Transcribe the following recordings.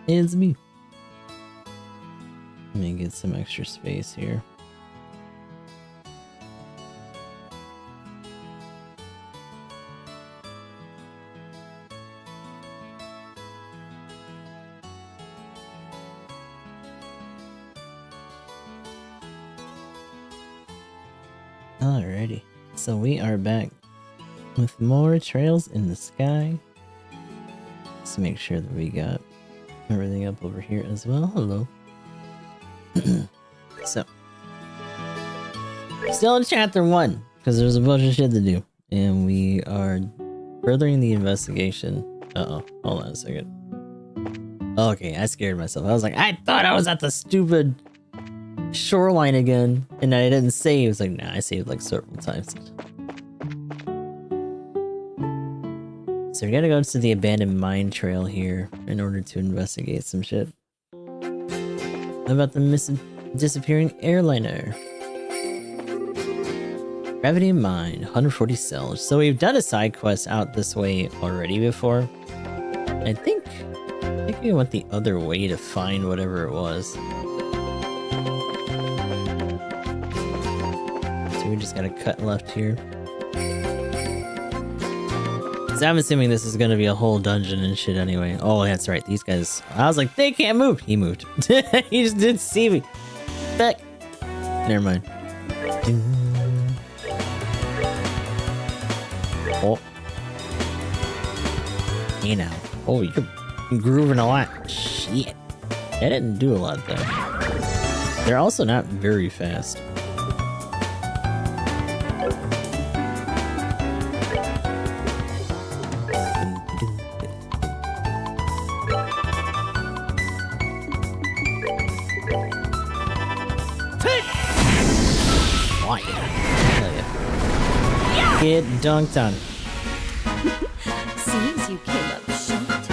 It's me. Let me get some extra space here. Alrighty, so we are back with more trails in the sky. Let's make sure that we got everything up over here as well. Hello. So, still in chapter 1, because there's a bunch of shit to do. And we are furthering the investigation. Uh-oh, hold on a second. Okay, I scared myself. I was like, I thought I was at the stupid shoreline again, and I didn't save. It's like, nah, I saved like several times. So we gotta go to the abandoned mine trail here in order to investigate some shit. How about the disappearing airliner? Gravity Mine, 140 cells. So we've done a side quest out this way already before. I think we went the other way to find whatever it was. So we just gotta cut left here. So I'm assuming this is gonna be a whole dungeon and shit anyway. Oh, that's right. These guys. I was like, they can't move. He moved. He just didn't see me. Back. Never mind. Oh. Hey now. Oh, you're grooving a lot. Shit. That didn't do a lot though. They're also not very fast. Get dunked on. Seems you came up short.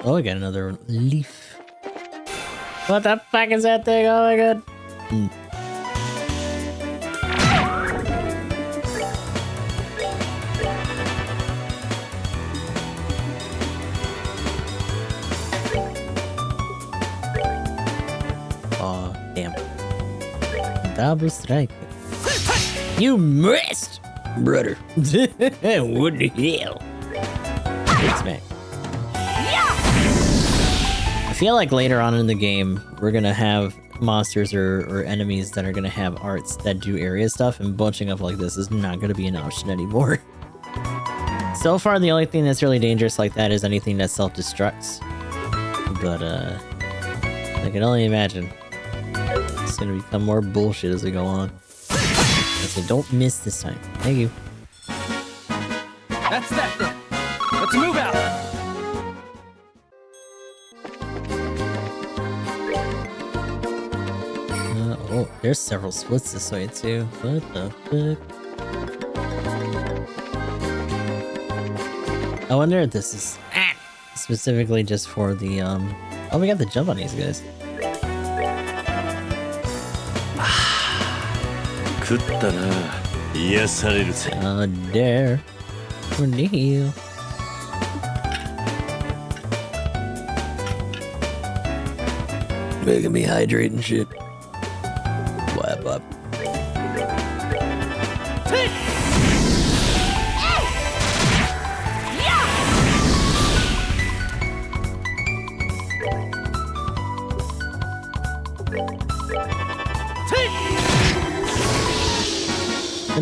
Oh, I got another leaf. What the fuck is that thing? Oh my god. Double strike. You missed, brother. What the hell? Good smack. I feel like later on in the game, we're gonna have monsters or enemies that are gonna have arts that do area stuff, and bunching up like this is not gonna be an option anymore. So far, the only thing that's really dangerous like that is anything that self-destructs. But, I can only imagine. It's gonna become more bullshit as we go on. So don't miss this time. Thank you. That's that then. Let's move out. Oh, there's several splits this way too. What the fuck? I wonder if this is specifically just for the Oh, we got the jump on these guys. Oh, there. What the hell? Making me hydrate and shit. Whap up.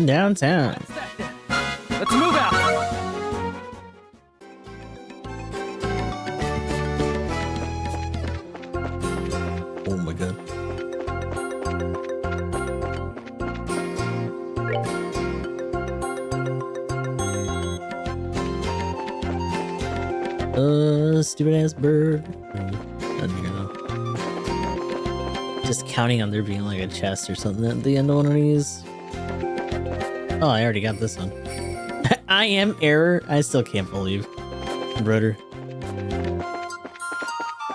Downtown. Let's move out. Oh my god. Stupid ass bird. Just counting on there being like a chest or something at the end of one of these. Oh, I already got this one. I am error. I still can't believe. Brother.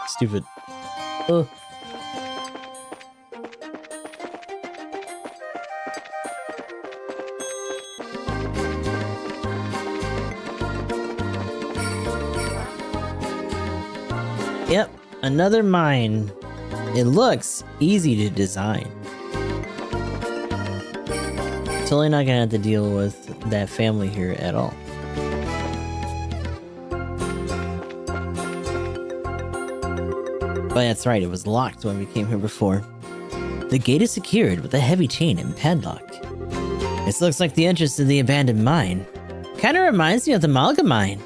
Stupid. Oh. Yep, another mine. It looks easy to design. Totally not gonna have to deal with that family here at all. But that's right, it was locked when we came here before. The gate is secured with a heavy chain and padlock. This looks like the entrance to the abandoned mine. Kinda reminds me of the Malga mine,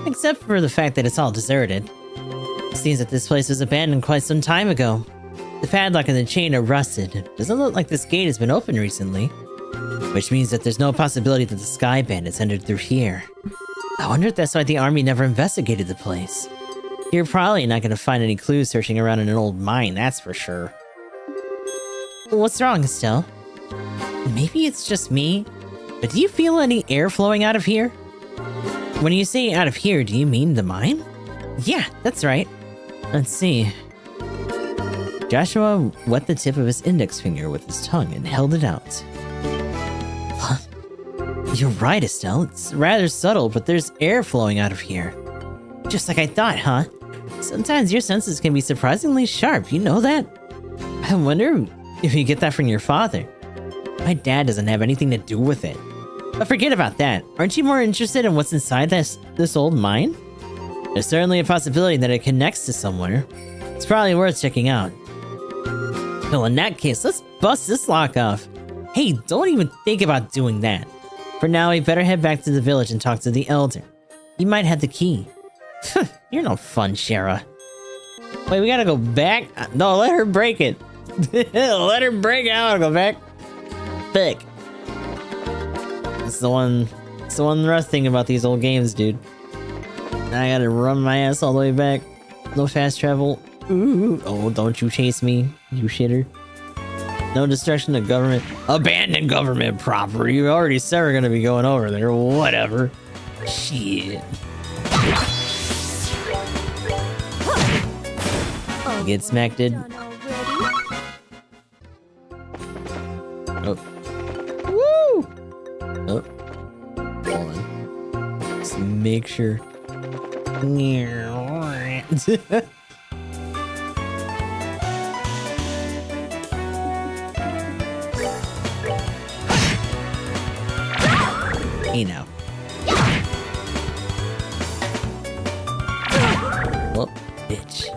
except for the fact that it's all deserted. It seems that this place was abandoned quite some time ago. The padlock and the chain are rusted. Doesn't look like this gate has been opened recently. Which means that there's no possibility that the Sky Bandits entered through here. I wonder if that's why the army never investigated the place. You're probably not gonna find any clues searching around in an old mine, that's for sure. What's wrong, Estelle? Maybe it's just me, but do you feel any air flowing out of here? When you say out of here, do you mean the mine? Yeah, that's right. Let's see. Joshua wet the tip of his index finger with his tongue and held it out. Huh. You're right, Estelle. It's rather subtle, but there's air flowing out of here. Just like I thought, huh? Sometimes your senses can be surprisingly sharp, you know that? I wonder if you get that from your father. My dad doesn't have anything to do with it. But forget about that. Aren't you more interested in what's inside this old mine? There's certainly a possibility that it connects to somewhere. It's probably worth checking out. Well, in that case, let's bust this lock off. Hey, don't even think about doing that. For now, we better head back to the village and talk to the elder. He might have the key. You're no fun, Shara. Wait, we gotta go back? No, let her break it. Let her break it. I wanna go back. Thick. It's the one rough thing about these old games, dude. Now I gotta run my ass all the way back. No fast travel. Ooh. Oh, don't you chase me, you shitter. No destruction of government. Abandoned government property. You already said we're gonna be going over there. Whatever. Shit. Get smacked, dude. Oh. Woo! Oh. Hold on. Just make sure. Hey now. Whoop, bitch.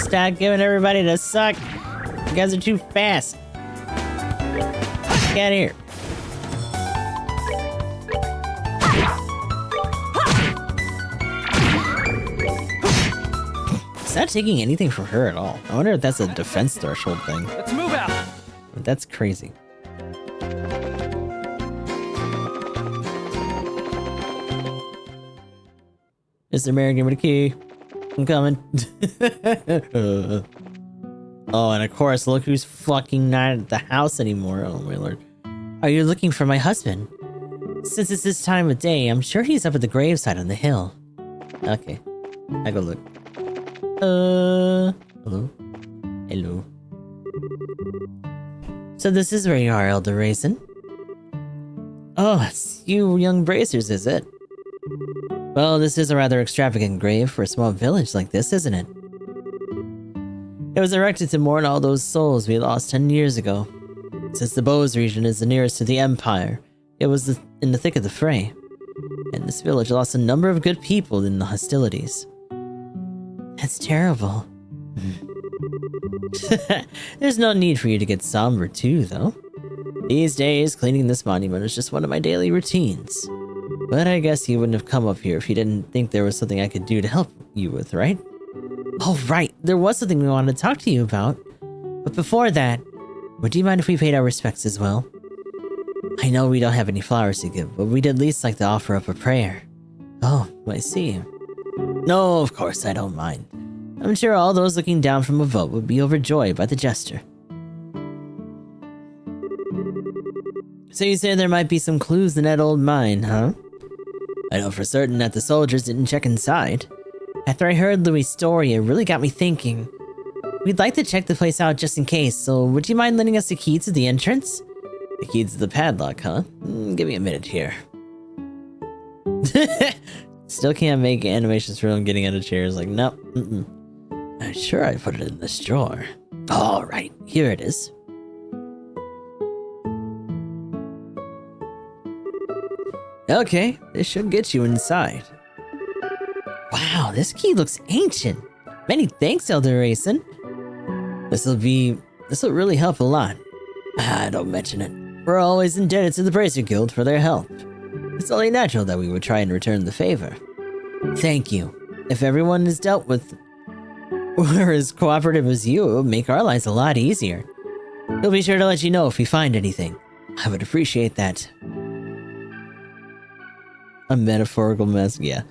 Stop giving everybody to suck. You guys are too fast. Get out of here. It's not taking anything from her at all. I wonder if that's a defense threshold thing. Let's move out. But that's crazy. Mr. Mayor, give me the key. I'm coming. Oh, and of course, look who's fucking not at the house anymore. Oh my lord. Are you looking for my husband? Since it's this time of day, I'm sure he's up at the graveside on the hill. Okay. I go look. Hello? Hello. So this is where you are, Elder Raisin. Oh, it's you young bracers, is it? Well, this is a rather extravagant grave for a small village like this, isn't it? It was erected to mourn all those souls we lost 10 years ago. Since the Bose region is the nearest to the Empire, it was in the thick of the fray. And this village lost a number of good people in the hostilities. That's terrible. There's no need for you to get somber too, though. These days, cleaning this monument is just one of my daily routines. But I guess you wouldn't have come up here if you didn't think there was something I could do to help you with, right? Oh, right. There was something we wanted to talk to you about. But before that, would you mind if we paid our respects as well? I know we don't have any flowers to give, but we'd at least like to offer up a prayer. Oh, I see. No, of course, I don't mind. I'm sure all those looking down from above would be overjoyed by the gesture. So you say there might be some clues in that old mine, huh? I know for certain that the soldiers didn't check inside. After I heard Louis' story, it really got me thinking. We'd like to check the place out just in case, so would you mind lending us the key to the entrance? The key to the padlock, huh? Give me a minute here. Still can't make animations for them getting out of chairs. Like, nope. I'm sure I put it in this drawer. All right, here it is. Okay, this should get you inside. Wow, this key looks ancient. Many thanks, Elder Raisin. This'll really help a lot. Don't mention it. We're always indebted to the Bracer Guild for their help. It's only natural that we would try and return the favor. Thank you. If everyone is dealt with were as cooperative as you, it would make our lives a lot easier. We'll be sure to let you know if we find anything. I would appreciate that. A metaphorical mess, yeah.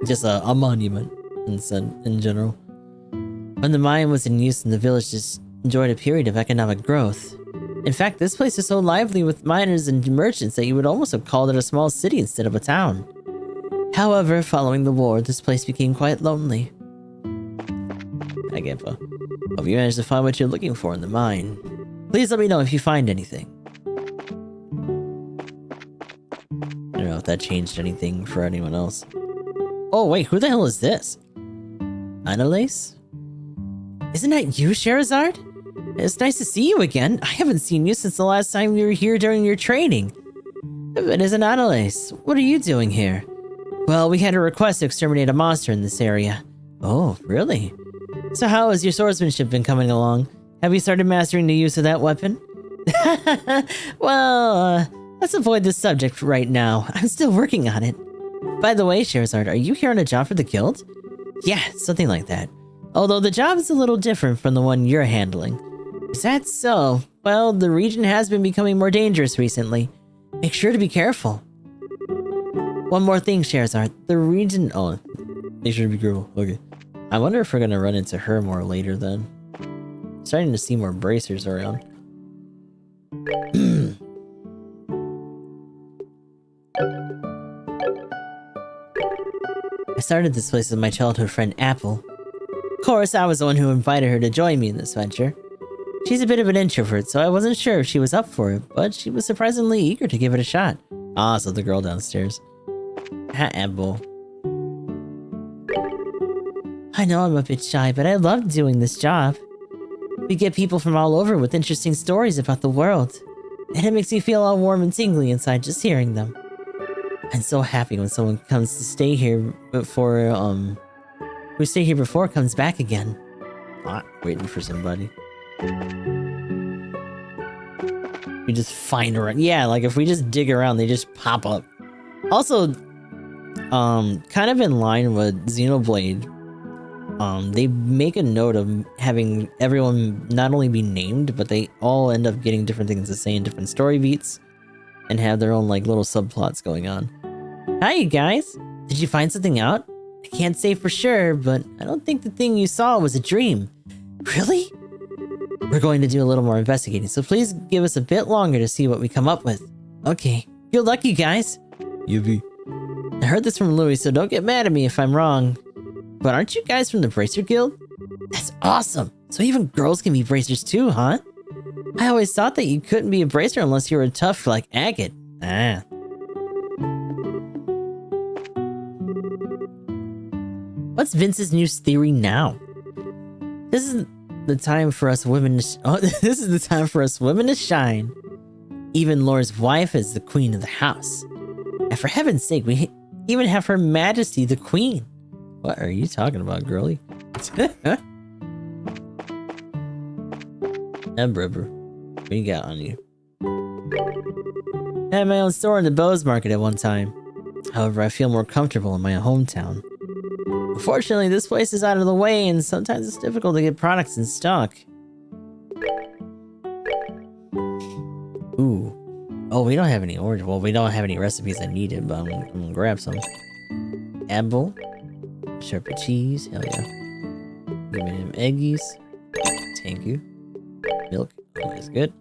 Just a monument in general. When the mine was in use and the village just enjoyed a period of economic growth. In fact, this place is so lively with miners and merchants that you would almost have called it a small city instead of a town. However, following the war, this place became quite lonely. I give a... Hope you managed to find what you're looking for in the mine. Please let me know if you find anything. I don't know if that changed anything for anyone else. Oh wait, who the hell is this? Annalise? Isn't that you, Sherazard? It's nice to see you again. I haven't seen you since the last time you were here during your training. It isn't Annalise. What are you doing here? Well, we had a request to exterminate a monster in this area. Oh, really? So how has your swordsmanship been coming along? Have you started mastering the use of that weapon? Well, let's avoid this subject right now. I'm still working on it. By the way, Sherazard, are you here on a job for the guild? Yeah, something like that. Although the job is a little different from the one you're handling. Is that so? Well, the region has been becoming more dangerous recently. Make sure to be careful. One more thing, Sherazard. The region... Oh, make sure to be careful. Okay. I wonder if we're gonna run into her more later then. Starting to see more bracers around. I started this place with my childhood friend Apple. Of course, I was the one who invited her to join me in this venture. She's a bit of an introvert, so I wasn't sure if she was up for it, but she was surprisingly eager to give it a shot. Ah, so the girl downstairs. Ha, Apple. I know I'm a bit shy, but I love doing this job. We get people from all over with interesting stories about the world, and it makes me feel all warm and tingly inside just hearing them. I'm so happy when someone comes to stay here before, who stayed here before comes back again. Waiting for somebody. We just find around. Yeah, like if we just dig around, they just pop up. Also, kind of in line with Xenoblade, they make a note of having everyone not only be named, but they all end up getting different things to say in different story beats and have their own like little subplots going on. Hi, you guys. Did you find something out? I can't say for sure, but I don't think the thing you saw was a dream. Really? We're going to do a little more investigating, so please give us a bit longer to see what we come up with. Okay. Good luck, you guys. Yubi. I heard this from Louis, so don't get mad at me if I'm wrong. But aren't you guys from the Bracer Guild? That's awesome! So even girls can be bracers too, huh? I always thought that you couldn't be a bracer unless you were tough like Agate. Ah. What's Vince's new theory now? This is the time for us women to this is the time for us women to shine. Even Lord's wife is the queen of the house. And for heaven's sake, we even have Her Majesty the Queen. What are you talking about, girlie? Brother, what you got on you? I had my own store in the Bose Market at one time. However, I feel more comfortable in my hometown. Unfortunately, this place is out of the way, and sometimes it's difficult to get products in stock. Ooh. Oh, we don't have any orange. Well, we don't have any recipes I needed, but I'm gonna grab some. Apple. Sharp cheese. Hell yeah. Give me them eggies. Thank you. Milk. Always good.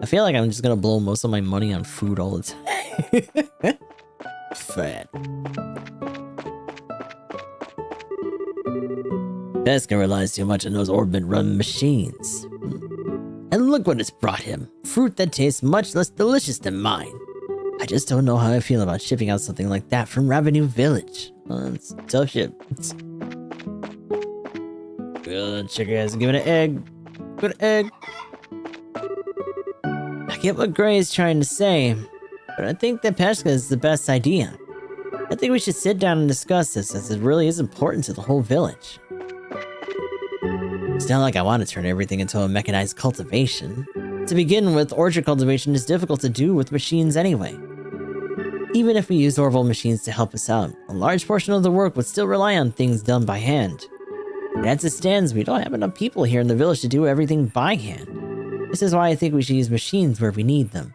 I feel like I'm just gonna blow most of my money on food all the time. Fat. Pesca relies too much on those orbit-run machines. And look what it's brought him. Fruit that tastes much less delicious than mine. I just don't know how I feel about shipping out something like that from Revenue Village. It's tough shit. Good chicken has given an egg. Good egg. I get what Gray is trying to say, but I think that Peshka is the best idea. I think we should sit down and discuss this, as it really is important to the whole village. It's not like I want to turn everything into a mechanized cultivation. To begin with, orchard cultivation is difficult to do with machines anyway. Even if we use Orville machines to help us out, a large portion of the work would still rely on things done by hand. And as it stands, we don't have enough people here in the village to do everything by hand. This is why I think we should use machines where we need them.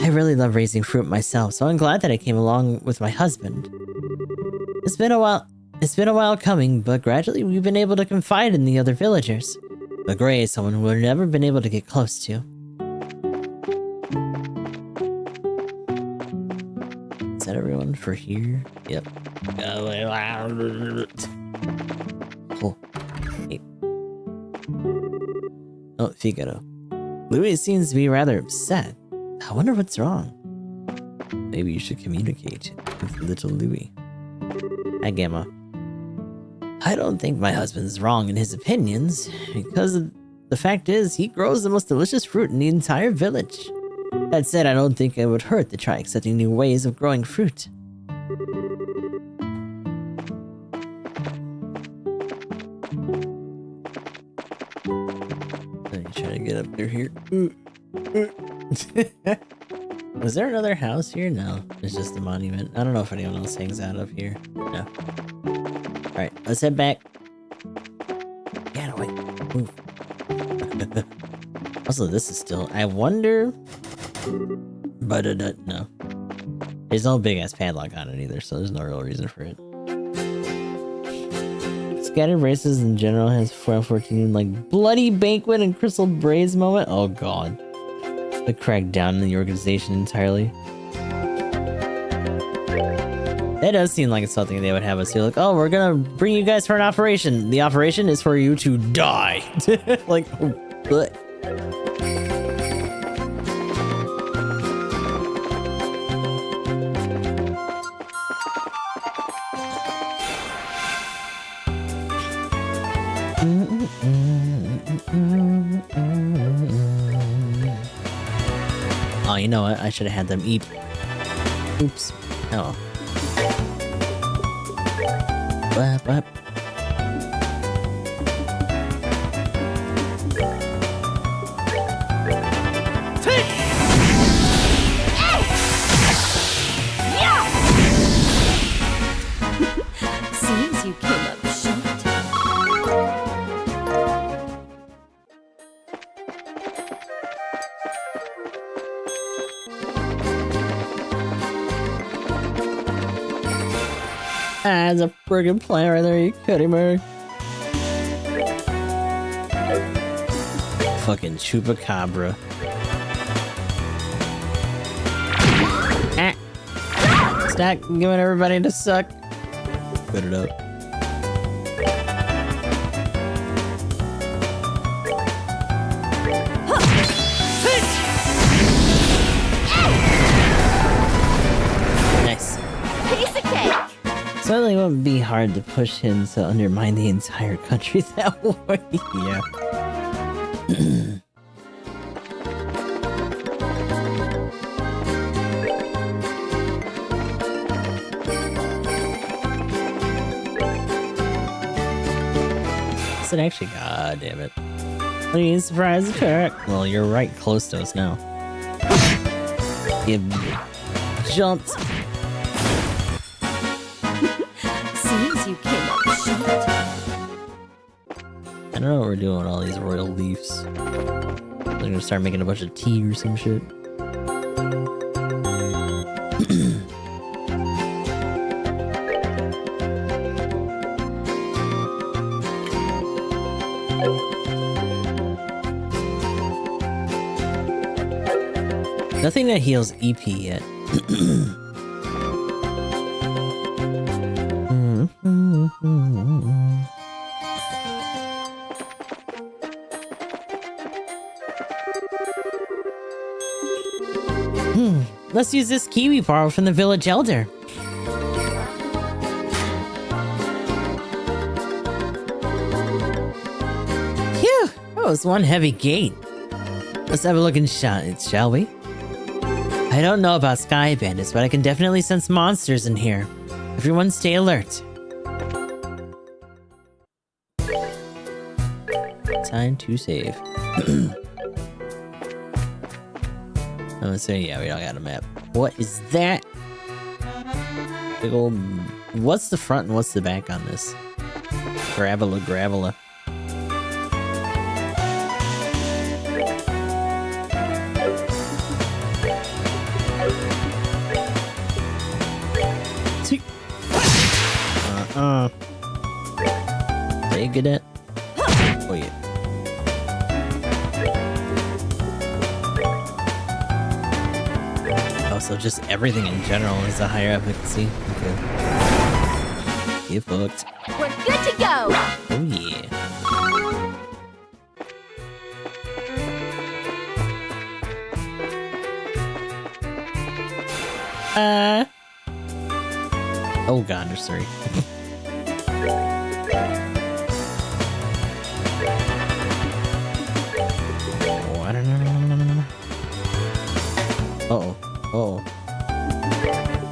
I really love raising fruit myself, so I'm glad that I came along with my husband. It's been a while coming, but gradually we've been able to confide in the other villagers. But Gray is someone we've never been able to get close to. Is that everyone for here? Yep. Oh. Hey. Oh, Figaro. Louis seems to be rather upset. I wonder what's wrong. Maybe you should communicate with little Louis. Hi, Gamma. I don't think my husband's wrong in his opinions, because the fact is, he grows the most delicious fruit in the entire village. That said, I don't think it would hurt to try accepting new ways of growing fruit. Let me try to get up there here. Was there another house here? No, it's just a monument. I don't know if anyone else hangs out up here. No. Alright, let's head back. Yeah, no, wait. Move. Also, this is still... I wonder... But, no. There's no big-ass padlock on it either, so there's no real reason for it. Scattered Races in general has 14, like, Bloody Banquet and Crystal Braids moment? Oh, God. The crackdown in the organization entirely. That does seem like it's something they would have us do. Like, oh, we're gonna bring you guys for an operation. The operation is for you to die. Like, bleh. Oh, you know what? I should have had them eat. Oops. Oh. What? Seems you came up short. Ah, it's a friggin' plant right there, you kidding me? Fucking chupacabra. Ah! Stop giving everybody to suck. Put it up. Nice. Piece of cake. Certainly won't be hard to push him to undermine the entire country that way. Yeah. Is it actually? God damn it. Please surprise the track. Well, you're right close to us now. You jumped. Seems you came up short. I don't know what we're doing with all these royal leaves. They're gonna start making a bunch of tea or some shit. Nothing that heals EP yet. Let's use this key we borrowed from the village elder. Phew! That was one heavy gate. Let's have a look inside, shall we? I don't know about sky bandits, but I can definitely sense monsters in here. Everyone stay alert. Time to save. Let's say, yeah, we don't got a map. What is that? Big old... What's the front and what's the back on this? Gravela. Are you good at? Oh yeah. So just everything in general is a higher efficacy. Okay. Get fucked. We're good to go. Oh yeah. Oh god, there's three. Oh, I don't know. Uh-oh. Uh-oh.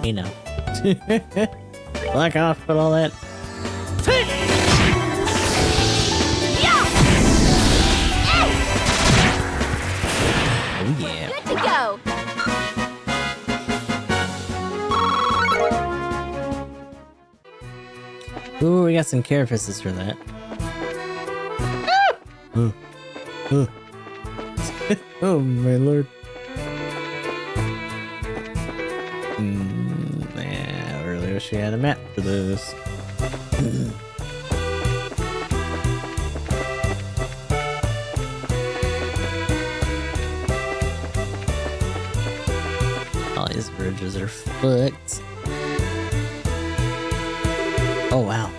Hey now. Black off, put all that. Oh yeah. Good to go. Ooh, we got some carapaces for that. Oh my lord. Yeah, earlier she had a map for this. All these bridges are fucked. Oh wow.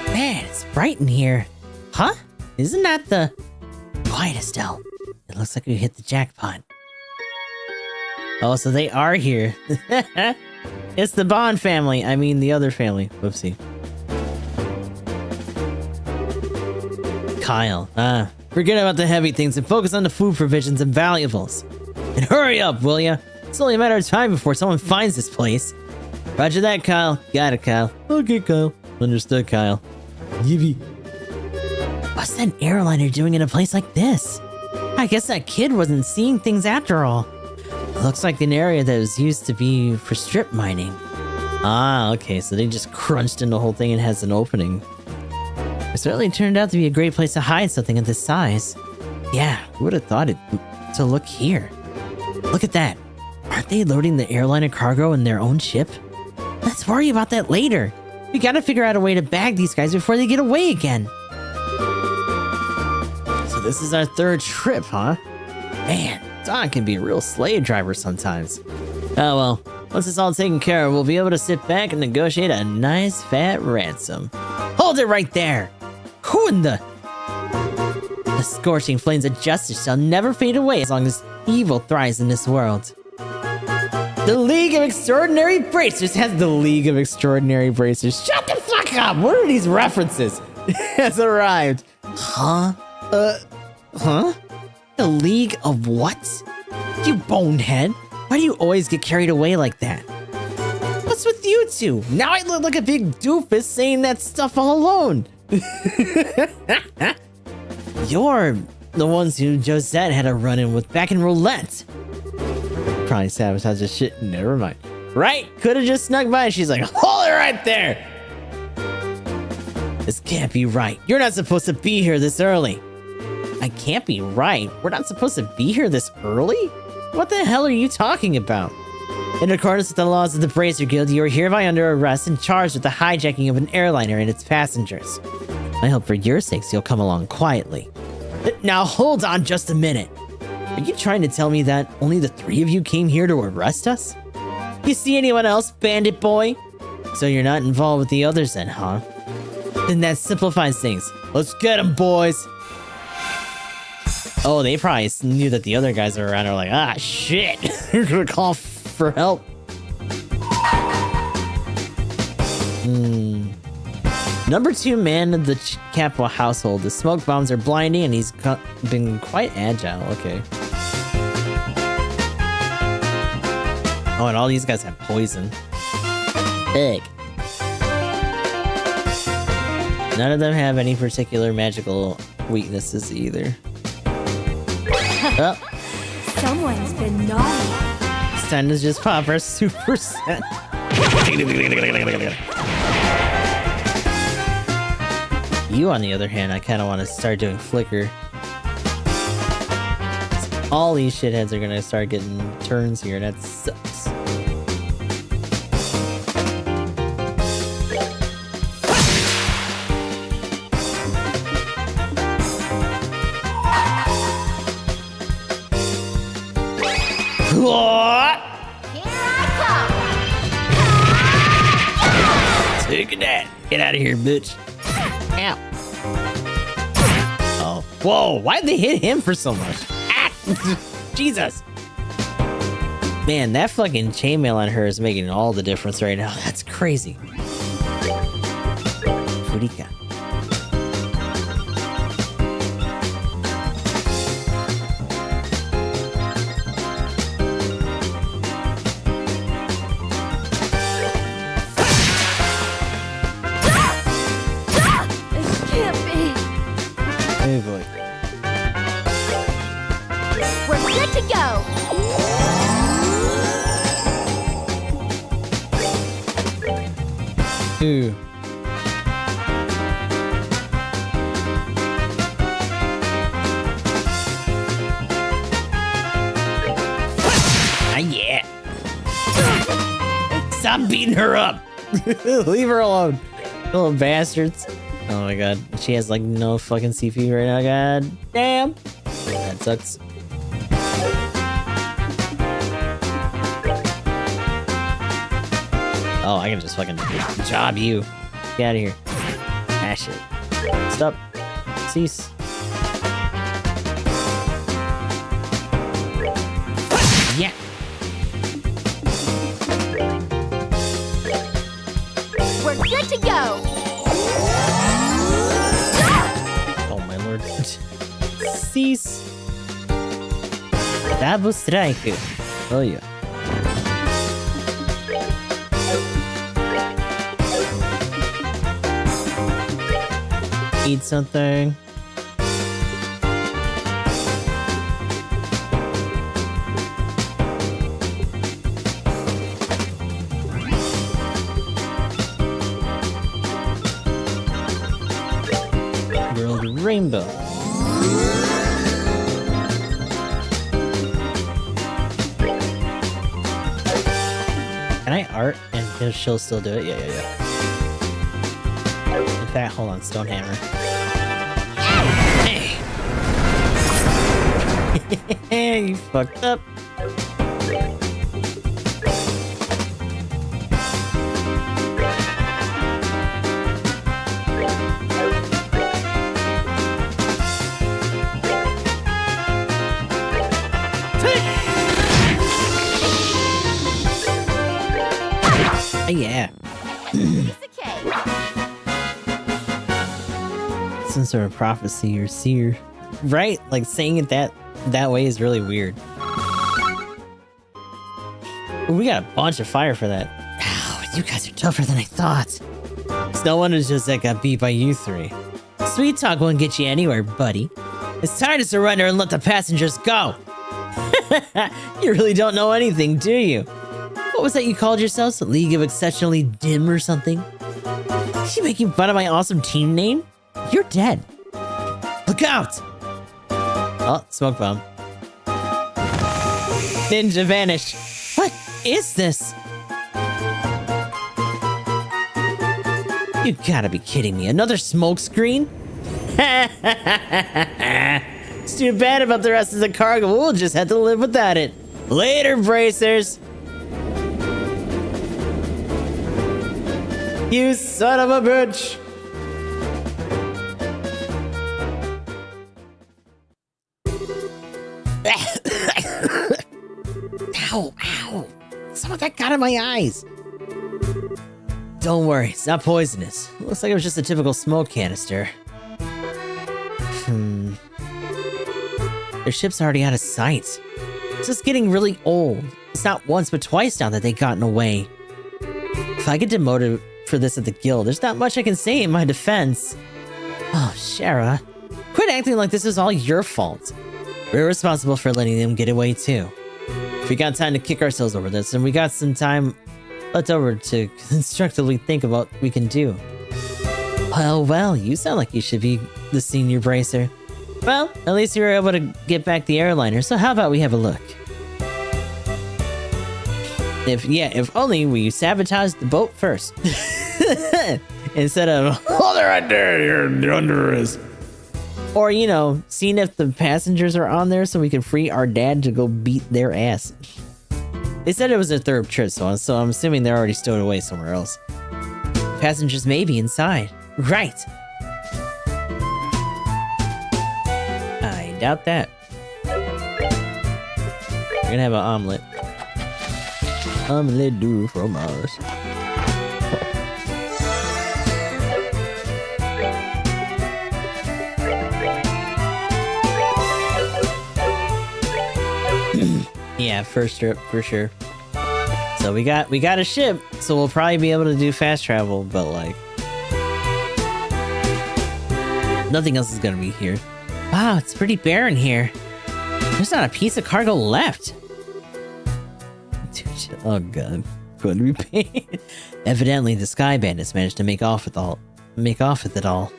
Man, it's bright in here. Huh? Isn't that the... Quiet, Estelle. It looks like we hit the jackpot. Oh, so they are here. It's the Bond family. I mean, the other family. Whoopsie. Kyle. Forget about the heavy things and focus on the food provisions and valuables. And hurry up, will ya? It's only a matter of time before someone finds this place. Roger that, Kyle. Got it, Kyle. Okay, Kyle. Understood, Kyle. Yippee. What's that airliner doing in a place like this? I guess that kid wasn't seeing things after all. It looks like an area that was used to be for strip mining. Ah, okay, so they just crunched in the whole thing and has an opening. It certainly turned out to be a great place to hide something of this size. Yeah, who would have thought it to look here? Look at that. Aren't they loading the airliner cargo in their own ship? Let's worry about that later. We gotta figure out a way to bag these guys before they get away again. So this is our third trip, huh? Man, Don can be a real slave driver sometimes. Oh well, once it's all taken care of, we'll be able to sit back and negotiate a nice fat ransom. Hold it right there! Who in the... The scorching flames of justice shall never fade away as long as evil thrives in this world. The League of Extraordinary Bracers has the League of Extraordinary Bracers. Shut the fuck up! What are these references? Has arrived. Huh? Huh? The League of what? You bonehead. Why do you always get carried away like that? What's with you two? Now I look like a big doofus saying that stuff all alone. You're the ones who Josette had a run-in with back in roulette. Probably sabotaged the shit. Never mind. Right? Could have just snuck by and she's like, hold it right there. This can't be right. You're not supposed to be here this early. I can't be right. We're not supposed to be here this early? What the hell are you talking about? In accordance with the laws of the Bracer Guild, you are hereby under arrest and charged with the hijacking of an airliner and its passengers. I hope for your sakes you'll come along quietly. Now hold on just a minute. Are you trying to tell me that only the three of you came here to arrest us? You see anyone else, bandit boy? So you're not involved with the others then, huh? Then that simplifies things. Let's get them, boys! Oh, they probably knew that the other guys are around. Are like, ah, shit! We're gonna call for help. Number 2 man of the Capua household. The smoke bombs are blinding and he's been quite agile. Okay. Oh, and all these guys have poison. Big. None of them have any particular magical weaknesses either. Oh. Someone's been naughty. It's time to just pop our super set. You, on the other hand, I kind of want to start doing flicker. All these shitheads are gonna start getting turns here, and that sucks. Take that! Get out of here, bitch! Ow! Oh, whoa! Why'd they hit him for so much? Ah! Jesus! Man, that fucking chainmail on her is making all the difference right now. That's crazy. Furika. Oh boy. We're good to go. Ooh. Ah, yeah. Stop beating her up. Leave her alone. Little bastards. Oh my god, she has like no fucking CP right now, god damn. That sucks. Oh, I can just fucking job you. Get out of here. Ah, shit. Stop. Cease. Yeah. We're good to go. Oh my lord. Cease. Double strike. Oh yeah. Eat something. World Rainbow. Can I art and she'll still do it? Yeah. In fact, hold on, Stonehammer. Hey! You fucked up. Yeah. Some sort of prophecy or seer. Right? Like saying it that way is really weird. We got a bunch of fire for that. Ow, you guys are tougher than I thought. It's no wonder just that got beat by you three. Sweet talk won't get you anywhere, buddy. It's time to surrender and let the passengers go. You really don't know anything, do you? What was that you called yourselves? A League of Exceptionally Dim or something? Is she making fun of my awesome team name? You're dead. Look out! Oh, smoke bomb. Ninja vanished. What is this? You gotta be kidding me. Another smoke screen? It's too bad about the rest of the cargo. We'll just have to live without it. Later, bracers. You son of a bitch. Ow, ow. Some of that got in my eyes. Don't worry, it's not poisonous. Looks like it was just a typical smoke canister. Their ship's already out of sight. It's just getting really old. It's not once but twice now that they've gotten away. If I get demoted for this at the guild, there's not much I can say in my defense. Oh, Shara. Quit acting like this is all your fault. We're responsible for letting them get away too. If we got time to kick ourselves over this, and we got some time left over to constructively think about what we can do. Well, you sound like you should be the senior bracer. Well, at least you were able to get back the airliner, so how about we have a look? If only we sabotaged the boat first. Instead of, oh, they're right there, you're under us. Or, you know, seeing if the passengers are on there so we can free our dad to go beat their ass. They said it was their third trip, so I'm assuming they're already stowed away somewhere else. Passengers may be inside. Right. I doubt that. We're gonna have an omelet. Omelette du fromage. Yeah, first trip for sure. So we got a ship, so we'll probably be able to do fast travel, but like nothing else is gonna be here. Wow, it's pretty barren here. There's not a piece of cargo left. Dude, oh god, going to be paid. Evidently, the Sky Bandits managed to make off with it all.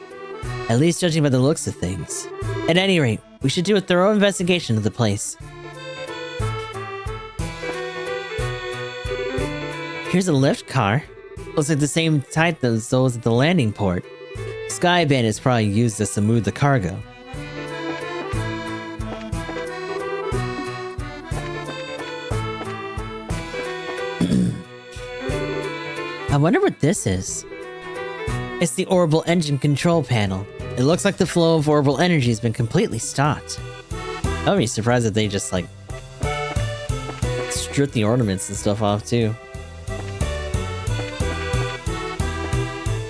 At least judging by the looks of things. At any rate, we should do a thorough investigation of the place. Here's a lift car. Looks like the same type as those at the landing port. Sky Bandits probably used this to move the cargo. I wonder what this is. It's the orbital engine control panel. It looks like the flow of orbital energy has been completely stopped. I would be surprised if they just like strip the ornaments and stuff off too.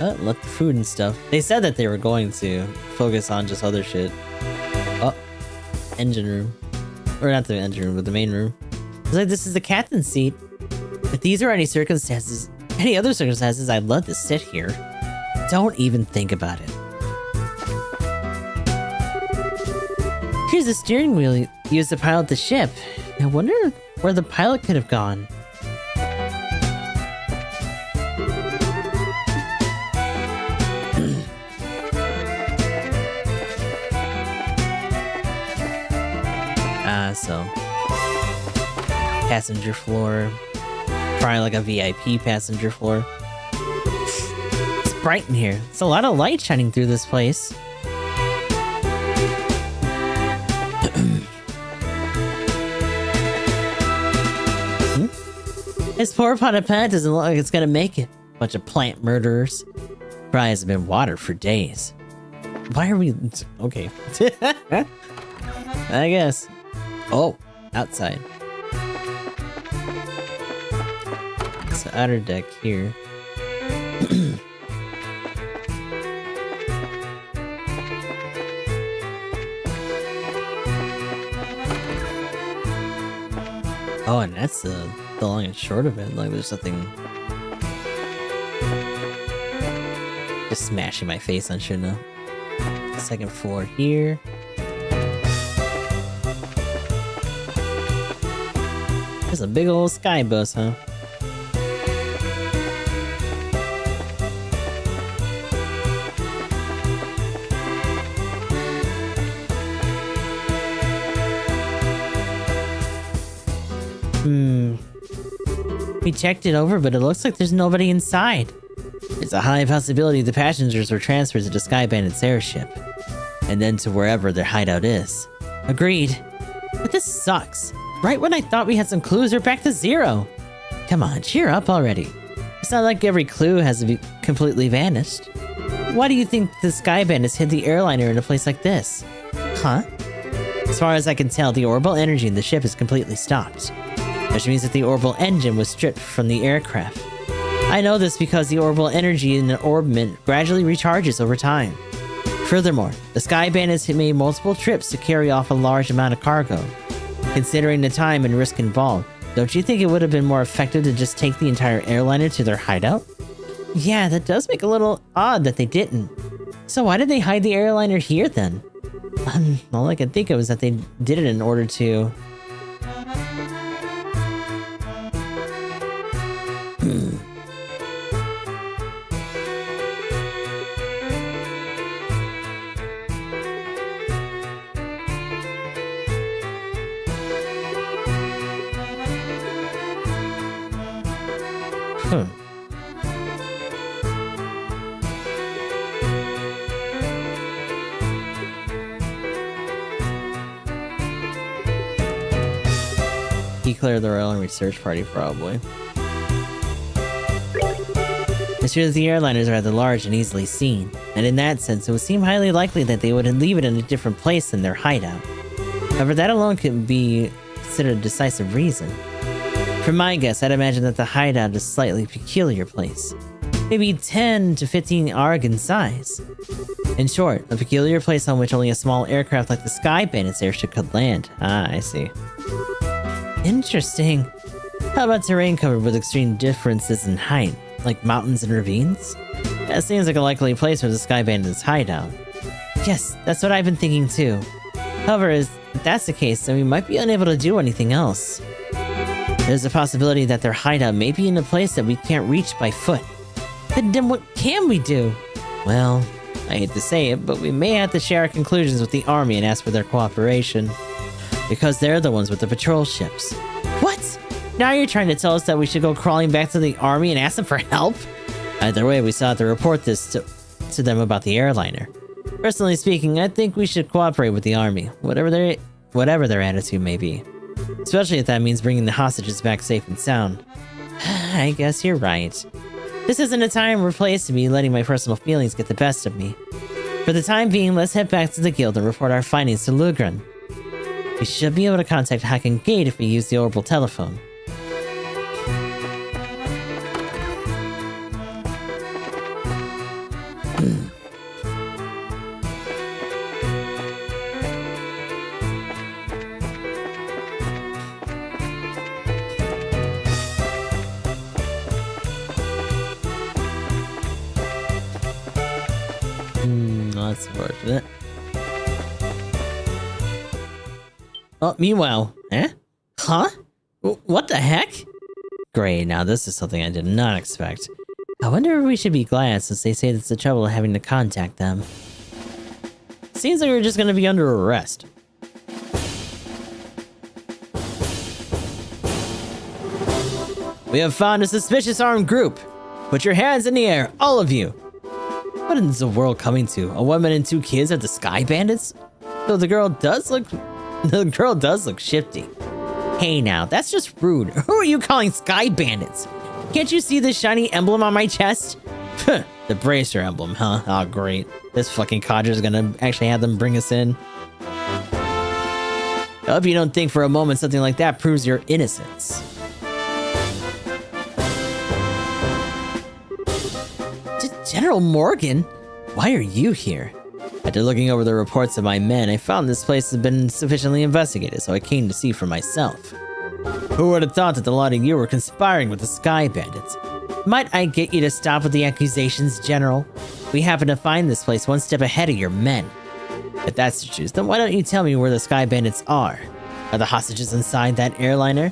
Left the food and stuff. They said that they were going to focus on just other shit. Oh, engine room. Or not the engine room, but the main room. It's like this is the captain's seat. If these are any other circumstances, I'd love to sit here. Don't even think about it. Here's the steering wheel used to pilot the ship. I wonder where the pilot could have gone. So passenger floor, probably like a VIP passenger floor. It's bright in here. It's a lot of light shining through this place. This poor potted plant doesn't look like it's gonna make it. Bunch of plant murderers. Probably hasn't been watered for days. Why are we... Okay. I guess. Oh, outside. It's the outer deck here. Oh, and that's the long and short of it. Like, there's nothing... Just smashing my face on shit now. Second floor here. There's a big old sky bus, huh? We checked it over, but it looks like there's nobody inside. It's a high possibility the passengers were transferred to the Sky Bandit's airship, and then to wherever their hideout is. Agreed. But this sucks. Right when I thought we had some clues, we're back to zero. Come on, cheer up already. It's not like every clue has to be completely vanished. Why do you think the Sky Bandits hid the airliner in a place like this? Huh? As far as I can tell, the orbital energy in the ship is completely stopped. which means that the orbital engine was stripped from the aircraft. I know this because the orbital energy in the orbment gradually recharges over time. Furthermore, the Sky Bandits had made multiple trips to carry off a large amount of cargo. Considering the time and risk involved, don't you think it would have been more effective to just take the entire airliner to their hideout? Yeah, that does make a little odd that they didn't. So why did they hide the airliner here then? All I could think of is that they did it in order to... Declare their own research party, probably. It's true that the airliners are rather large and easily seen, and in that sense, it would seem highly likely that they would leave it in a different place than their hideout. However, that alone could be considered a decisive reason. From my guess, I'd imagine that the hideout is a slightly peculiar place. Maybe 10 to 15 arg in size. In short, a peculiar place on which only a small aircraft like the Sky Bandits airship could land. Ah, I see. Interesting. How about terrain covered with extreme differences in height, like mountains and ravines? That seems like a likely place for the Sky Bandits' hideout. Yes, that's what I've been thinking too. However, if that's the case, then we might be unable to do anything else. There's a possibility that their hideout may be in a place that we can't reach by foot. But then what can we do? Well, I hate to say it, but we may have to share our conclusions with the army and ask for their cooperation. Because they're the ones with the patrol ships. What? Now you're trying to tell us that we should go crawling back to the army and ask them for help? Either way, we still have to report this to them about the airliner. Personally speaking, I think we should cooperate with the army, whatever their attitude may be. Especially if that means bringing the hostages back safe and sound. I guess you're right. This isn't a time or place to be letting my personal feelings get the best of me. For the time being, let's head back to the guild and report our findings to Lugren. We should be able to contact Haken Gate if we use the orbital telephone. That's unfortunate. Oh, meanwhile, Huh? What the heck? Great, now this is something I did not expect. I wonder if we should be glad since they say it's the trouble of having to contact them. Seems like we're just gonna be under arrest. We have found a suspicious armed group. Put your hands in the air, all of you. What is the world coming to? A woman and 2 kids are the Sky Bandits? Though the girl does look shifty. Hey now, that's just rude. Who are you calling Sky Bandits? Can't you see this shiny emblem on my chest? The bracer emblem, huh? Oh, great. This fucking codger's gonna actually have them bring us in. I hope you don't think for a moment something like that proves your innocence. General Morgan? Why are you here? After looking over the reports of my men, I found this place has been sufficiently investigated, so I came to see for myself. Who would have thought that the lot of you were conspiring with the Sky Bandits? Might I get you to stop with the accusations, General? We happen to find this place one step ahead of your men. If that's the truth, then why don't you tell me where the Sky Bandits are? Are the hostages inside that airliner?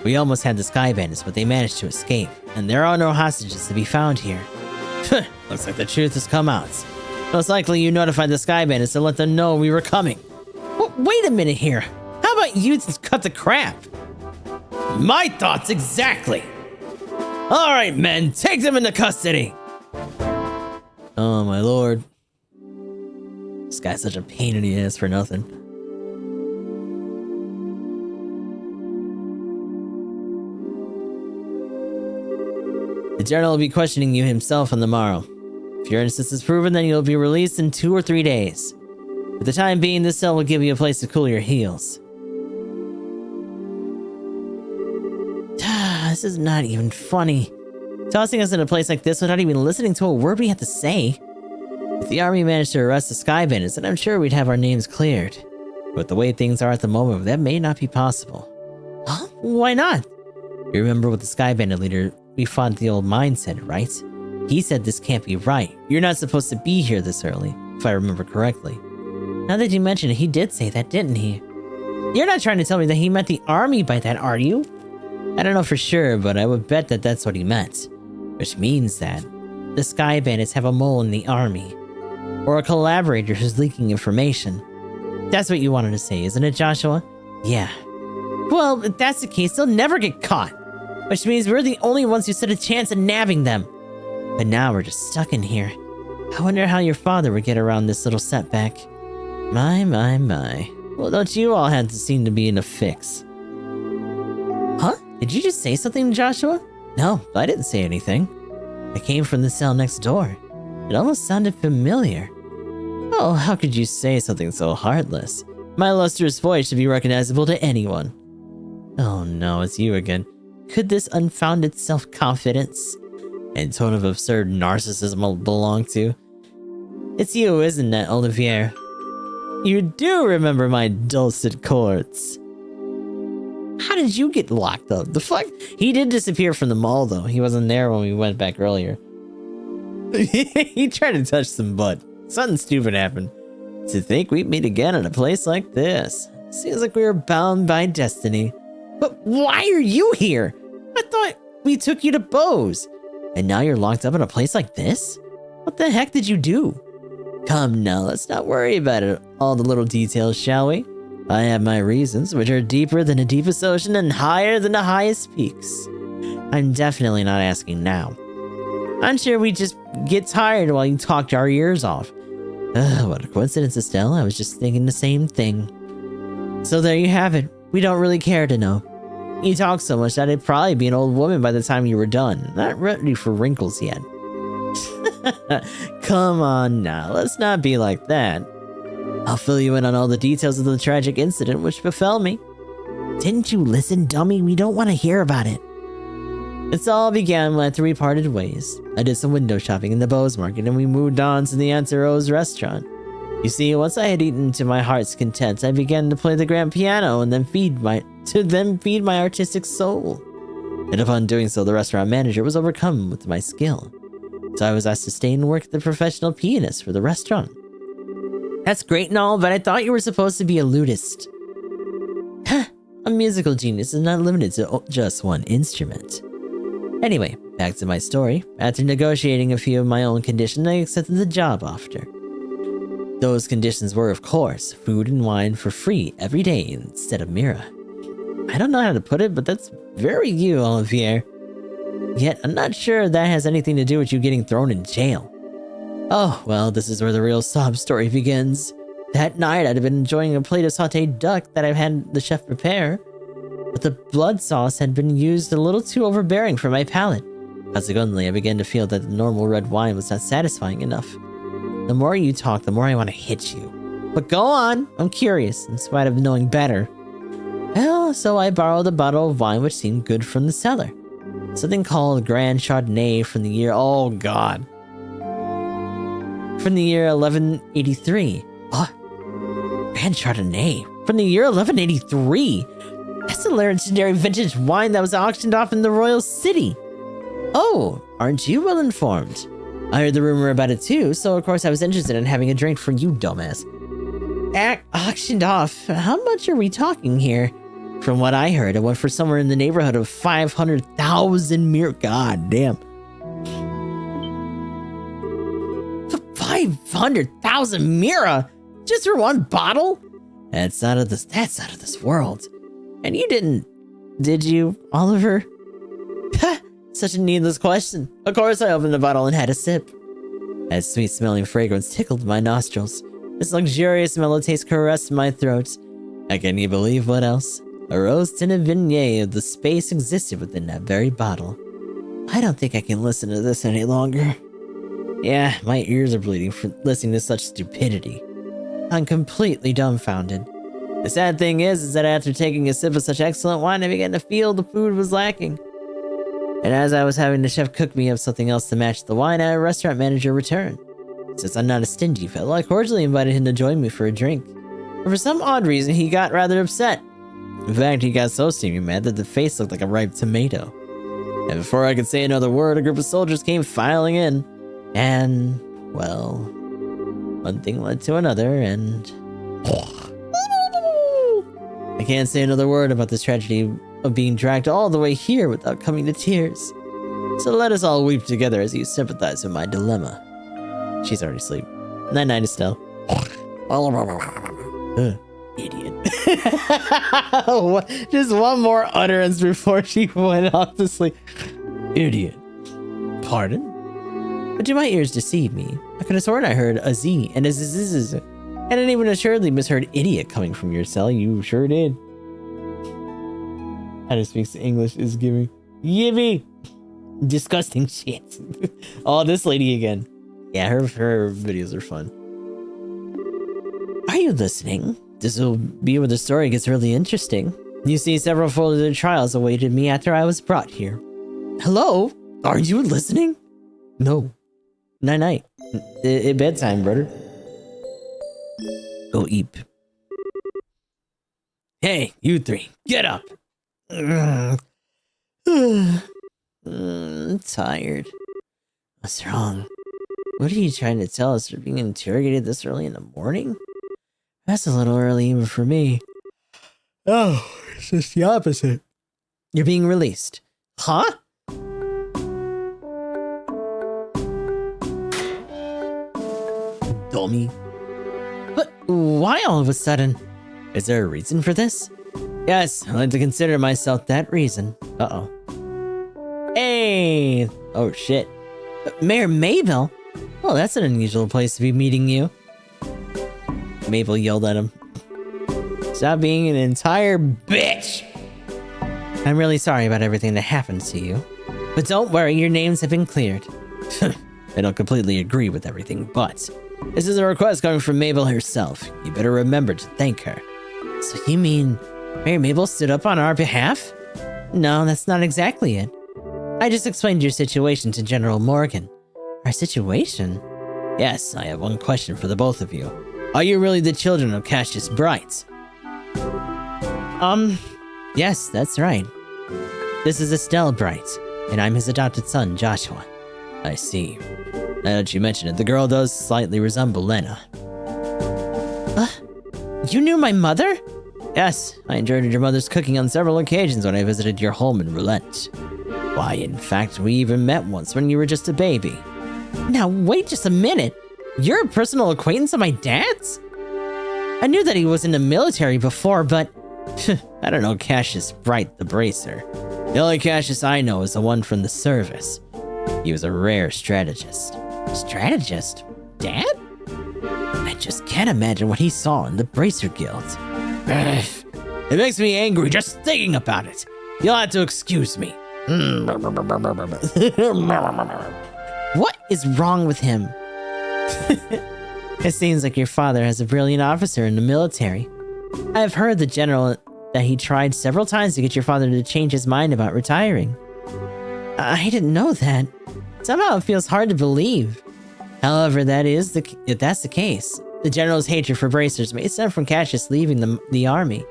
We almost had the Sky Bandits, but they managed to escape, and there are no hostages to be found here. Looks like the truth has come out. Most likely you notified the Sky Bandits to let them know we were coming. Wait a minute here. How about you cut the crap? My thoughts exactly. All right, men, take them into custody. Oh, my lord. This guy's such a pain in the ass for nothing. The general will be questioning you himself on the morrow. If your innocence is proven, then you'll be released in 2 or 3 days. For the time being, this cell will give you a place to cool your heels. This is not even funny. Tossing us in a place like this without even listening to a word we had to say. If the army managed to arrest the Sky Bandits, then I'm sure we'd have our names cleared. But the way things are at the moment, that may not be possible. Huh? Why not? You remember what the Sky Bandit leader we fought at the old mine said, right? He said this can't be right. You're not supposed to be here this early, if I remember correctly. Now that you mention it, he did say that, didn't he? You're not trying to tell me that he meant the army by that, are you? I don't know for sure, but I would bet that that's what he meant. Which means that the Sky Bandits have a mole in the army. Or a collaborator who's leaking information. That's what you wanted to say, isn't it, Joshua? Yeah. Well, if that's the case, they'll never get caught. Which means we're the only ones who stood a chance at nabbing them. But now we're just stuck in here. I wonder how your father would get around this little setback. My. Well, don't you all have to seem to be in a fix? Huh? Did you just say something, Joshua? No, I didn't say anything. I came from the cell next door. It almost sounded familiar. Oh, how could you say something so heartless? My lustrous voice should be recognizable to anyone. Oh no, it's you again. Could this unfounded self-confidence and tone of absurd narcissism belong to? It's you, isn't it, Olivier? You do remember my dulcet chords. How did you get locked up? The fuck? He did disappear from the mall, though. He wasn't there when we went back earlier. He tried to touch some butt. Something stupid happened. To think we'd meet again at a place like this. Seems like we were bound by destiny. But why are you here? I thought we took you to Bose. And now you're locked up in a place like this? What the heck did you do? Come now, let's not worry about it. All the little details, shall we? I have my reasons, which are deeper than the deepest ocean and higher than the highest peaks. I'm definitely not asking now. I'm sure we just get tired while you talked our ears off. What a coincidence, Estelle. I was just thinking the same thing. So there you have it. We don't really care to know. You talk so much that I'd probably be an old woman by the time you were done. Not ready for wrinkles yet. Come on now, let's not be like that. I'll fill you in on all the details of the tragic incident which befell me. Didn't you listen, dummy? We don't want to hear about it. It all began after we parted ways. I did some window shopping in the Bose Market and we moved on to the Auntie Rose restaurant. You see, once I had eaten to my heart's content, I began to play the grand piano and then feed my artistic soul. And upon doing so, the restaurant manager was overcome with my skill. So I was asked to stay and work as the professional pianist for the restaurant. That's great and all, but I thought you were supposed to be a lutist. A musical genius is not limited to just one instrument. Anyway, back to my story. After negotiating a few of my own conditions, I accepted the job offer. Those conditions were, of course, food and wine for free every day instead of Mira. I don't know how to put it, but that's very you, Olivier. Yet, I'm not sure that has anything to do with you getting thrown in jail. Oh, well, this is where the real sob story begins. That night, I'd have been enjoying a plate of sauteed duck that I've had the chef prepare, but the blood sauce had been used a little too overbearing for my palate. Consequently, I began to feel that the normal red wine was not satisfying enough. The more you talk, the more I want to hit you. But go on, I'm curious, in spite of knowing better. Well, so I borrowed a bottle of wine which seemed good from the cellar. Something called Grand Chardonnay from the year, oh god. From the year 1183. Oh, Grand Chardonnay from the year 1183. That's the legendary vintage wine that was auctioned off in the Royal City. Oh, aren't you well informed? I heard the rumor about it too, so of course I was interested in having a drink for you, dumbass. Auctioned off? How much are we talking here? From what I heard, it went for somewhere in the neighborhood of 500,000 Mira. God damn. 500,000 Mira? Just for one bottle? That's out of this world. And you didn't, did you, Oliver? Such a needless question. Of course I opened the bottle and had a sip. That sweet-smelling fragrance tickled my nostrils. This luxurious mellow taste caressed my throat. And can you believe what else? A rose-tinted vignette of the space existed within that very bottle. I don't think I can listen to this any longer. Yeah, my ears are bleeding for listening to such stupidity. I'm completely dumbfounded. The sad thing is that after taking a sip of such excellent wine, I began to feel the food was lacking. And as I was having the chef cook me up something else to match the wine, our restaurant manager returned. Since I'm not a stingy fellow, I cordially invited him to join me for a drink. But for some odd reason, he got rather upset. In fact, he got so steamy mad that the face looked like a ripe tomato. And before I could say another word, a group of soldiers came filing in. And, well, one thing led to another, and... I can't say another word about this tragedy of being dragged all the way here without coming to tears. So let us all weep together as you sympathize with my dilemma. She's already asleep. Night-night, Estelle. Idiot. Just one more utterance before she went off to sleep. Idiot. Pardon? But do my ears deceive me? I could have sworn I heard a Z and a zzz. And I even assuredly misheard idiot coming from your cell. You sure did. How to speak English is giving. Yippee! Disgusting shit. Oh, this lady again. Yeah, her videos are fun. Are you listening? This will be where the story gets really interesting. You see, several folded trials awaited me after I was brought here. Hello? Are you listening? No. Night-night. Bedtime, brother. Go eat. Hey, you three, get up. I'm tired. What's wrong? What are you trying to tell us? You're being interrogated this early in the morning? That's a little early even for me. Oh, it's just the opposite. You're being released. Huh? Dummy. But why all of a sudden? Is there a reason for this? Yes, I like to consider myself that reason. Uh-oh. Hey! Oh, shit. Mayor Mabel? Oh, that's an unusual place to be meeting you. Mabel yelled at him. Stop being an entire bitch! I'm really sorry about everything that happened to you. But don't worry, your names have been cleared. I don't completely agree with everything, but this is a request coming from Mabel herself. You better remember to thank her. So you mean Mayor Mabel stood up on our behalf? No, that's not exactly it. I just explained your situation to General Morgan. Our situation? Yes, I have one question for the both of you. Are you really the children of Cassius Bright? Yes, that's right. This is Estelle Bright, and I'm his adopted son, Joshua. I see. Now that you mention it, the girl does slightly resemble Lena. You knew my mother? Yes, I enjoyed your mother's cooking on several occasions when I visited your home in Roulette. Why, in fact, we even met once when you were just a baby. Now, wait just a minute. You're a personal acquaintance of my dad's? I knew that he was in the military before, but I don't know Cassius Bright the Bracer. The only Cassius I know is the one from the service. He was a rare strategist. Strategist? Dad? I just can't imagine what he saw in the Bracer Guild. It makes me angry just thinking about it. You'll have to excuse me. What is wrong with him? It seems like your father has a brilliant officer in the military. I've heard the general that he tried several times to get your father to change his mind about retiring. I didn't know that. Somehow it feels hard to believe. However, if that's the case, the general's hatred for bracers may stem from Cassius leaving the army,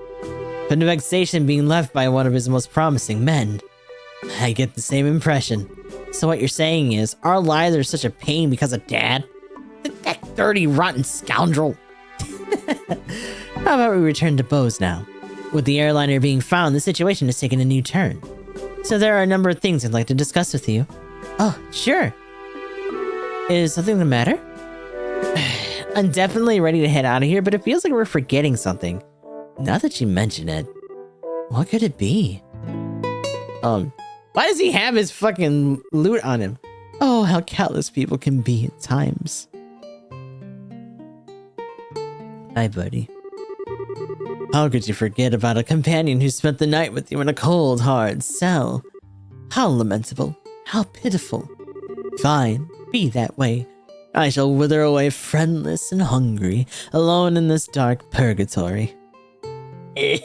but the vexation being left by one of his most promising men. I get the same impression. So what you're saying is, our lives are such a pain because of Dad? That dirty, rotten scoundrel. How about we return to Bose now? With the airliner being found, the situation has taken a new turn. So there are a number of things I'd like to discuss with you. Oh, sure. Is something the matter? I'm definitely ready to head out of here, but it feels like we're forgetting something. Now that you mention it, what could it be? Why does he have his fucking loot on him? Oh, how callous people can be at times. Hi, buddy. How could you forget about a companion who spent the night with you in a cold, hard cell? How lamentable. How pitiful. Fine, be that way. I shall wither away friendless and hungry, alone in this dark purgatory. Is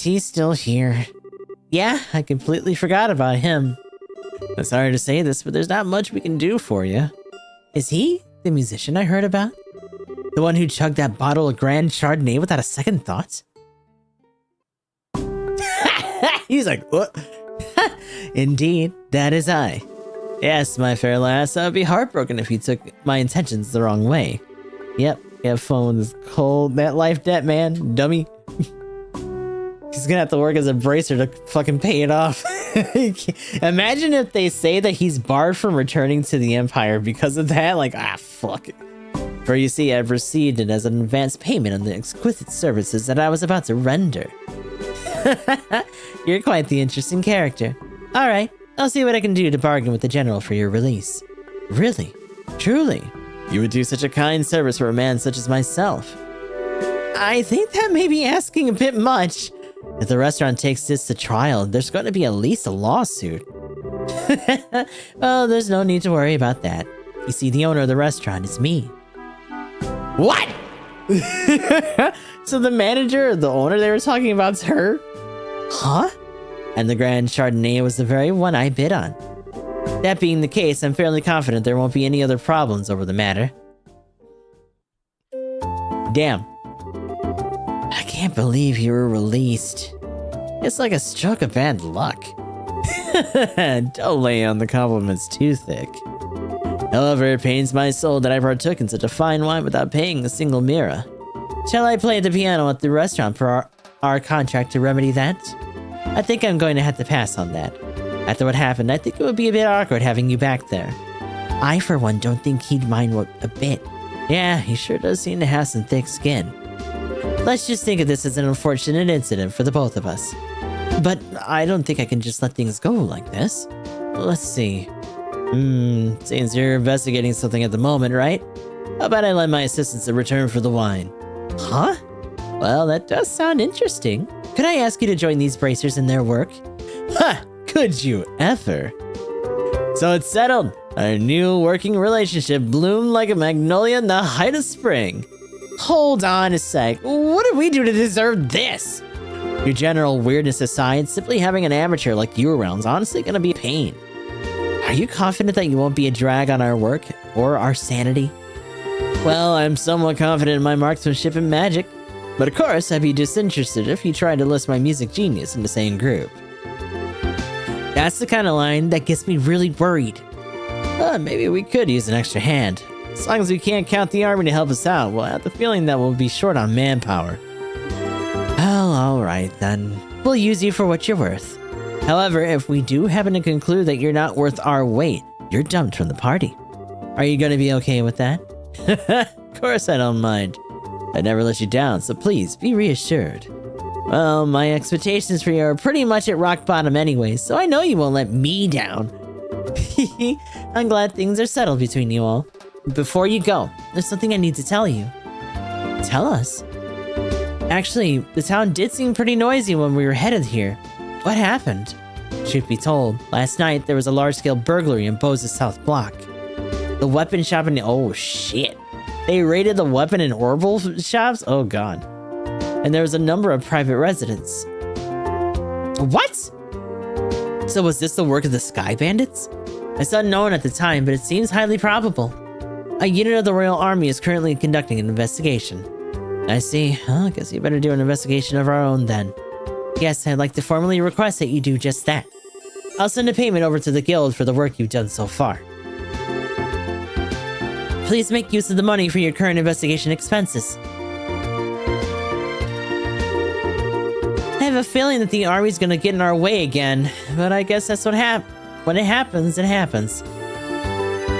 he still here? Yeah, I completely forgot about him. I'm sorry to say this, but there's not much we can do for you. Is he the musician I heard about? The one who chugged that bottle of Grand Chardonnay without a second thought? He's like, what? Indeed, that is I. Yes, my fair lass, I would be heartbroken if you took my intentions the wrong way. Yep, have fun with this cold, that life debt, man, dummy. He's gonna have to work as a bracer to fucking pay it off. Imagine if they say that he's barred from returning to the Empire because of that. Like, fuck it. For you see, I've received it as an advance payment on the exquisite services that I was about to render. You're quite the interesting character. Alright, I'll see what I can do to bargain with the general for your release. Really? Truly? You would do such a kind service for a man such as myself. I think that may be asking a bit much. If the restaurant takes this to trial, there's going to be at least a lawsuit. Well, there's no need to worry about that. You see, the owner of the restaurant is me. What? So the manager or the owner they were talking about is her? Huh? And the Grand Chardonnay was the very one I bid on. That being the case, I'm fairly confident there won't be any other problems over the matter. Damn. I can't believe you were released. It's like a stroke of bad luck. Don't lay on the compliments too thick. However, it pains my soul that I partook in such a fine wine without paying a single mira. Shall I play the piano at the restaurant for our contract to remedy that? I think I'm going to have to pass on that. After what happened, I think it would be a bit awkward having you back there. I, for one, don't think he'd mind a bit. Yeah, he sure does seem to have some thick skin. Let's just think of this as an unfortunate incident for the both of us. But I don't think I can just let things go like this. Let's see. Seems you're investigating something at the moment, right? How about I lend my assistance in return for the wine? Huh? Well, that does sound interesting. Could I ask you to join these bracers in their work? Ha! Could you ever? So it's settled. Our new working relationship bloomed like a magnolia in the height of spring. Hold on a sec. What did we do to deserve this? Your general weirdness aside, simply having an amateur like you around is honestly gonna be a pain. Are you confident that you won't be a drag on our work or our sanity? Well, I'm somewhat confident in my marksmanship and magic. But of course, I'd be disinterested if you tried to list my music genius in the same group. That's the kind of line that gets me really worried. Maybe we could use an extra hand. As long as we can't count the army to help us out, we'll have the feeling that we'll be short on manpower. Well, alright then. We'll use you for what you're worth. However, if we do happen to conclude that you're not worth our weight, you're dumped from the party. Are you gonna be okay with that? Of course I don't mind. I never let you down, so please, be reassured. Well, my expectations for you are pretty much at rock bottom anyway, so I know you won't let me down. I'm glad things are settled between you all. Before you go, there's something I need to tell you. Tell us. Actually, the town did seem pretty noisy when we were headed here. What happened? Truth be told, last night there was a large-scale burglary in Bose's South Block. The weapon shop in... Oh, shit. They raided the weapon and orbital shops? Oh, God. And there was a number of private residents. What? So was this the work of the Sky Bandits? It's unknown at the time, but it seems highly probable. A unit of the Royal Army is currently conducting an investigation. I see. Well, I guess you better do an investigation of our own then. Yes, I'd like to formally request that you do just that. I'll send a payment over to the guild for the work you've done so far. Please make use of the money for your current investigation expenses. I have a feeling that the army's gonna get in our way again, but I guess that's what when it happens, it happens.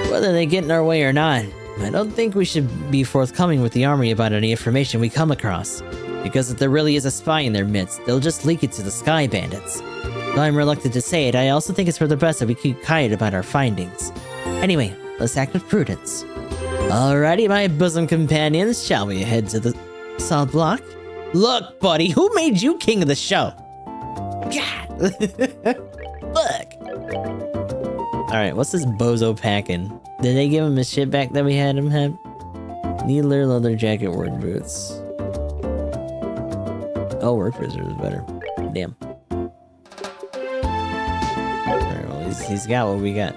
Whether they get in our way or not, I don't think we should be forthcoming with the army about any information we come across. Because if there really is a spy in their midst, they'll just leak it to the Sky Bandits. Though I'm reluctant to say it, I also think it's for the best that we keep quiet about our findings. Anyway, let's act with prudence. Alrighty, my bosom companions, shall we head to the South Block? Look, buddy, who made you king of the show? God! Look! Alright, what's this bozo packing? Did they give him his shit back that we had him have? Needler, leather jacket, work boots. Oh, work boots is better. Damn. He's got what we got.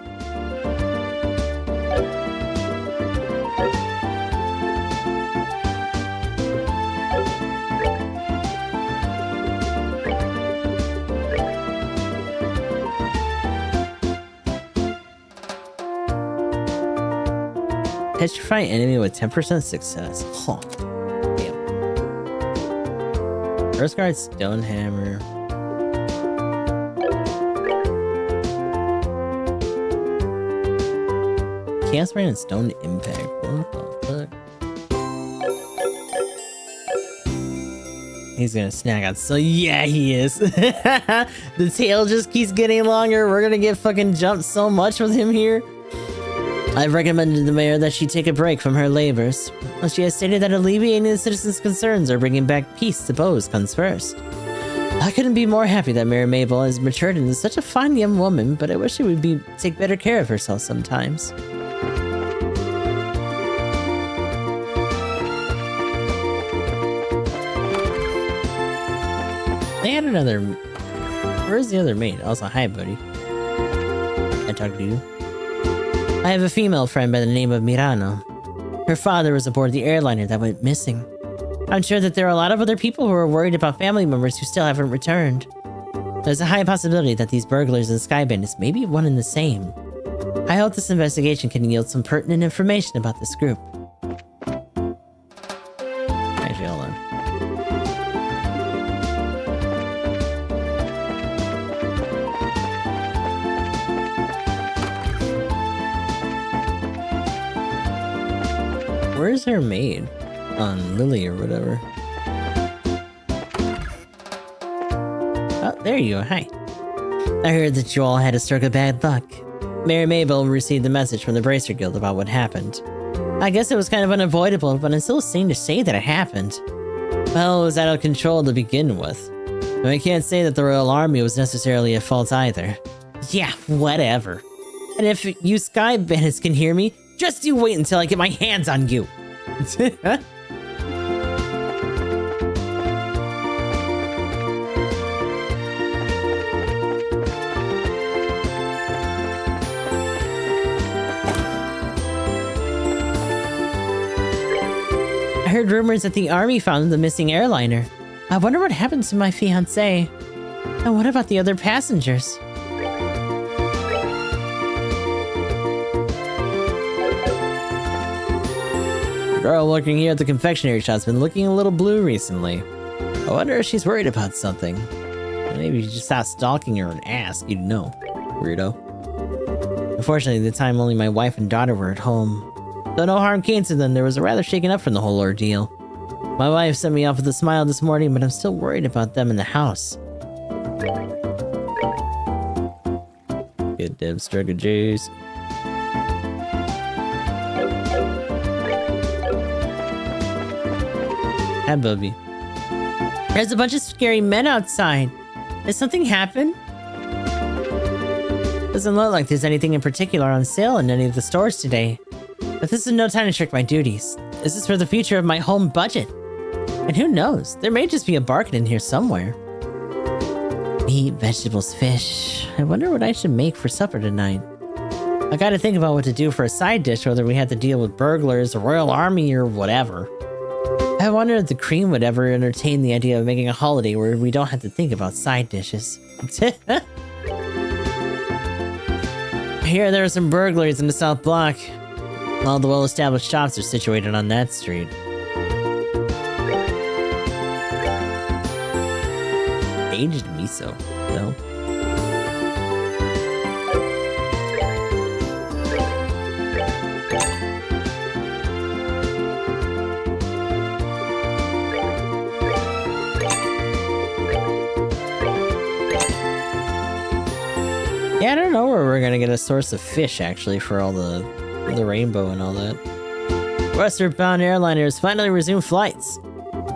Petrify enemy with 10% success. Huh. Damn. First guard, Stone Hammer. Chaos Rain and Stone Impact. What the fuck? He's gonna snag on. So yeah, he is. The tail just keeps getting longer. We're gonna get fucking jumped so much with him here. I've recommended to the mayor that she take a break from her labors. She has stated that alleviating the citizens' concerns or bringing back peace to Bose comes first. I couldn't be more happy that Mayor Mabel has matured into such a fine young woman, but I wish she would take better care of herself sometimes. They had another... Where's the other mate? Also, hi, buddy. I talked to you. I have a female friend by the name of Mirano. Her father was aboard the airliner that went missing. I'm sure that there are a lot of other people who are worried about family members who still haven't returned. There's a high possibility that these burglars and sky bandits may be one and the same. I hope this investigation can yield some pertinent information about this group. Actually, hold on. Where's her maid? On Lily or whatever. Oh, there you go. Hi. I heard that you all had a stroke of bad luck. Mayor Mabel received the message from the Bracer Guild about what happened. I guess it was kind of unavoidable, but I'm still ashamed to say that it happened. Well, it was out of control to begin with. And I can't say that the Royal Army was necessarily at fault either. Yeah, whatever. And if you Sky Bandits can hear me, just you wait until I get my hands on you. I heard rumors that the army found the missing airliner. I wonder what happened to my fiancé. And what about the other passengers? The girl working here at the confectionery shop's been looking a little blue recently. I wonder if she's worried about something. Maybe you just stop stalking her and ask, you'd know. Weirdo. Unfortunately, at the time only my wife and daughter were at home. Though no harm came to them, there was a rather shaken up from the whole ordeal. My wife sent me off with a smile this morning, but I'm still worried about them in the house. Good damn stroke of juice. Hi, Bubby. There's a bunch of scary men outside. Did something happen? Doesn't look like there's anything in particular on sale in any of the stores today. But this is no time to shirk my duties. This is for the future of my home budget. And who knows, there may just be a bargain in here somewhere. Meat, vegetables, fish. I wonder what I should make for supper tonight. I gotta think about what to do for a side dish, whether we have to deal with burglars, the Royal Army, or whatever. I wonder if the Cream would ever entertain the idea of making a holiday where we don't have to think about side dishes. I hear there are some burglaries in the South Block. All the well-established shops are situated on that street. Aged miso, no? Yeah, I don't know where we're gonna get a source of fish, actually, for all the rainbow and all that. Westward-bound airliners finally resumed flights.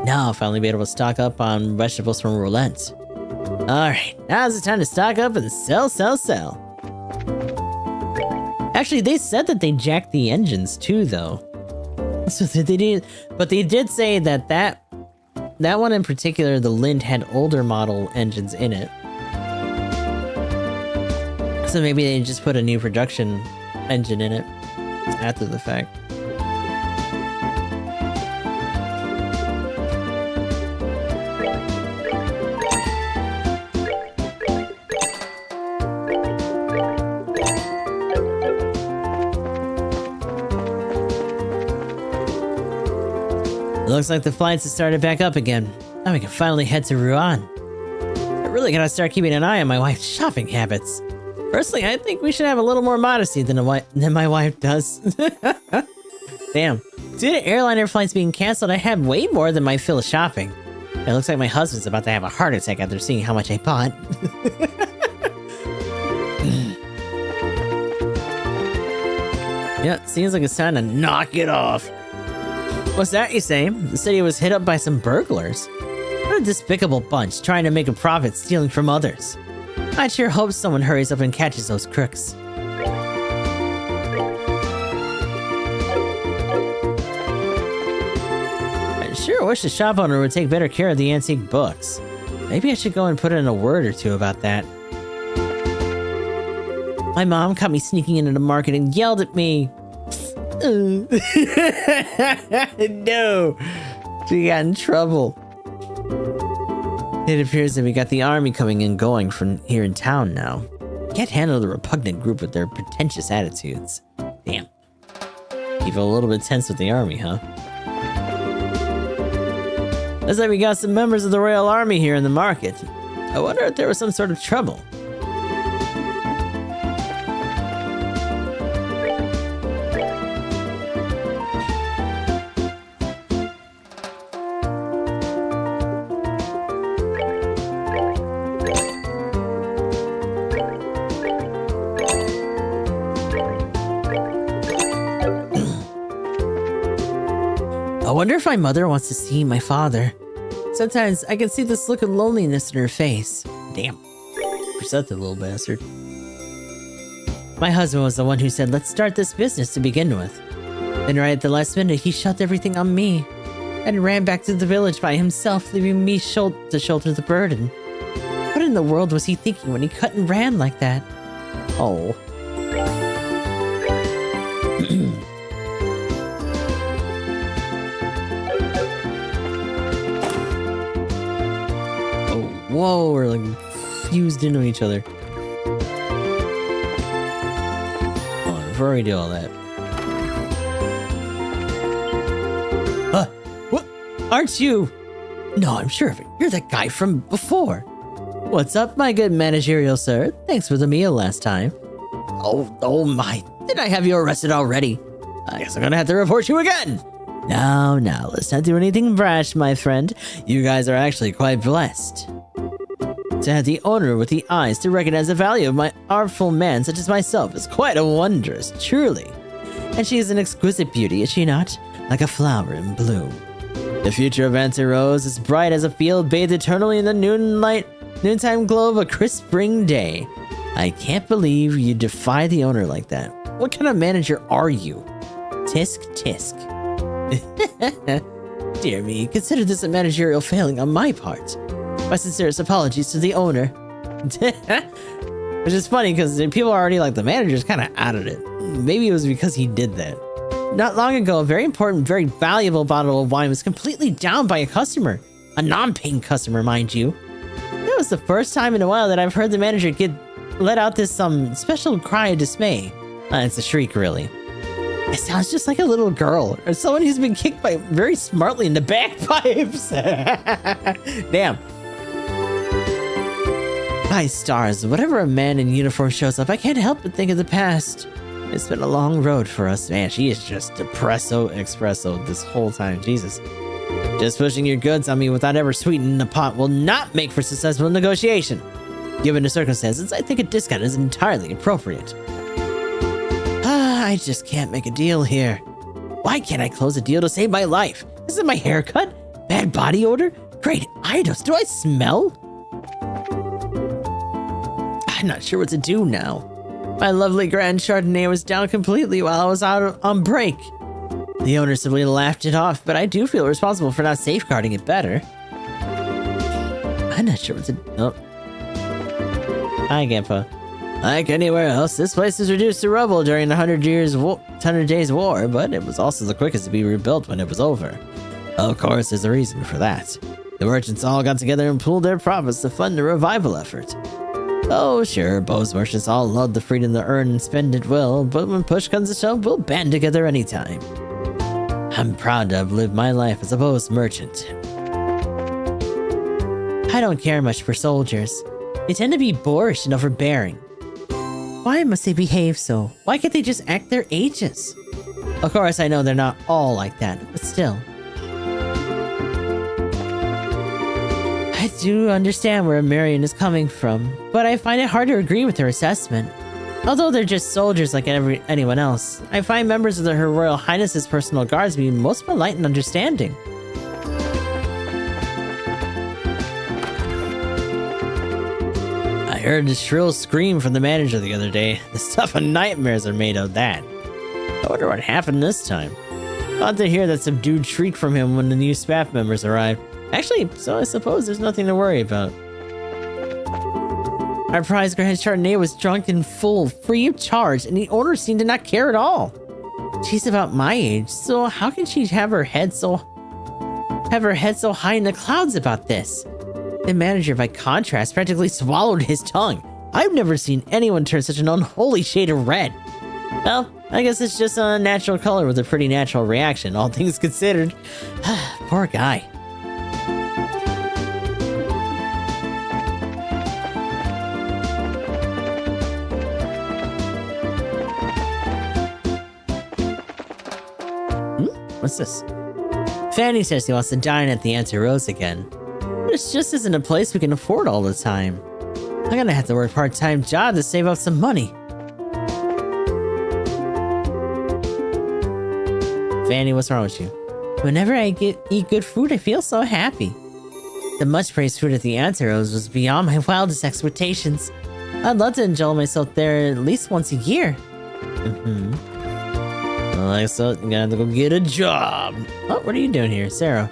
Now I'll finally be able to stock up on vegetables from Roulette. Alright, now's the time to stock up and sell. Actually, they said that they jacked the engines too, though. So they did, but they did say that one in particular, the Lind, had older model engines in it. So maybe they just put a new production engine in it after the fact. It looks like the flights have started back up again. Now we can finally head to Rouen. I really gotta start keeping an eye on my wife's shopping habits. Personally, I think we should have a little more modesty than my wife does. Damn. Due to airliner flights being canceled, I had way more than my fill of shopping. It looks like my husband's about to have a heart attack after seeing how much I bought. Yeah, seems like it's time to knock it off. What's that you say? The city was hit up by some burglars. What a despicable bunch, trying to make a profit stealing from others. I sure hope someone hurries up and catches those crooks. I sure wish the shop owner would take better care of the antique books. Maybe I should go and put in a word or two about that. My mom caught me sneaking into the market and yelled at me. No, she got in trouble. It appears that we got the army coming and going from here in town now. Can't handle the repugnant group with their pretentious attitudes. Damn. Keep a little bit tense with the army, huh? Looks like we got some members of the Royal Army here in the market. I wonder if there was some sort of trouble. I wonder if my mother wants to see my father. Sometimes I can see this look of loneliness in her face. Damn. Perceptive little bastard. My husband was the one who said, let's start this business to begin with. Then right at the last minute, he shut everything on me and ran back to the village by himself, leaving me to shoulder the burden. What in the world was he thinking when he cut and ran like that? Oh. Whoa, we're like fused into each other. Hold on, before we do all that. What? Aren't you? No, I'm sure of it. You're that guy from before. What's up, my good managerial sir? Thanks for the meal last time. Oh my. Did I have you arrested already? I guess I'm gonna have to report you again. Now, let's not do anything brash, my friend. You guys are actually quite blessed to have the owner with the eyes to recognize the value of my artful man such as myself is quite a wondrous, truly. And she is an exquisite beauty, is she not? Like a flower in bloom. The future of Aunt Rose is bright as a field bathed eternally in the noontime glow of a crisp spring day. I can't believe you defy the owner like that. What kind of manager are you? Tisk tisk. Dear me, consider this a managerial failing on my part. My sincerest apologies to the owner. Which is funny because people are already like, the manager's kind of out of it. Maybe it was because he did that. Not long ago, a very important, very valuable bottle of wine was completely downed by a customer. A non-paying customer, mind you. That was the first time in a while that I've heard the manager let out this special cry of dismay. It's a shriek, really. It sounds just like a little girl, or someone who's been kicked by very smartly in the bagpipes. Damn. My stars, whenever a man in uniform shows up, I can't help but think of the past. It's been a long road for us. Man, she is just depresso espresso this whole time. Jesus. Just pushing your goods on me without ever sweetening the pot will not make for successful negotiation. Given the circumstances, I think a discount is entirely appropriate. I just can't make a deal here. Why can't I close a deal to save my life? Is it my haircut? Bad body odor? Great items. Do I smell? I'm not sure what to do now. My lovely Grand Chardonnay was down completely while I was out on break. The owner simply laughed it off, but I do feel responsible for not safeguarding it better. I'm not sure what to... Oh. Hi, Grandpa. Like anywhere else, this place was reduced to rubble during the 100 Days War, but it was also the quickest to be rebuilt when it was over. Of course, there's a reason for that. The merchants all got together and pooled their profits to fund the revival effort. Oh, sure, Bo's merchants all love the freedom to earn and spend at will, but when push comes to shove, we'll band together anytime. I'm proud to have lived my life as a Bo's merchant. I don't care much for soldiers. They tend to be boorish and overbearing. Why must they behave so? Why can't they just act their ages? Of course, I know they're not all like that, but still. I do understand where Marion is coming from, but I find it hard to agree with her assessment. Although they're just soldiers like anyone else, I find members of Her Royal Highness's personal guards to be most polite and understanding. I heard a shrill scream from the manager the other day. The stuff of nightmares are made of that. I wonder what happened this time. Glad to hear that subdued shriek from him when the new staff members arrived. Actually, so I suppose there's nothing to worry about. Our prize Grand Chardonnay was drunk in full, free of charge, and the owner seemed to not care at all. She's about my age, so how can she have her head so high in the clouds about this? The manager, by contrast, practically swallowed his tongue. I've never seen anyone turn such an unholy shade of red. Well, I guess it's just a natural color with a pretty natural reaction, all things considered. Poor guy. What's this? Fanny says he wants to dine at the Auntie Rose again. This just isn't a place we can afford all the time. I'm gonna have to work a part-time job to save up some money. Fanny, what's wrong with you? Whenever I eat good food, I feel so happy. The much-praised food at the Auntie Rose was beyond my wildest expectations. I'd love to enjoy myself there at least once a year. Well, so you gotta go get a job. Oh, what are you doing here, Sarah?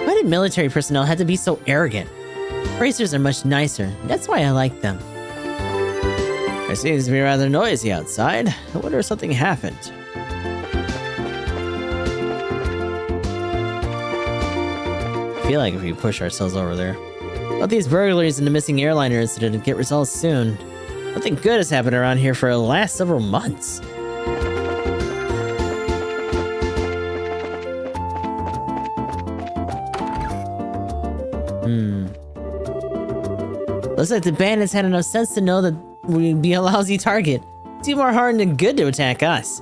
Why did military personnel have to be so arrogant? Racers are much nicer. That's why I like them. It seems to be rather noisy outside. I wonder if something happened. I feel like if we push ourselves over there. But these burglaries and the missing airliner incident will get results soon. Nothing good has happened around here for the last several months. Looks like the bandits had enough sense to know that we'd be a lousy target. Too more harm than good to attack us.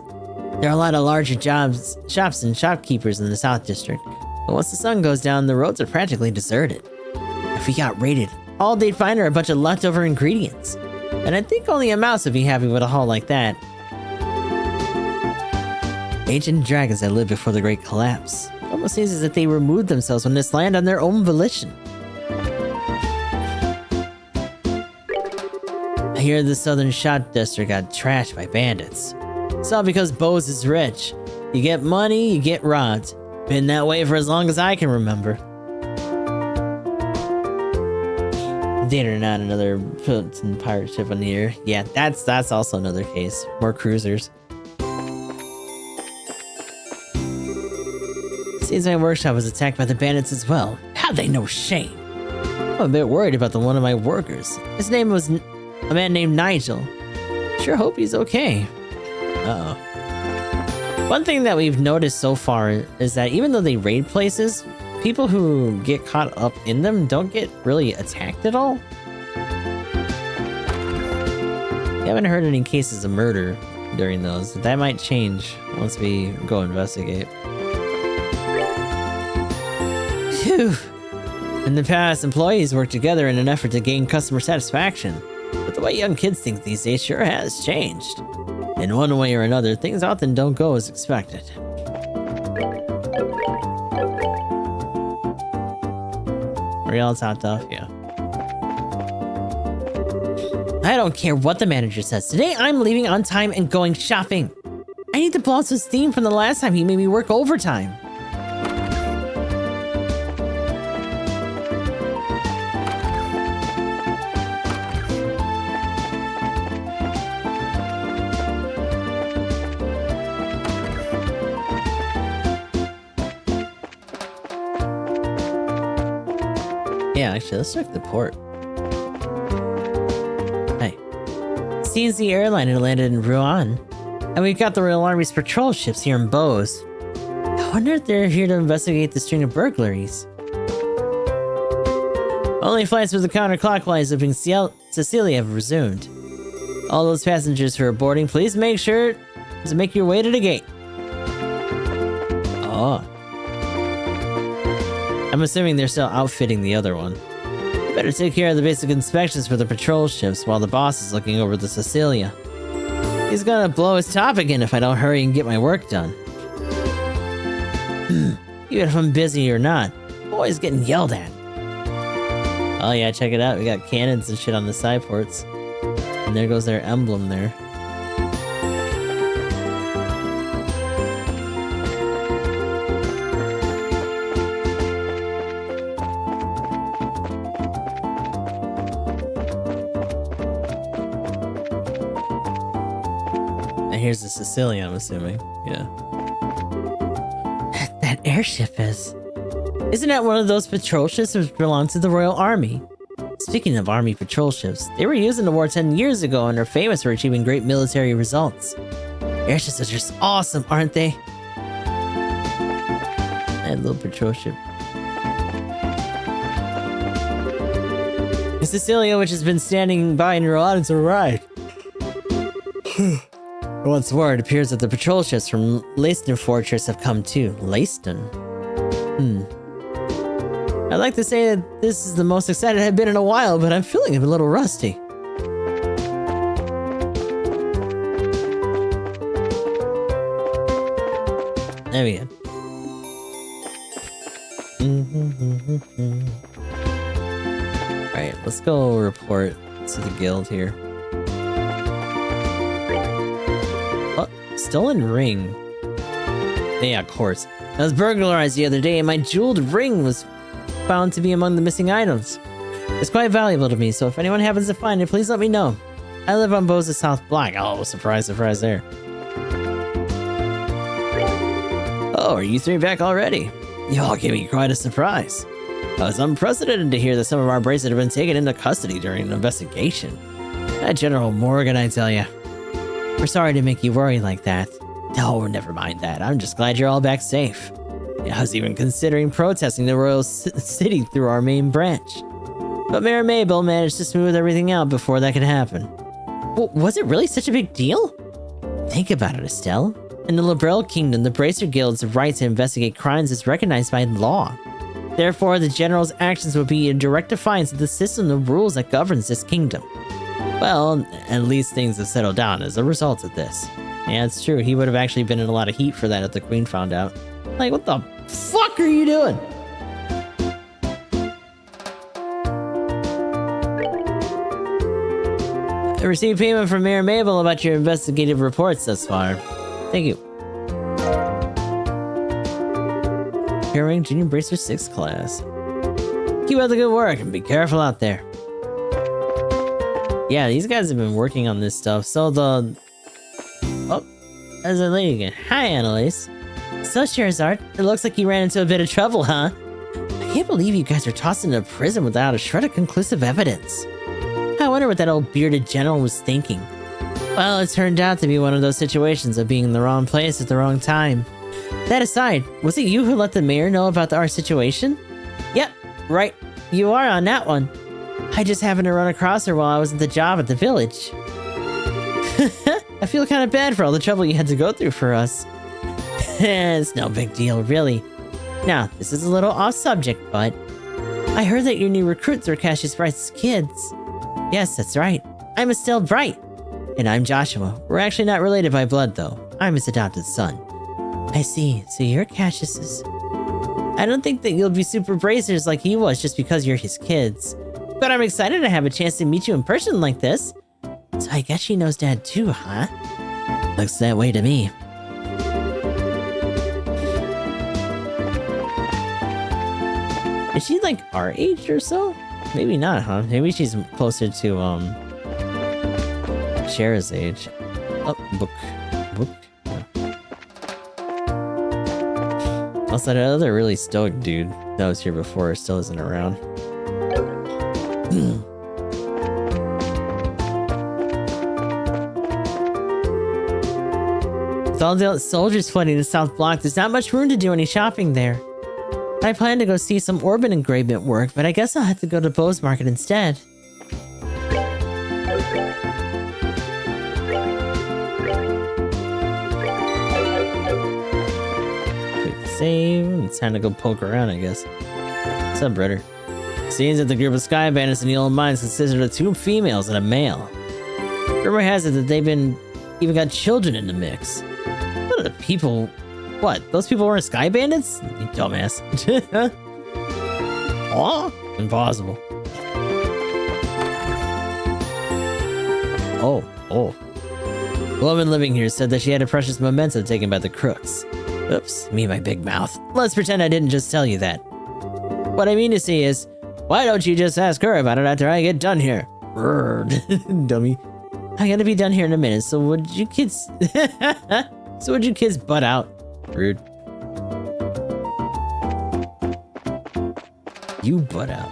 There are a lot of larger shops and shopkeepers in the South District, but once the sun goes down, the roads are practically deserted. If we got raided, all they'd find are a bunch of leftover ingredients. And I think only a mouse would be happy with a haul like that. Ancient dragons that lived before the Great Collapse. It almost seems as if they removed themselves from this land on their own volition. I hear the southern shop district got trashed by bandits. It's all because Bose is rich. You get money, you get robbed. Been that way for as long as I can remember. Data or not, another pirate ship on the air. Yeah, that's also another case. More cruisers. Seems my workshop was attacked by the bandits as well. How'd they no shame? I'm a bit worried about one of my workers. His name was a man named Nigel. Sure hope he's okay. Uh-oh. One thing that we've noticed so far is that even though they raid places, people who get caught up in them don't get really attacked at all. We haven't heard any cases of murder during those. That might change once we go investigate. Phew. In the past, employees worked together in an effort to gain customer satisfaction. But the way young kids think these days sure has changed. In one way or another, things often don't go as expected. Are y'all topped off? Yeah. I don't care what the manager says. Today I'm leaving on time and going shopping. I need to blow out some steam from the last time he made me work overtime. yeah, actually, let's check the port. Hey. Seems the airliner landed in Rouen. And we've got the Royal Army's patrol ships here in Bose. I wonder if they're here to investigate the string of burglaries. Only flights with the counterclockwise leaving Sicilia have resumed. All those passengers who are boarding, please make sure to make your way to the gate. Oh. I'm assuming they're still outfitting the other one. Better take care of the basic inspections for the patrol ships while the boss is looking over the Sicilia. He's gonna blow his top again if I don't hurry and get my work done. Even if I'm busy or not, I'm always getting yelled at. Oh yeah, check it out. We got cannons and shit on the side ports. And there goes their emblem there. And here's the Sicilian, I'm assuming. Yeah. That airship is... Isn't that one of those patrol ships which belong to the Royal Army? Speaking of Army patrol ships, they were used in the war 10 years ago and are famous for achieving great military results. Airships are just awesome, aren't they? That little patrol ship. The Sicilia, which has been standing by in Rouen, has arrived. Once more, it appears that the patrol ships from Leiston Fortress have come too. Leiston? I'd like to say that this is the most excited I've been in a while, but I'm feeling a little rusty. There we go. Alright, let's go report to the guild here. Oh, stolen ring. Yeah, of course. I was burglarized the other day and my jeweled ring was found to be among the missing items. It's quite valuable to me, so if anyone happens to find it, please let me know. I live on Bose's South Block. Oh, surprise, surprise there. Oh, are you three back already? You all gave me quite a surprise. It's unprecedented to hear that some of our bracelets have been taken into custody during an investigation. That General Morgan, I tell ya. We're sorry to make you worry like that. Oh, never mind that. I'm just glad you're all back safe. I was even considering protesting the royal city through our main branch. But Mayor Mabel managed to smooth everything out before that could happen. Was it really such a big deal? Think about it, Estelle. In the Liberal Kingdom, the Bracer Guild's right to investigate crimes is recognized by law. Therefore, the General's actions would be in direct defiance of the system of rules that governs this kingdom. Well, at least things have settled down as a result of this. Yeah, it's true. He would have actually been in a lot of heat for that if the Queen found out. Like, what the fuck are you doing? I received payment from Mayor Mabel about your investigative reports thus far. Thank you. Carrying Junior Bracer 6 class. Keep up the good work and be careful out there. Yeah, these guys have been working on this stuff. So the... Oh, there's a lady again. Hi, Annalise. So, Sherazard, it looks like you ran into a bit of trouble, huh? I can't believe you guys are tossed into prison without a shred of conclusive evidence. I wonder what that old bearded general was thinking. Well, it turned out to be one of those situations of being in the wrong place at the wrong time. That aside, was it you who let the mayor know about our situation? Yep, right. You are on that one. I just happened to run across her while I was at the job at the village. I feel kind of bad for all the trouble you had to go through for us. It's no big deal, really. Now, this is a little off subject, but I heard that your new recruits are Cassius Bright's kids. Yes, that's right. I'm Estelle Bright. And I'm Joshua. We're actually not related by blood, though. I'm his adopted son. I see. So you're Cassius's. I don't think that you'll be super bracers like he was just because you're his kids. But I'm excited to have a chance to meet you in person like this. So I guess she knows Dad too, huh? Looks that way to me. Is she like our age or so? Maybe not, huh? Maybe she's closer to, Shara's age. Oh, book. Also, that other really stoic dude that was here before still isn't around. With all the soldiers flooding the South Block, there's not much room to do any shopping there. I plan to go see some Orban engravement work, but I guess I'll have to go to Bo's Market instead. Quick save. It's time to go poke around, I guess. What's up, brother? Seems that the group of sky bandits in the old mines consisted of 2 females and a male. Rumor has it that they've even got children in the mix. What are the people? What? Those people weren't sky bandits? You dumbass. Oh, impossible. Oh. The woman living here said that she had a precious memento taken by the crooks. Oops, me and my big mouth. Let's pretend I didn't just tell you that. What I mean to say is, why don't you just ask her about it after I get done here? Dummy. I gotta be done here in a minute, so would you kids... butt out? Rude. You butt out.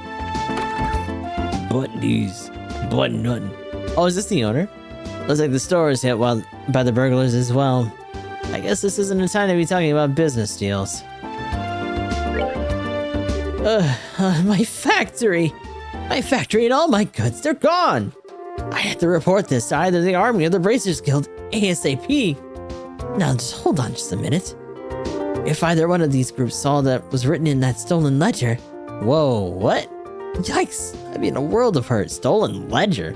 Butt knees. Butt nothing. Oh, is this the owner? Looks like the store is hit by the burglars as well. I guess this isn't the time to be talking about business deals. My factory! My factory and all my goods, they're gone! I have to report this to either the army or the Bracers Guild ASAP. Now just hold on just a minute. If either one of these groups saw that was written in that stolen ledger... Whoa, what? Yikes, I'd be in a world of hurt. Stolen ledger?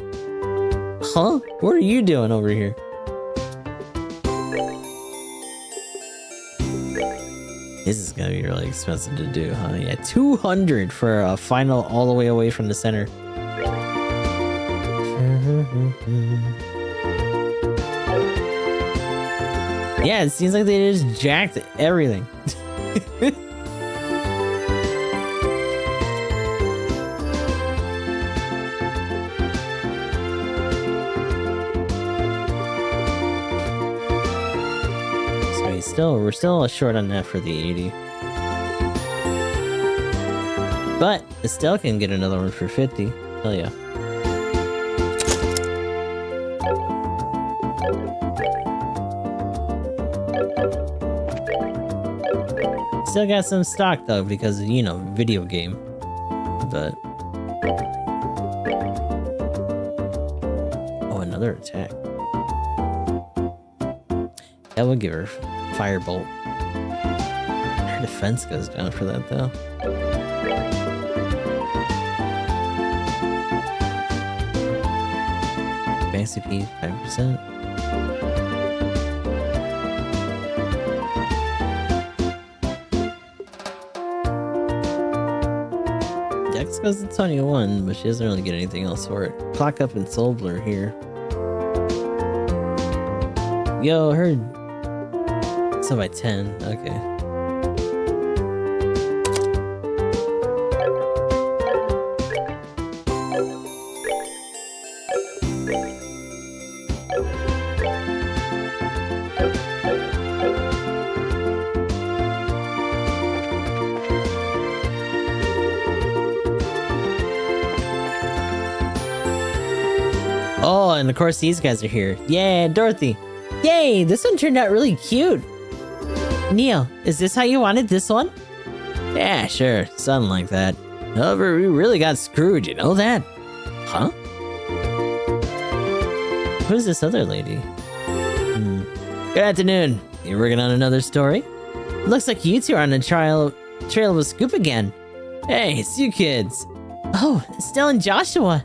Huh? What are you doing over here? This is gonna be really expensive to do, huh? Yeah, 200 for a final all the way away from the center. Yeah, it seems like they just jacked everything. So we're still short on that for the 80. But Estelle can get another one for 50. Hell yeah. Still got some stock though, because, you know, video game. But... oh, another attack. That would give her Firebolt. Her defense goes down for that though. Fancy P 5%. Dex goes to 21, but she doesn't really get anything else for it. Clock up and Soul Blur here. Yo, her... so by 10, okay. Oh, and of course these guys are here. Yeah, Dorothy. Yay, this one turned out really cute. Neil, is this how you wanted this one? Yeah, sure, something like that. However, we really got screwed, you know that? Huh? Who's this other lady? Good afternoon. You working on another story? Looks like you two are on the trail of a scoop again. Hey, it's you kids. Oh, Estelle and Joshua.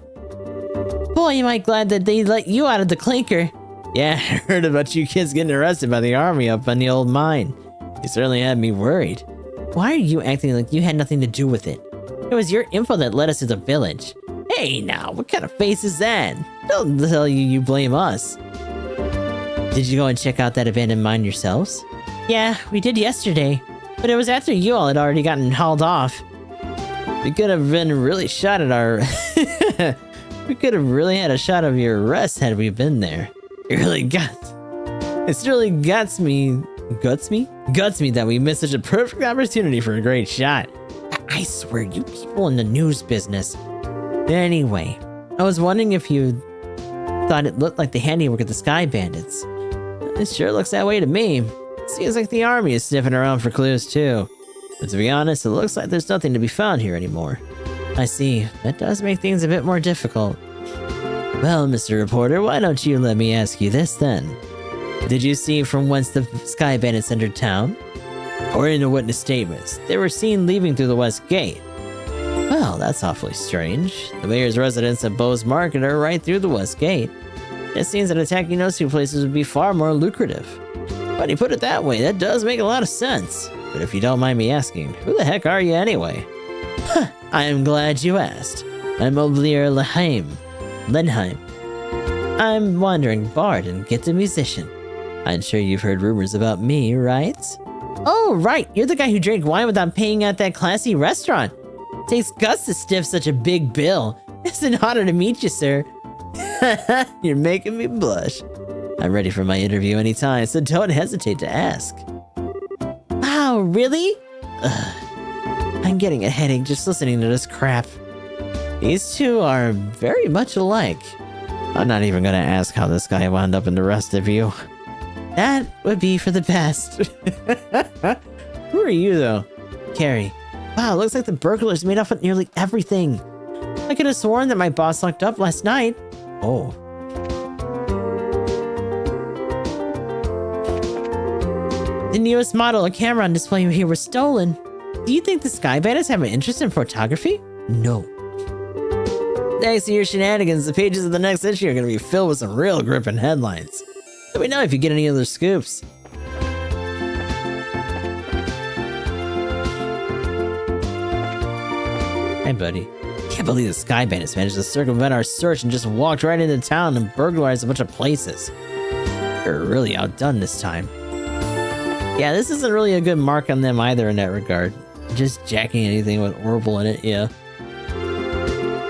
Boy, am I glad that they let you out of the clinker. Yeah, I heard about you kids getting arrested by the army up on the old mine. You certainly had me worried. Why are you acting like you had nothing to do with it? It was your info that led us to the village. Hey now, what kind of face is that? Don't tell you blame us. Did you go and check out that abandoned mine yourselves? Yeah, we did yesterday. But it was after you all had already gotten hauled off. We could have been really shot at our... we could have really had a shot of your arrest had we been there. It really guts me that we missed such a perfect opportunity for a great shot. I swear, you people in the news business. Anyway, I was wondering if you thought it looked like the handiwork of the Sky Bandits. It sure looks that way to me. Seems like the army is sniffing around for clues too. But to be honest, it looks like there's nothing to be found here anymore. I see. That does make things a bit more difficult. Well, Mr. Reporter, why don't you let me ask you this then? Did you see from whence the Sky Bandits entered town? According to witness statements, they were seen leaving through the west gate. Well, that's awfully strange. The mayor's residence at Bowes Market are right through the west gate. It seems that attacking those two places would be far more lucrative. When you put it that way, that does make a lot of sense. But if you don't mind me asking, who the heck are you anyway? Huh, I am glad you asked. I'm Oblier Lenheim. I'm wandering bard and gifted musician. I'm sure you've heard rumors about me, right? Oh, right, you're the guy who drank wine without paying at that classy restaurant. Takes guts to stiff such a big bill. It's an honor to meet you, sir. You're making me blush. I'm ready for my interview anytime, so don't hesitate to ask. Wow, really? Ugh. I'm getting a headache just listening to this crap. These two are very much alike. I'm not even gonna ask how this guy wound up in the rest of you. That would be for the best. Who are you, though? Carrie. Wow, looks like the burglars made off with nearly everything. I could have sworn that my boss locked up last night. Oh. The newest model and camera on display here was stolen. Do you think the Sky Bandits have an interest in photography? No. Thanks to your shenanigans, the pages of the next issue are going to be filled with some real gripping headlines. Let me know if you get any other scoops. Hey, buddy. Can't believe the Sky Bandits managed to circumvent our search and just walked right into town and burglarized a bunch of places. They're really outdone this time. Yeah, this isn't really a good mark on them either in that regard. Just jacking anything with horrible in it, yeah.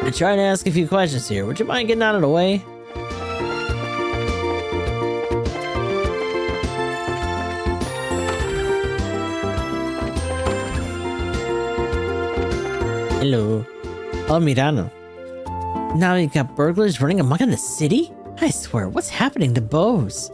I'm trying to ask a few questions here. Would you mind getting out of the way? Hello. Oh, Mirano. Now you got burglars running amok in the city? I swear, what's happening to Bose?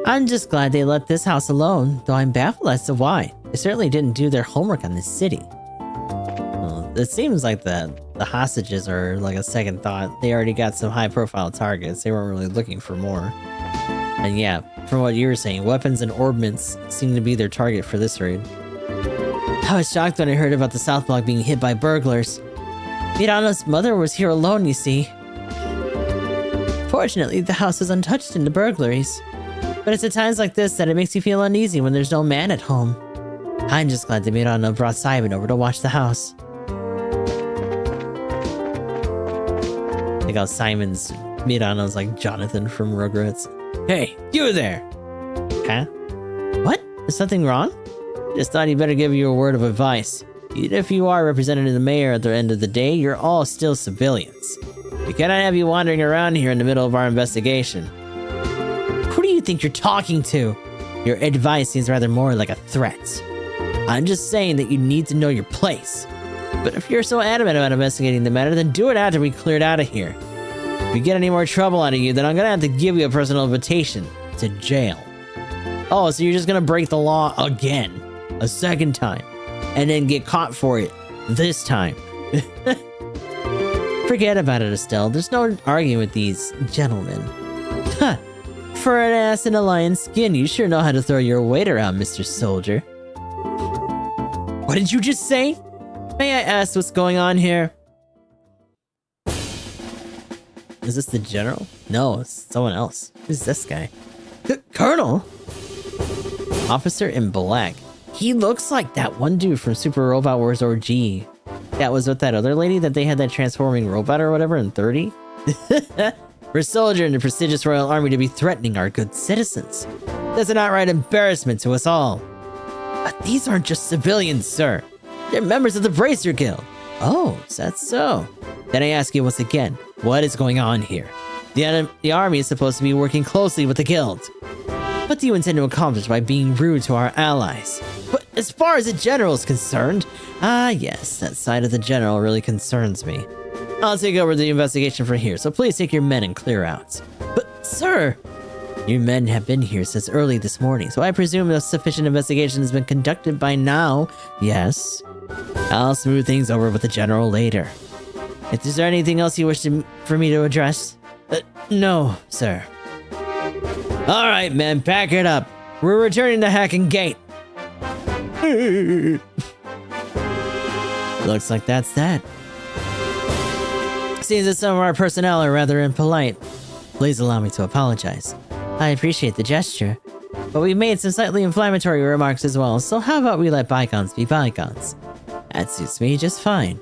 I'm just glad they left this house alone, though I'm baffled as to why. They certainly didn't do their homework on this city. Well, it seems like the hostages are like a second thought. They already got some high-profile targets. They weren't really looking for more. And yeah, from what you were saying, weapons and ordnance seem to be their target for this raid. I was shocked when I heard about the South Block being hit by burglars. Mirano's mother was here alone, you see. Fortunately, the house was untouched in the burglaries. But it's at times like this that it makes you feel uneasy when there's no man at home. I'm just glad that Mirano brought Simon over to watch the house. I think how Mirano's like Jonathan from Rugrats. Hey, you there! Huh? What? Is something wrong? Just thought he'd better give you a word of advice. Even if you are representing the mayor at the end of the day, you're all still civilians. We cannot have you wandering around here in the middle of our investigation. Who do you think you're talking to? Your advice seems rather more like a threat. I'm just saying that you need to know your place. But if you're so adamant about investigating the matter, then do it after we cleared out of here. If we get any more trouble out of you, then I'm gonna have to give you a personal invitation to jail. Oh, so you're just gonna break the law again. A second time. And then get caught for it. This time. Forget about it, Estelle. There's no arguing with these gentlemen. Huh. For an ass in a lion's skin, you sure know how to throw your weight around, Mr. Soldier. What did you just say? May I ask what's going on here? Is this the general? No, it's someone else. Who's this guy? Colonel? Officer in black. He looks like that one dude from Super Robot Wars OG. That was with that other lady that they had that transforming robot or whatever in 30? For a soldier in the prestigious Royal Army to be threatening our good citizens. That's an outright embarrassment to us all. But these aren't just civilians, sir. They're members of the Bracer Guild. Oh, is that so? Then I ask you once again, what is going on here? The army is supposed to be working closely with the guild. What do you intend to accomplish by being rude to our allies? But as far as the general is concerned, yes, that side of the general really concerns me. I'll take over the investigation from here, so please take your men and clear out. But, sir! Your men have been here since early this morning, so I presume a sufficient investigation has been conducted by now. Yes. I'll smooth things over with the general later. Is there anything else you wish for me to address? No, sir. Alright, men, pack it up. We're returning to Hacking Gate. Looks like that's that. Seems that some of our personnel are rather impolite. Please allow me to apologize. I appreciate the gesture, but we made some slightly inflammatory remarks as well, so how about we let bygones be bygones? That suits me just fine.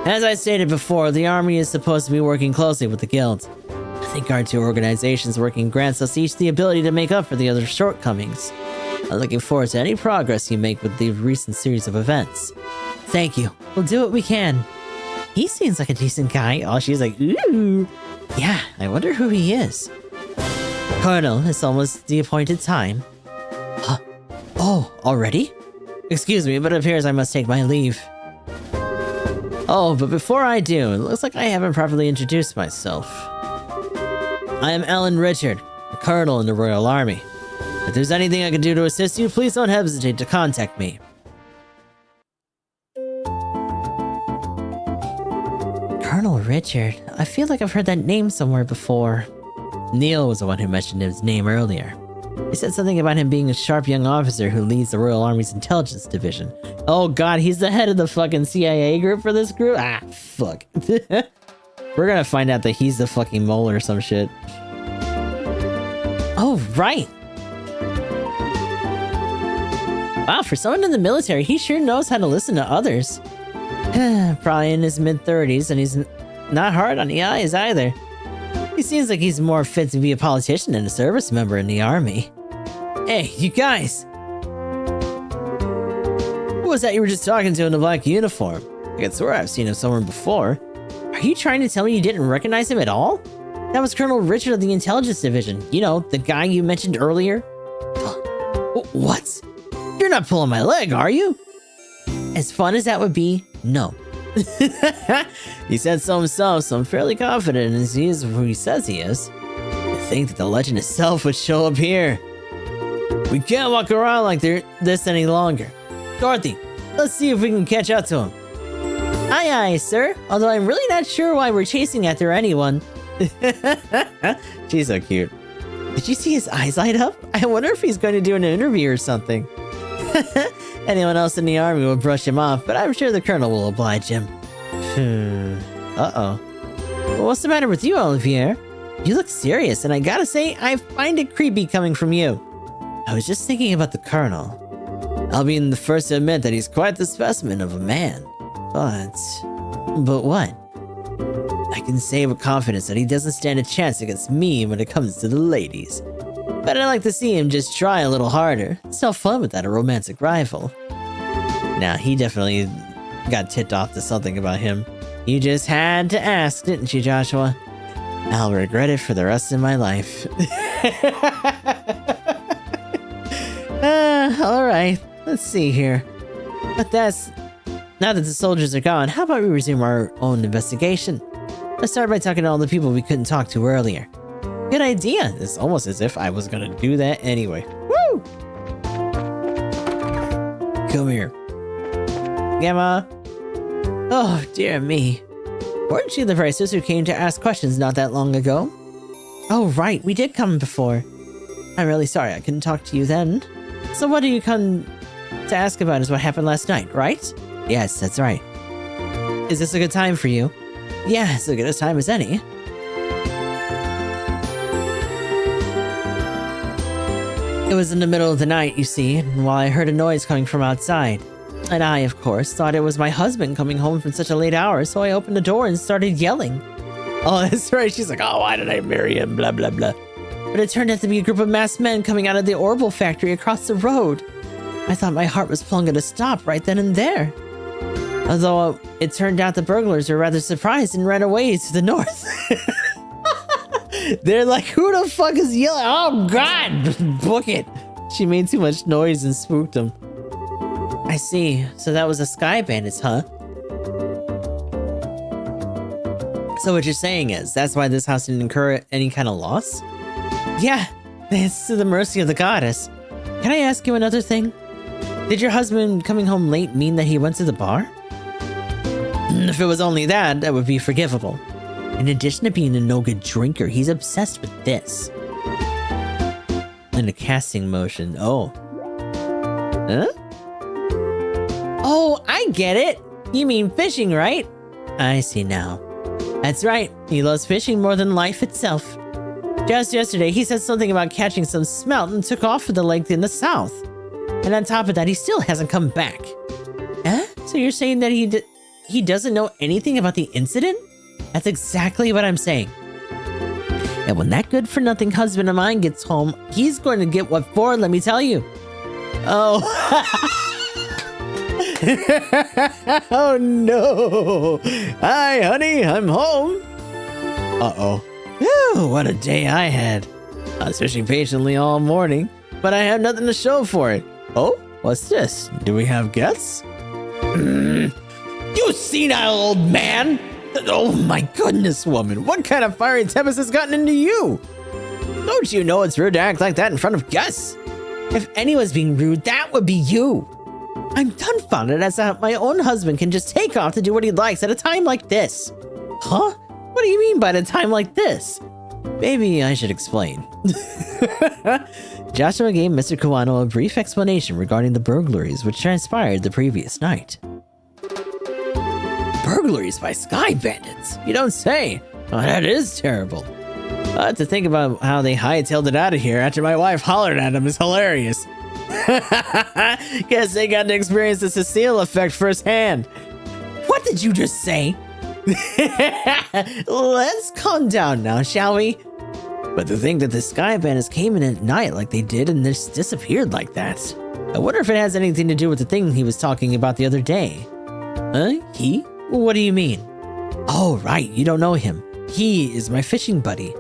As I stated before, the army is supposed to be working closely with the guild. I think our two organizations working grants us each the ability to make up for the other's shortcomings. I'm looking forward to any progress you make with the recent series of events. Thank you. We'll do what we can. He seems like a decent guy. Oh, she's like, ooh. Yeah, I wonder who he is. Colonel, it's almost the appointed time. Huh? Oh, already? Excuse me, but it appears I must take my leave. Oh, but before I do, it looks like I haven't properly introduced myself. I am Alan Richard, a colonel in the Royal Army. If there's anything I can do to assist you, please don't hesitate to contact me. Colonel Richard? I feel like I've heard that name somewhere before. Neil was the one who mentioned his name earlier. He said something about him being a sharp young officer who leads the Royal Army's intelligence division. Oh god, he's the head of the fucking CIA group for this group? Ah, fuck. We're gonna find out that he's the fucking mole or some shit. Oh, right! Wow, for someone in the military, he sure knows how to listen to others. Probably in his mid-30s, and he's not hard on the eyes either. He seems like he's more fit to be a politician than a service member in the army. Hey, you guys! Who was that you were just talking to in the black uniform? I could swear I've seen him somewhere before. Are you trying to tell me you didn't recognize him at all? That was Colonel Richard of the Intelligence Division. You know, the guy you mentioned earlier. What? You're not pulling my leg, are you? As fun as that would be, no. He said so himself, so I'm fairly confident he is who he says he is. I think that the legend itself would show up here. We can't walk around like this any longer. Dorothy, let's see if we can catch up to him. Aye aye, sir. Although I'm really not sure why we're chasing after anyone. She's so cute. Did you see his eyes light up? I wonder if he's going to do an interview or something. Anyone else in the army will brush him off, but I'm sure the colonel will oblige him. Uh-oh. Well, what's the matter with you, Olivier? You look serious, and I gotta say, I find it creepy coming from you. I was just thinking about the colonel. I'll be the first to admit that he's quite the specimen of a man. But what? I can say with confidence that he doesn't stand a chance against me when it comes to the ladies. But I'd like to see him just try a little harder. It's no fun without a romantic rival. Nah, he definitely got tipped off to something about him. You just had to ask, didn't you, Joshua? I'll regret it for the rest of my life. Alright, let's see here. But now that the soldiers are gone, how about we resume our own investigation? Let's start by talking to all the people we couldn't talk to earlier. Good idea! It's almost as if I was gonna do that anyway. Woo! Come here. Gamma. Oh, dear me. Weren't you the Prices who came to ask questions not that long ago? Oh, right, we did come before. I'm really sorry I couldn't talk to you then. So what do you come to ask about is what happened last night, right? Yes, that's right. Is this a good time for you? Yeah, it's as good a time as any. It was in the middle of the night, you see, and while I heard a noise coming from outside. And I, of course, thought it was my husband coming home from such a late hour, so I opened the door and started yelling. Oh, that's right, she's like, oh, why did I marry him, blah, blah, blah. But it turned out to be a group of masked men coming out of the Orbital factory across the road. I thought my heart was plunging to stop right then and there. Although it turned out the burglars were rather surprised and ran away to the north. They're like, who the fuck is yelling? Oh god, book it. She made too much noise and spooked them. I see. So that was the Sky Bandits, huh? So what you're saying is, that's why this house didn't incur any kind of loss? Yeah, it's to the mercy of the goddess. Can I ask you another thing? Did your husband coming home late mean that he went to the bar? If it was only that, that would be forgivable. In addition to being a no-good drinker, he's obsessed with this. In a casting motion. Oh. Huh? Oh, I get it! You mean fishing, right? I see now. That's right, he loves fishing more than life itself. Just yesterday, he said something about catching some smelt and took off for the lake in the south. And on top of that, he still hasn't come back. Huh? So you're saying that he doesn't know anything about the incident? That's exactly what I'm saying. And when that good-for-nothing husband of mine gets home, he's going to get what for, let me tell you. Oh. Oh no. Hi, honey, I'm home. Uh-oh. Whew, what a day I had. I was fishing patiently all morning, but I have nothing to show for it. Oh, what's this? Do we have guests? You senile old man! Oh my goodness, woman. What kind of fiery tempest has gotten into you? Don't you know it's rude to act like that in front of guests? If anyone's being rude, that would be you. I'm dumbfounded as to my own husband can just take off to do what he likes at a time like this. Huh? What do you mean by a time like this? Maybe I should explain. Joshua gave Mr. Kawano a brief explanation regarding the burglaries which transpired the previous night. Burglaries by sky bandits? You don't say. Oh, that is terrible. To think about how they hightailed it out of here after my wife hollered at them is hilarious. Guess they got to experience the Cecile effect firsthand. What did you just say? Let's calm down now, shall we? But to think that the sky bandits came in at night like they did and just disappeared like that. I wonder if it has anything to do with the thing he was talking about the other day. Huh? He? What do you mean? Oh, right, you don't know him. He is my fishing buddy.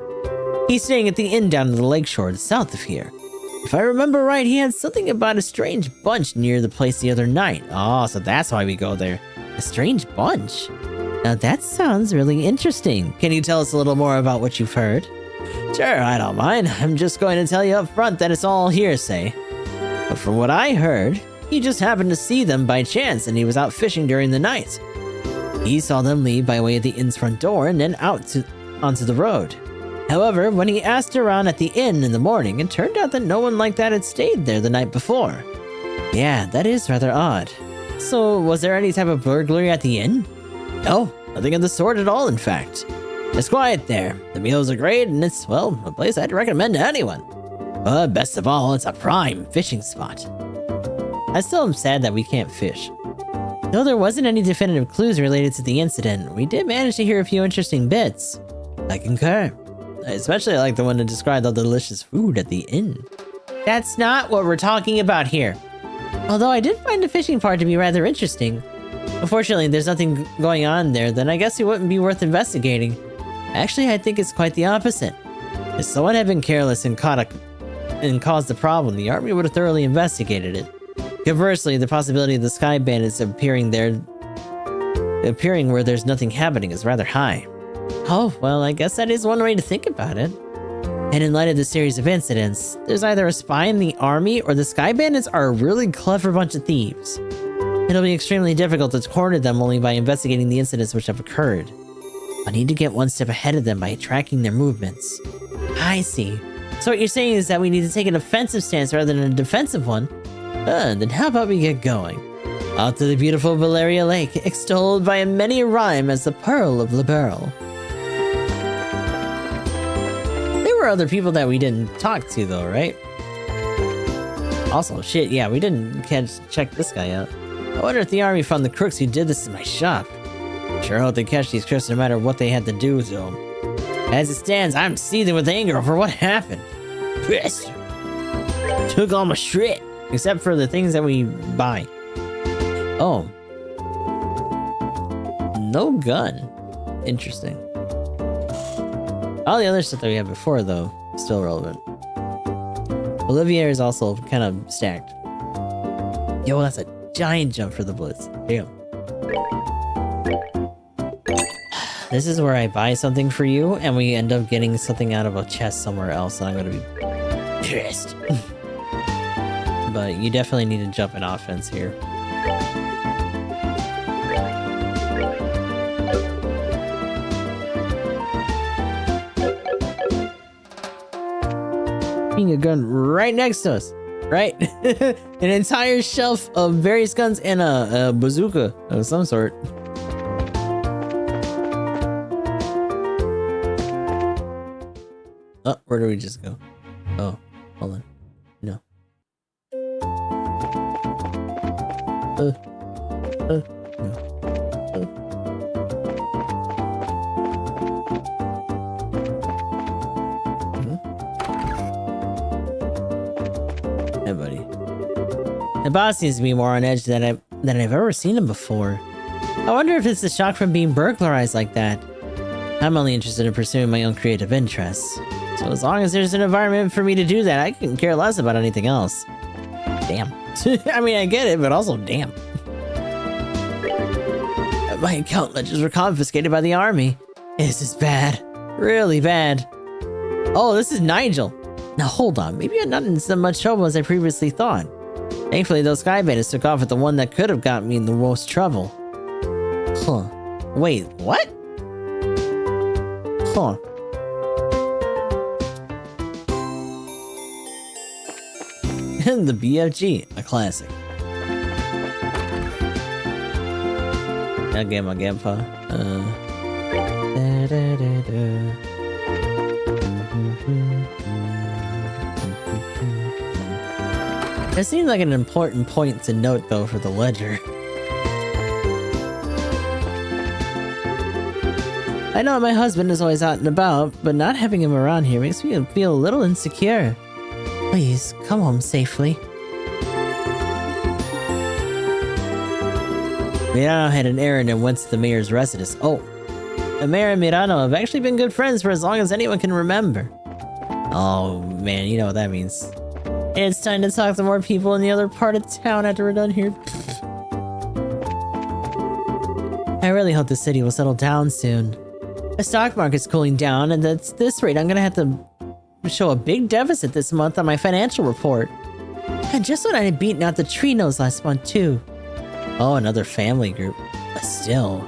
He's staying at the inn down in the lakeshore south of here. If I remember right, he had something about a strange bunch near the place the other night. Oh, so that's why we go there. A strange bunch? Now that sounds really interesting. Can you tell us a little more about what you've heard? Sure, I don't mind. I'm just going to tell you up front that it's all hearsay. But from what I heard, he just happened to see them by chance and he was out fishing during the night. He saw them leave by way of the inn's front door and then onto the road. However, when he asked around at the inn in the morning, it turned out that no one like that had stayed there the night before. Yeah, that is rather odd. So, was there any type of burglary at the inn? No, nothing of the sort at all, in fact. It's quiet there. The meals are great, and it's, well, a place I'd recommend to anyone. But best of all, it's a prime fishing spot. I still am sad that we can't fish. Though there wasn't any definitive clues related to the incident, we did manage to hear a few interesting bits. I concur. Especially I like the one that described all the delicious food at the inn. That's not what we're talking about here. Although I did find the fishing part to be rather interesting. Unfortunately, there's nothing going on there, then I guess it wouldn't be worth investigating. Actually, I think it's quite the opposite. If someone had been careless and caused the problem, the army would have thoroughly investigated it. Conversely, the possibility of the sky bandits appearing where there's nothing happening is rather high. Oh, well, I guess that is one way to think about it. And in light of the series of incidents, there's either a spy in the army or the sky bandits are a really clever bunch of thieves. It'll be extremely difficult to corner them only by investigating the incidents which have occurred. I need to get one step ahead of them by tracking their movements. I see. So what you're saying is that we need to take an offensive stance rather than a defensive one? Then how about we get going? Out to the beautiful Valeria Lake, extolled by many a rhyme as the Pearl of Liberl. There were other people that we didn't talk to though, right? Also, shit, yeah, we didn't check this guy out. I wonder if the army found the crooks who did this in my shop. Sure hope they catch these crooks no matter what they had to do to them. As it stands, I'm seething with anger over what happened. Pissed. Took all my shit, except for the things that we buy. Oh. No gun. Interesting. All the other stuff that we had before, though, still relevant. Olivier is also kind of stacked. Yo, that's a giant jump for the blitz. Damn. This is where I buy something for you, and we end up getting something out of a chest somewhere else, and I'm gonna be pissed. But you definitely need to jump in offense here. Being a gun right next to us, right? An entire shelf of various guns and a bazooka of some sort. Oh, where do we just go? Oh, hold on. No. No. Hey, buddy. The boss seems to be more on edge than I've ever seen him before. I wonder if it's the shock from being burglarized like that. I'm only interested in pursuing my own creative interests. So as long as there's an environment for me to do that, I can care less about anything else. Damn. I mean, I get it, but also damn. My account ledgers were confiscated by the army. This is bad. Really bad. Oh, this is Nigel. Now hold on, maybe I'm not in so much trouble as I previously thought. Thankfully, those sky bandits took off with the one that could have got me in the most trouble. Huh. Wait, what? Huh. The BFG, a classic. Again, my grandpa. It seems like an important point to note, though, for the ledger. I know my husband is always out and about, but not having him around here makes me feel a little insecure. Please, come home safely. Mirano had an errand and went to the mayor's residence. Oh, the mayor and Mirano have actually been good friends for as long as anyone can remember. Oh man, you know what that means. It's time to talk to more people in the other part of town after we're done here. I really hope the city will settle down soon. The stock market's cooling down, and at this rate, I'm gonna have to show a big deficit this month on my financial report. And just when I had beaten out the Trinos last month, too. Oh, another family group. But still,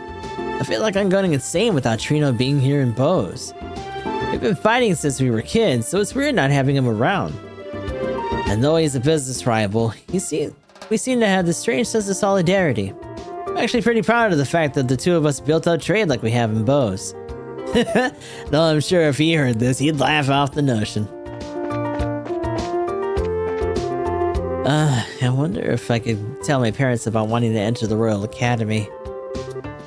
I feel like I'm going insane without Trino being here in Bose. We've been fighting since we were kids, so it's weird not having him around. And though he's a business rival, we seem to have this strange sense of solidarity. I'm actually pretty proud of the fact that the two of us built up trade like we have in Bose. Though I'm sure if he heard this, he'd laugh off the notion. I wonder if I could tell my parents about wanting to enter the Royal Academy.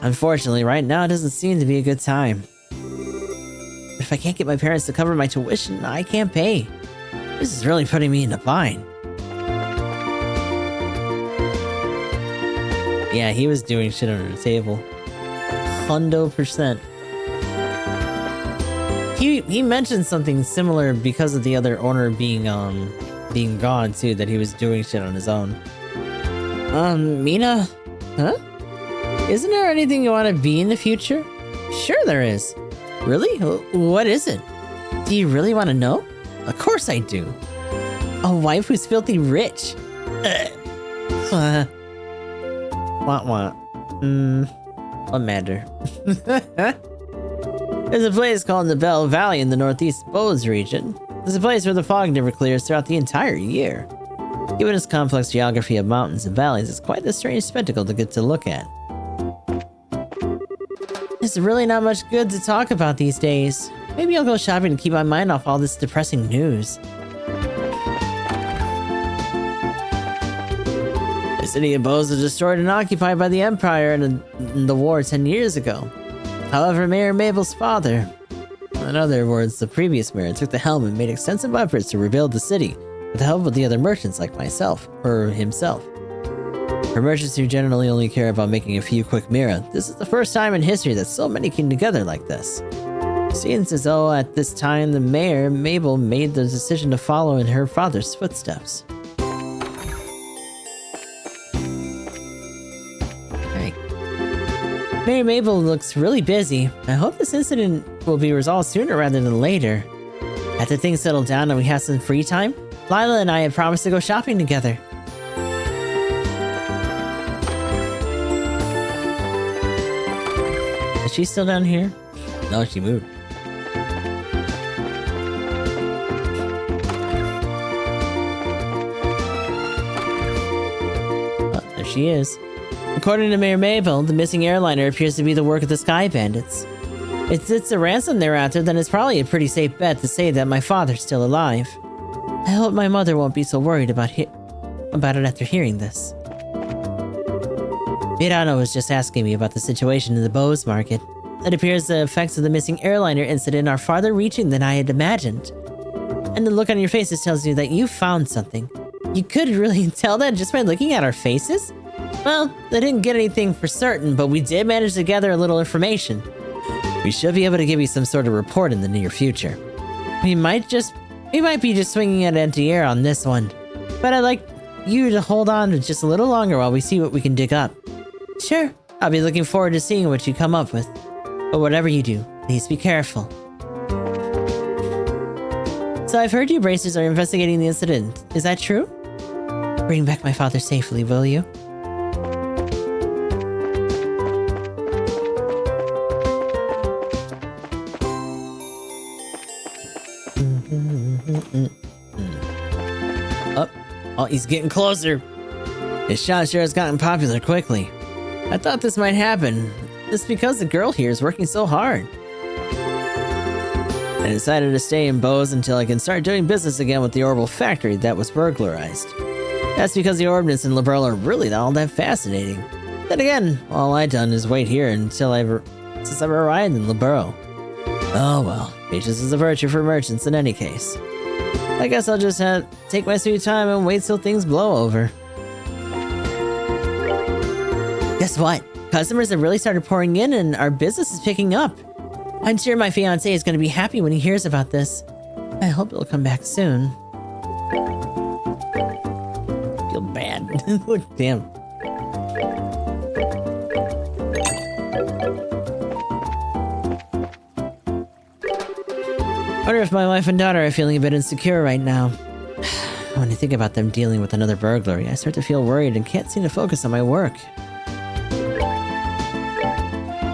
Unfortunately, right now it doesn't seem to be a good time. But if I can't get my parents to cover my tuition, I can't pay. This is really putting me in a bind. Yeah, he was doing shit under the table. 100%. He mentioned something similar because of the other owner being gone too, that he was doing shit on his own. Mina? Huh? Isn't there anything you want to be in the future? Sure there is. Really? What is it? Do you really want to know? Of course I do. A wife who's filthy rich. Wah wah. What matter? There's a place called the Bell Valley in the northeast Bose region. There's a place where the fog never clears throughout the entire year. Given its complex geography of mountains and valleys, it's quite a strange spectacle to get to look at. There's really not much good to talk about these days. Maybe I'll go shopping to keep my mind off all this depressing news. The city of Bose was destroyed and occupied by the Empire in the war 10 years ago. However, Mayor Mabel's father, in other words, the previous mayor, took the helm and made extensive efforts to rebuild the city with the help of the other merchants like myself, or himself. For merchants who generally only care about making a few quick mira, this is the first time in history that so many came together like this. It seems as though at this time the mayor, Mabel, made the decision to follow in her father's footsteps. Mary Mabel looks really busy. I hope this incident will be resolved sooner rather than later. After things settle down and we have some free time, Lila and I had promised to go shopping together. Is she still down here? No, she moved. Oh, there she is. According to Mayor Mabel, the missing airliner appears to be the work of the Sky Bandits. If it's a ransom they're after, then it's probably a pretty safe bet to say that my father's still alive. I hope my mother won't be so worried about it after hearing this. Mirano was just asking me about the situation in the Bose market. It appears the effects of the missing airliner incident are farther reaching than I had imagined. And the look on your faces tells you that you found something. You could really tell that just by looking at our faces? Well, I didn't get anything for certain, but we did manage to gather a little information. We should be able to give you some sort of report in the near future. We might be just swinging at empty air on this one. But I'd like you to hold on to just a little longer while we see what we can dig up. Sure, I'll be looking forward to seeing what you come up with. But whatever you do, please be careful. So I've heard you bracers are investigating the incident. Is that true? Bring back my father safely, will you? Oh, he's getting closer. His shot sure has gotten popular quickly. I thought this might happen. It's because the girl here is working so hard. I decided to stay in Bose until I can start doing business again with the orbital factory that was burglarized. That's because the ordnance in Liberl are really not all that fascinating. Then again, all I've done is wait here since I've arrived in Liberl. Oh well, patience is a virtue for merchants in any case. I guess I'll just take my sweet time and wait till things blow over. Guess what? Customers have really started pouring in and our business is picking up. I'm sure my fiancé is going to be happy when he hears about this. I hope it'll come back soon. I feel bad. Look, damn. I wonder if my wife and daughter are feeling a bit insecure right now. When I think about them dealing with another burglary, I start to feel worried and can't seem to focus on my work.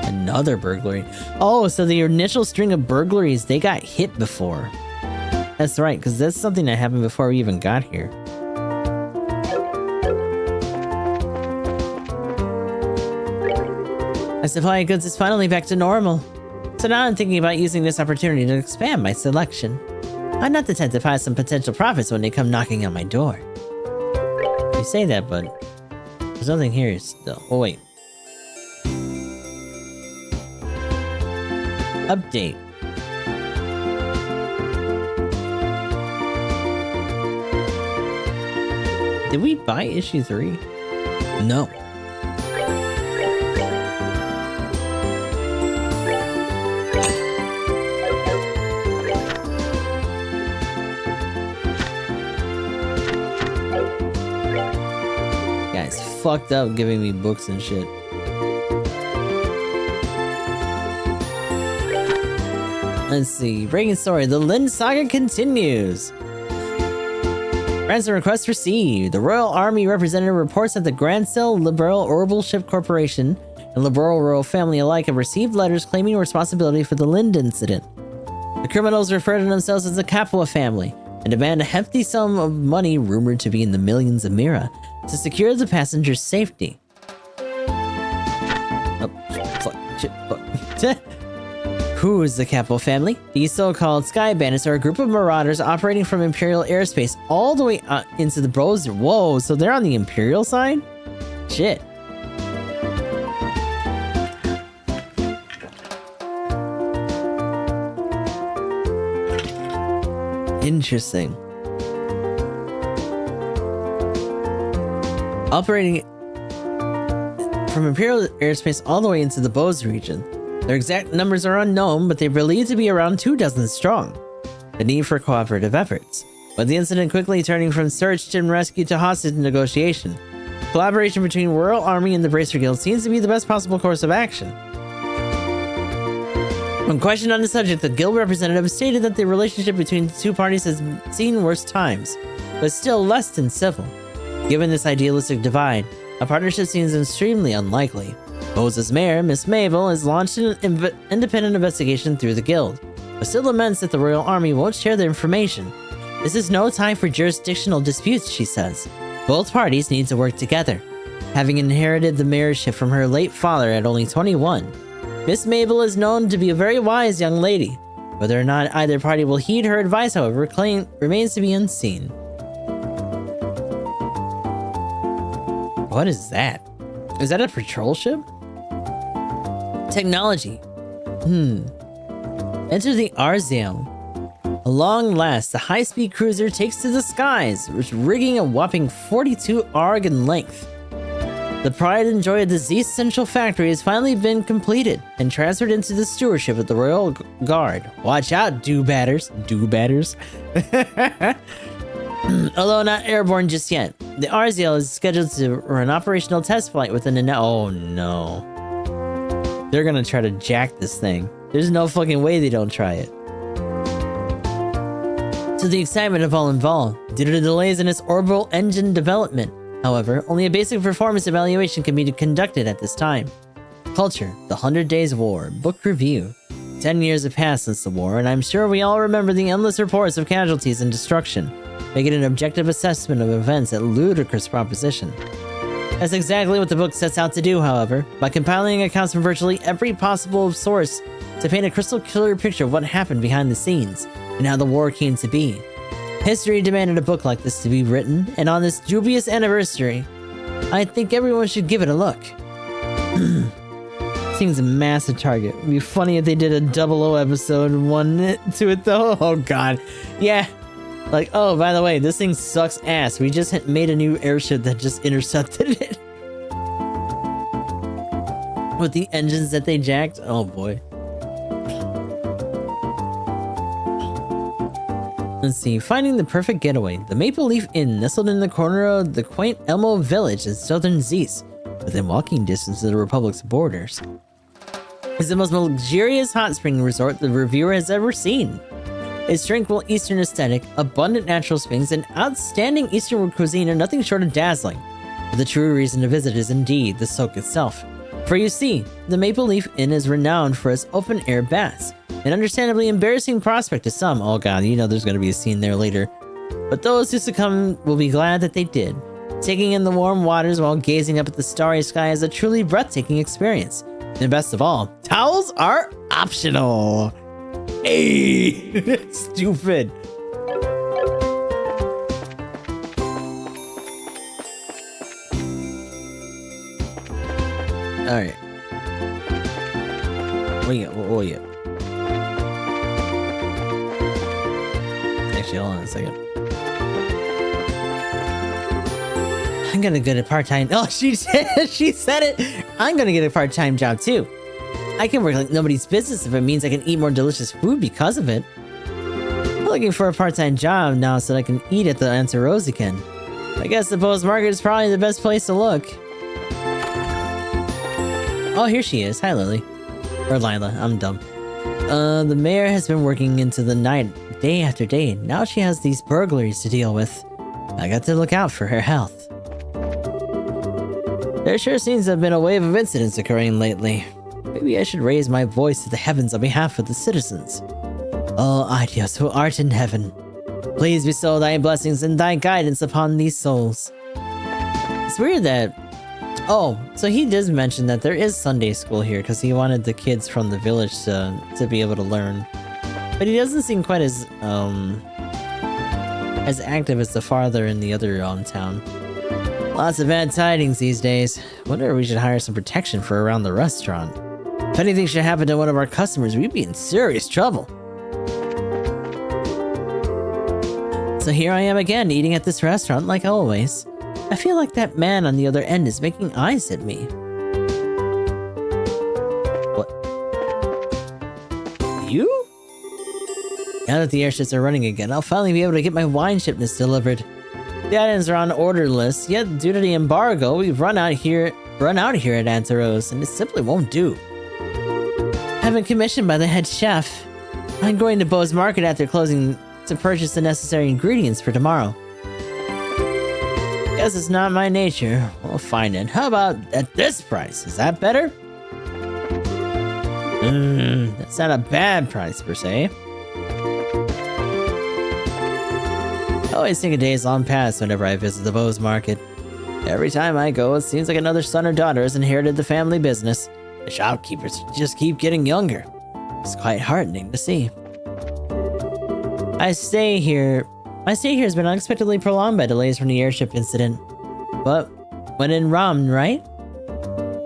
Another burglary. Oh, so the initial string of burglaries, they got hit before. That's right, because that's something that happened before we even got here. My supply of goods is finally back to normal. So now I'm thinking about using this opportunity to expand my selection. I'm not the type to pass some potential profits when they come knocking on my door. You say that, but there's nothing here still. Oh, wait. Update. Did we buy issue 3? No. Guys, fucked up giving me books and shit. Let's see. Breaking story. The Lind Saga continues. Ransom request received. The Royal Army representative reports that the Grand Cell Liberal Orbital Ship Corporation and Liberal Royal family alike have received letters claiming responsibility for the Lind incident. The criminals refer to themselves as the Capua family and demand a hefty sum of money rumored to be in the millions of Mira to secure the passengers' safety. Oh, fuck, shit, fuck. Who is the Capua family? These so-called Sky Bandits are a group of marauders operating from Imperial airspace all the way into the Bros. Whoa, so they're on the Imperial side? Shit. Interesting. Operating from Imperial airspace all the way into the Bose region. Their exact numbers are unknown, but they're believed to be around 24 strong. The need for cooperative efforts. But the incident quickly turning from search and rescue to hostage negotiation. Collaboration between Royal Army and the Bracer Guild seems to be the best possible course of action. When questioned on the subject, the guild representative stated that the relationship between the two parties has seen worse times, but still less than civil. Given this idealistic divide, a partnership seems extremely unlikely. Boza's mayor, Miss Mabel, has launched an independent investigation through the guild, but still laments that the royal army won't share the information. This is no time for jurisdictional disputes, she says. Both parties need to work together. Having inherited the mayorship from her late father at only 21, Miss Mabel is known to be a very wise young lady. Whether or not either party will heed her advice, however, remains to be unseen. What is that? Is that a patrol ship? Technology. Enter the Arziel. At long last, the high-speed cruiser takes to the skies, rigging a whopping 42 arg in length. The pride and joy of the Z Central Factory has finally been completed and transferred into the stewardship of the Royal Guard. Watch out, do-batters. Do-batters. Although not airborne just yet, the Arziel is scheduled to run an operational test flight within an hour. Oh no. They're gonna try to jack this thing. There's no fucking way they don't try it. To the excitement of all involved, due to the delays in its orbital engine development, however, only a basic performance evaluation can be conducted at this time. Culture, The 100 Days War, Book Review. 10 years have passed since the war, and I'm sure we all remember the endless reports of casualties and destruction, making an objective assessment of events a ludicrous proposition. That's exactly what the book sets out to do, however, by compiling accounts from virtually every possible source to paint a crystal clear picture of what happened behind the scenes, and how the war came to be. History demanded a book like this to be written, and on this dubious anniversary, I think everyone should give it a look. Seems a massive target. It'd be funny if they did a 00 episode one to it though. Oh god. Yeah. Like, oh, by the way, this thing sucks ass. We just made a new airship that just intercepted it. With the engines that they jacked. Oh boy. Let's see. Finding the perfect getaway. The Maple Leaf Inn, nestled in the corner of the quaint Elmo village in southern Zeus, within walking distance of the Republic's borders, is the most luxurious hot spring resort the reviewer has ever seen. Its tranquil eastern aesthetic, abundant natural springs, and outstanding eastern cuisine are nothing short of dazzling. But the true reason to visit is indeed the soak itself. For you see, the Maple Leaf Inn is renowned for its open-air baths, an understandably embarrassing prospect to some. Oh god, you know there's going to be a scene there later. But those who succumb will be glad that they did. Taking in the warm waters while gazing up at the starry sky is a truly breathtaking experience. And best of all, towels are optional. Hey, stupid. All right. Oh yeah. Actually, hold on a second. I'm gonna get a part-time. Oh, she said it. I'm gonna get a part-time job too. I can work like nobody's business if it means I can eat more delicious food because of it. I'm looking for a part-time job now so that I can eat at the Auntie Rose again. I guess the post market is probably the best place to look. Oh, here she is. Hi, Lily. Or Lila. I'm dumb. The mayor has been working into the night, day after day. Now she has these burglaries to deal with. I got to look out for her health. There sure seems to have been a wave of incidents occurring lately. Maybe I should raise my voice to the heavens on behalf of the citizens. Oh, Adios, who art in heaven, please bestow thy blessings and thy guidance upon these souls. It's weird that... Oh, so he does mention that there is Sunday school here because he wanted the kids from the village to be able to learn. But he doesn't seem quite as active as the father in the other town. Lots of bad tidings these days. Wonder if we should hire some protection for around the restaurant. If anything should happen to one of our customers, we'd be in serious trouble. So here I am again, eating at this restaurant like always. I feel like that man on the other end is making eyes at me. What? You? Now that the airships are running again, I'll finally be able to get my wine shipments delivered. The items are on order list, yet due to the embargo, we've run out here at Antaros, and it simply won't do. I've been commissioned by the head chef. I'm going to Bo's Market after closing to purchase the necessary ingredients for tomorrow. Guess it's not my nature. We'll find it. How about at this price? Is that better? That's not a bad price per se. I always think a day is long past whenever I visit the Bo's Market. Every time I go, it seems like another son or daughter has inherited the family business. The shopkeepers just keep getting younger. It's quite heartening to see. My stay here has been unexpectedly prolonged by delays from the airship incident. But when in Ram, right?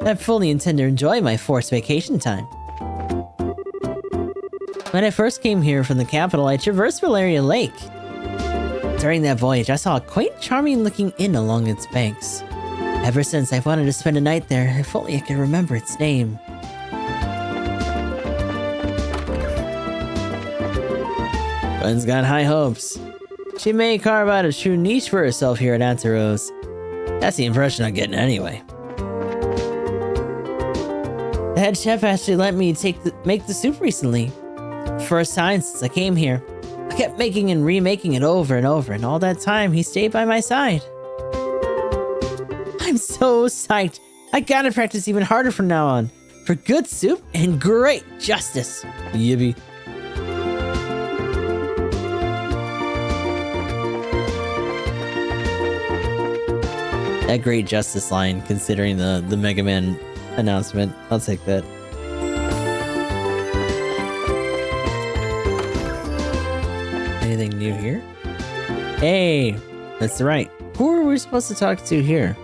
I fully intend to enjoy my forced vacation time. When I first came here from the capital, I traversed Valeria Lake. During that voyage, I saw a quaint, charming-looking inn along its banks. Ever since, I've wanted to spend a night there, if only I could remember its name. Gwen's got high hopes. She may carve out a true niche for herself here at Antaros. That's the impression I'm getting anyway. The head chef actually let me make the soup recently. First time since I came here. I kept making and remaking it over and over, and all that time he stayed by my side. I'm so psyched. I gotta practice even harder from now on. For good soup and great justice. Yippee. That great justice line, considering the Mega Man announcement. I'll take that. Anything new here? Hey, that's right. Who are we supposed to talk to here?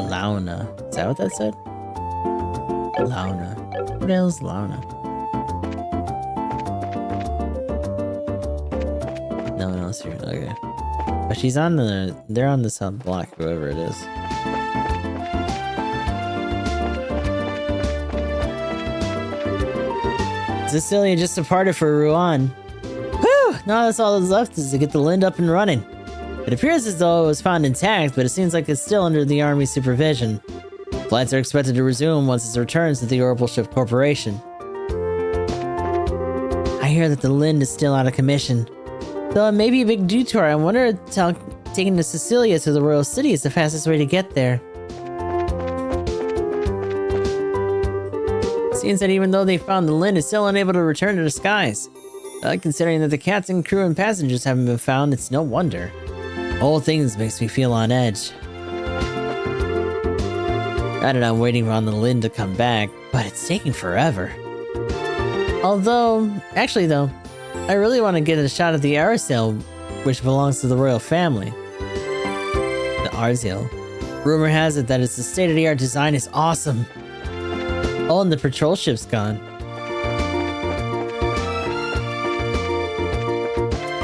Launa. Is that what that said? Launa. What else, Launa? No one else here. Okay. But she's on they're on the south block, whoever it is. Cecilia just departed for Rouen. Whew! Now that's all that's left is to get the Lind up and running. It appears as though it was found intact, but it seems like it's still under the Army's supervision. Flights are expected to resume once it returns to the Orbital Ship Corporation. I hear that the Lind is still out of commission. Though it may be a big detour, I wonder if taking the Cecilia to the Royal City is the fastest way to get there. Seems that even though they found the Lind, it's still unable to return to the skies. Considering that the captain, crew, and passengers haven't been found, it's no wonder. Whole things makes me feel on edge. Not that I'm waiting on the Lind to come back, but it's taking forever. Actually though, I really want to get a shot at the Arsail, which belongs to the royal family. The Arsail. Rumor has it that its state-of-the-art design is awesome. Oh, and the patrol ship's gone.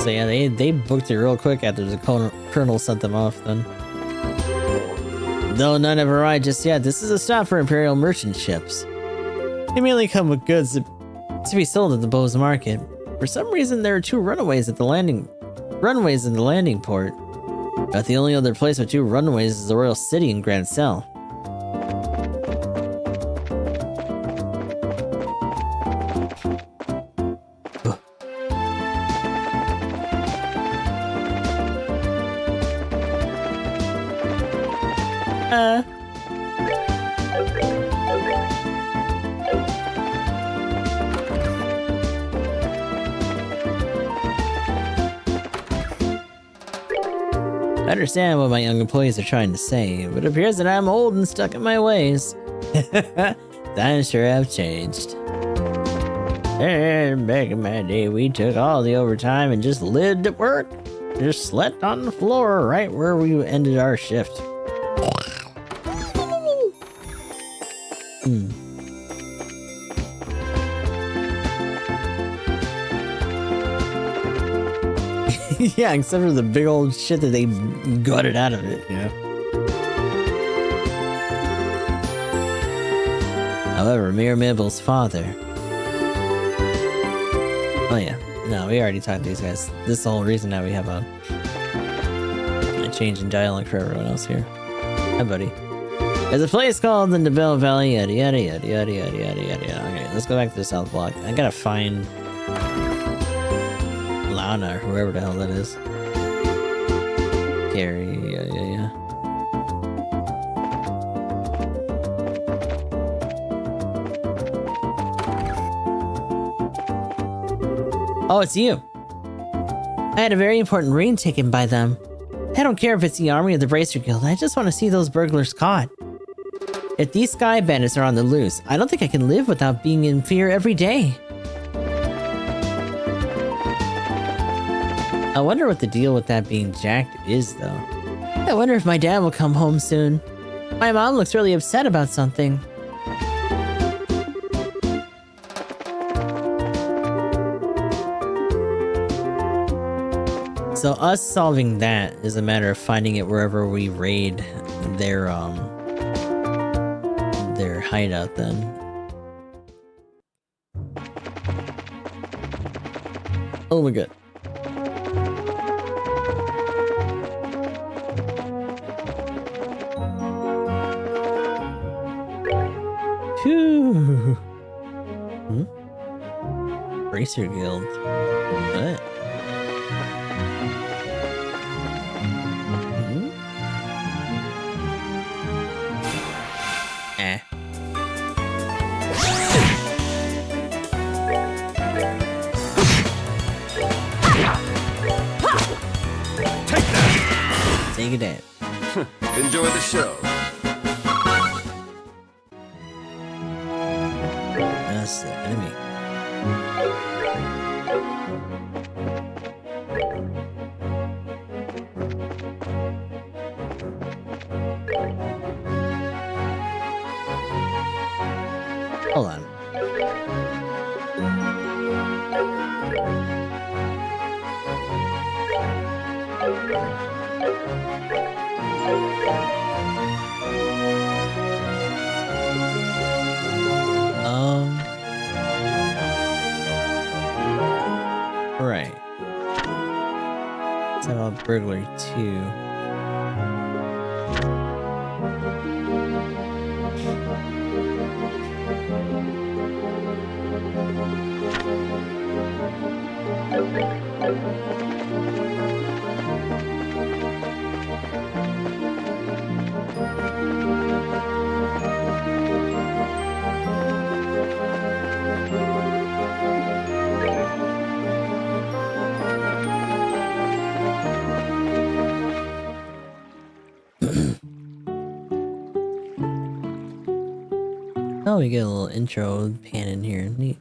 So yeah, they booked it real quick after the colonel sent them off then. Though none have arrived just yet, this is a stop for Imperial merchant ships. They mainly come with goods to be sold at the Bo's Market. For some reason, there are two runways in the landing port. But the only other place with two runways is the Royal City in Grand Cell. I understand what my young employees are trying to say, but it appears that I'm old and stuck in my ways. Times sure have changed. Back in my day, we took all the overtime and just lived at work. Just slept on the floor right where we ended our shift. Yeah, except for the big old shit that they gutted out of it, you know? However, Mirabel's father... Oh yeah. No, we already talked to these guys. This is the whole reason that we have a change in dialogue for everyone else here. Hi, buddy. There's a place called the Nebel Valley, yada yada yada yada yada yada yada yada. Okay, let's go back to the South Block. I gotta find Lana or whoever the hell that is. Gary, yeah. Oh, it's you. I had a very important raid taken by them. I don't care if it's the army or the Bracer Guild, I just want to see those burglars caught. If these sky bandits are on the loose, I don't think I can live without being in fear every day. I wonder what the deal with that being jacked is, though. I wonder if my dad will come home soon. My mom looks really upset about something. So us solving that is a matter of finding it wherever we raid their hideout then. Oh my god. Phew. Bracer Guild. What? Take it out. Enjoy the show. That's the enemy. Hold on. Right. Let's have a burglary too. Oh, we get a little intro pan in here. Neat.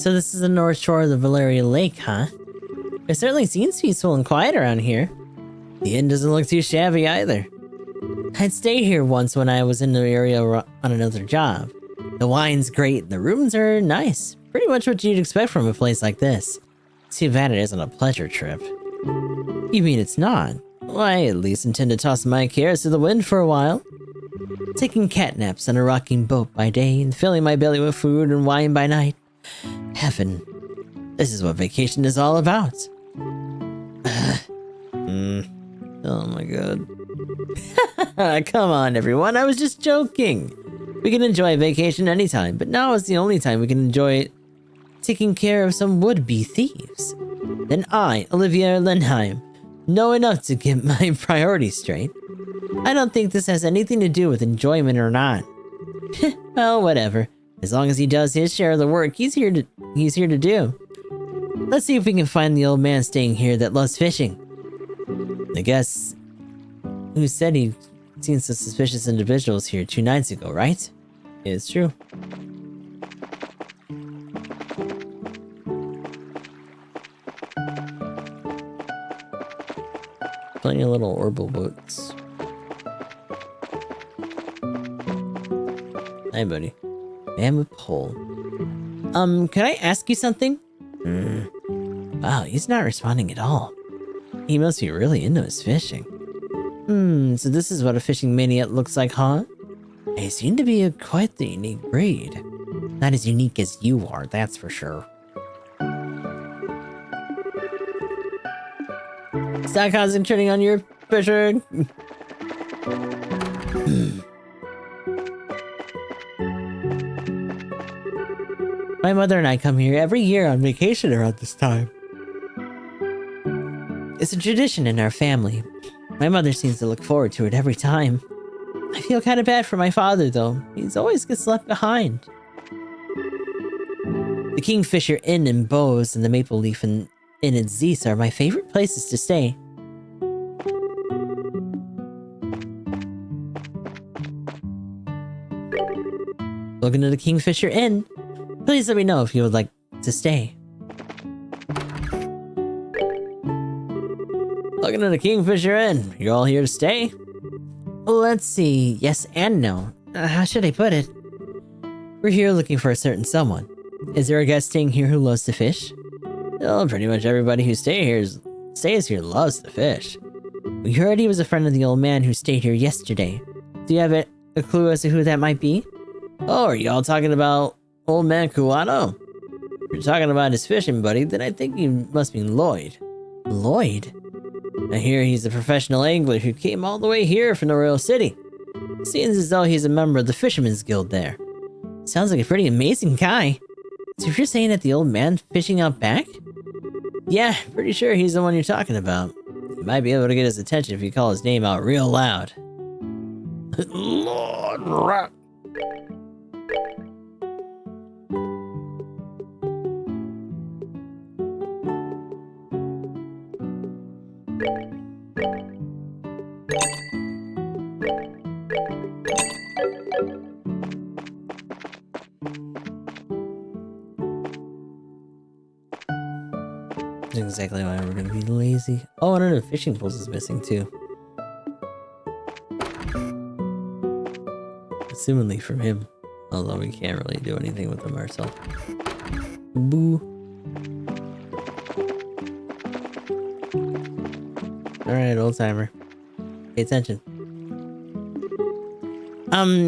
So this is the north shore of the Valeria Lake, huh? It certainly seems peaceful and quiet around here. The inn doesn't look too shabby either. I'd stayed here once when I was in the area on another job. The wine's great and the rooms are nice. Pretty much what you'd expect from a place like this. Too bad it isn't a pleasure trip. You mean it's not? Well, I at least intend to toss my cares to the wind for a while. Taking cat naps on a rocking boat by day and filling my belly with food and wine by night. Heaven. This is what vacation is all about. Oh my god. Come on, everyone. I was just joking. We can enjoy vacation anytime, but now is the only time we can enjoy taking care of some would-be thieves. Then I, Olivia Lenheim, know enough to get my priorities straight. I don't think this has anything to do with enjoyment or not. Well, whatever. As long as he does his share of the work he's here to do. Let's see if we can find the old man staying here that loves fishing. I guess who said he'd seen some suspicious individuals here 2 nights ago, right? It's true. Plenty of little orbital boats. Hey, buddy. Man with pole. Can I ask you something? Wow, he's not responding at all. He must be really into his fishing. So this is what a fishing maniac looks like, huh? They seem to be quite the unique breed. Not as unique as you are, that's for sure. Stop concentrating on your fishing. My mother and I come here every year on vacation around this time. It's a tradition in our family. My mother seems to look forward to it every time. I feel kind of bad for my father, though. He's always gets left behind. The Kingfisher Inn in Bose and the Maple Leaf Inn in Zeus are my favorite places to stay. Looking to the Kingfisher Inn. Please let me know if you would like to stay. Looking at the Kingfisher Inn. You're all here to stay? Let's see. Yes and no. How should I put it? We're here looking for a certain someone. Is there a guest staying here who loves to fish? Well, pretty much everybody who stays here loves to fish. We heard he was a friend of the old man who stayed here yesterday. Do you have a clue as to who that might be? Oh, are y'all talking about old man Kuwano? If you're talking about his fishing buddy, then I think you must mean Lloyd. Lloyd? I hear he's a professional angler who came all the way here from the Royal City. Seems as though he's a member of the Fisherman's Guild there. Sounds like a pretty amazing guy. So if you're saying that the old man fishing out back? Yeah, pretty sure he's the one you're talking about. You might be able to get his attention if you call his name out real loud. Lord Rock. That's exactly why we're gonna be lazy. Oh, one of the fishing poles is missing too. Assumingly from him. Although we can't really do anything with them ourselves. Boo. Alright, old timer. Pay attention.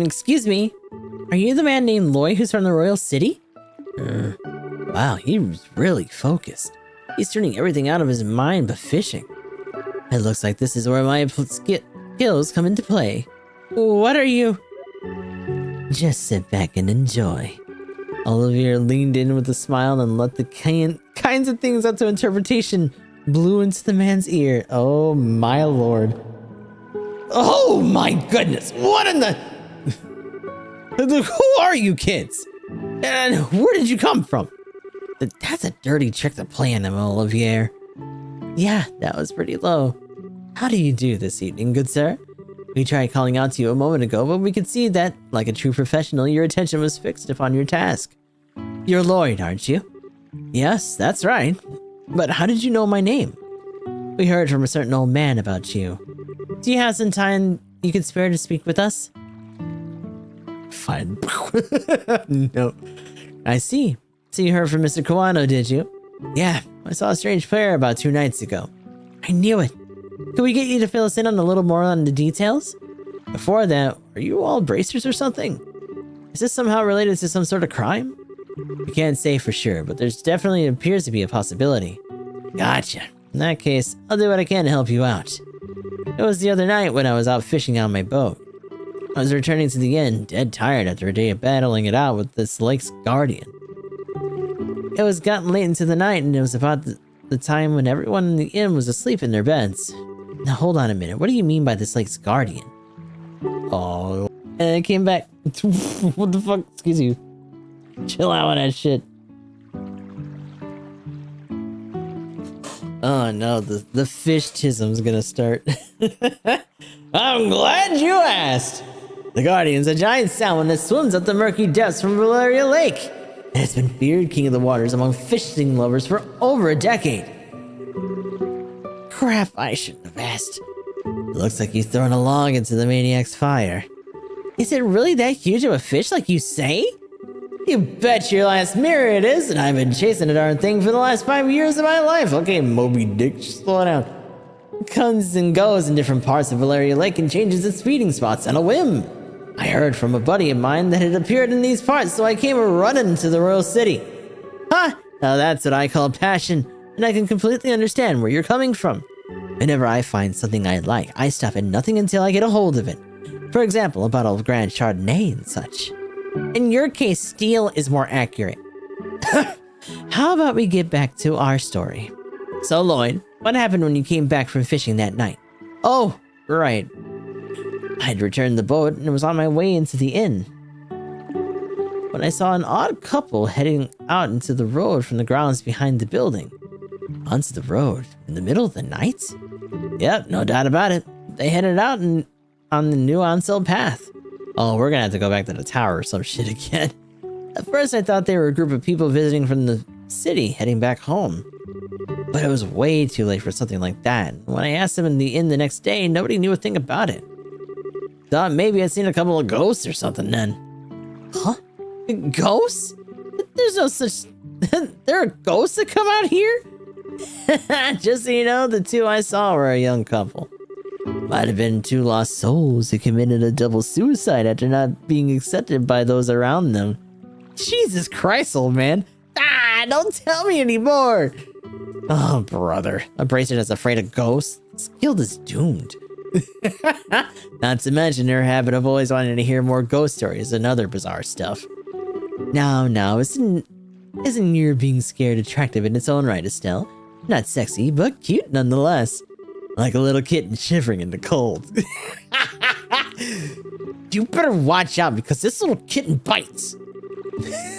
Excuse me. Are you the man named Lloyd who's from the Royal City? Wow, he was really focused. He's turning everything out of his mind but fishing. It looks like this is where my skills come into play. What are you? Just sit back and enjoy. Olivier leaned in with a smile and let the kinds of things up to interpretation blew into the man's ear. Oh my lord. Oh my goodness! What in the... Who are you kids? And where did you come from? That's a dirty trick to play on him, Olivier. Yeah, that was pretty low. How do you do this evening, good sir? We tried calling out to you a moment ago, but we could see that, like a true professional, your attention was fixed upon your task. You're Lloyd, aren't you? Yes, that's right. But how did you know my name? We heard from a certain old man about you. Do you have some time you could spare to speak with us? Fine. No. I see. So you heard from Mr. Kawano, did you? Yeah, I saw a strange pair about 2 nights ago. I knew it. Could we get you to fill us in on a little more on the details? Before that, are you all bracers or something? Is this somehow related to some sort of crime? We can't say for sure, but there's definitely appears to be a possibility. Gotcha. In that case, I'll do what I can to help you out. It was the other night when I was out fishing on my boat. I was returning to the inn, dead tired after a day of battling it out with this lake's guardian. It was gotten late into the night, and it was about the time when everyone in the inn was asleep in their beds. Now hold on a minute, what do you mean by this lake's guardian? Oh, and it came back. What the fuck? Excuse you. Chill out with that shit. Oh no, the fish-tism's gonna start. I'm glad you asked! The Guardian's a giant salmon that swims up the murky depths from Valeria Lake. And it's been feared king of the waters among fishing lovers for over a decade. Crap, I shouldn't have asked. Looks like you've thrown a log into the maniac's fire. Is it really that huge of a fish like you say? You bet your last mirror it is, and I've been chasing the darn thing for the last 5 years of my life. Okay, Moby Dick, just slow down. comes and goes in different parts of Valeria Lake and changes its feeding spots on a whim. I heard from a buddy of mine that it appeared in these parts, so I came running to the royal city. Ha! Now that's what I call passion, and I can completely understand where you're coming from. Whenever I find something I like, I stop at nothing until I get a hold of it. For example, a bottle of Grand Chardonnay and such. In your case, steel is more accurate. How about we get back to our story? So Lloyd, what happened when you came back from fishing that night? Oh, right. I'd returned the boat and was on my way into the inn when I saw an odd couple heading out into the road from the grounds behind the building. Onto the road in the middle of the night? Yep, no doubt about it. They headed out on the new on-sale path. Oh, we're gonna have to go back to the tower or some shit again. At first I thought they were a group of people visiting from the city heading back home. But it was way too late for something like that. When I asked them in the inn the next day, nobody knew a thing about it. Thought maybe I'd seen a couple of ghosts or something then. Huh? Ghosts? There's no such... There are ghosts that come out here? Just so you know, the two I saw were a young couple. Might have been two lost souls who committed a double suicide after not being accepted by those around them. Jesus Christ, old man. Ah, don't tell me anymore. Oh, brother. A bracer that's afraid of ghosts? This guild is doomed. Not to mention her habit of always wanting to hear more ghost stories and other bizarre stuff. Now, isn't your being scared attractive in its own right, Estelle? Not sexy, but cute nonetheless. Like a little kitten shivering in the cold. You better watch out because this little kitten bites.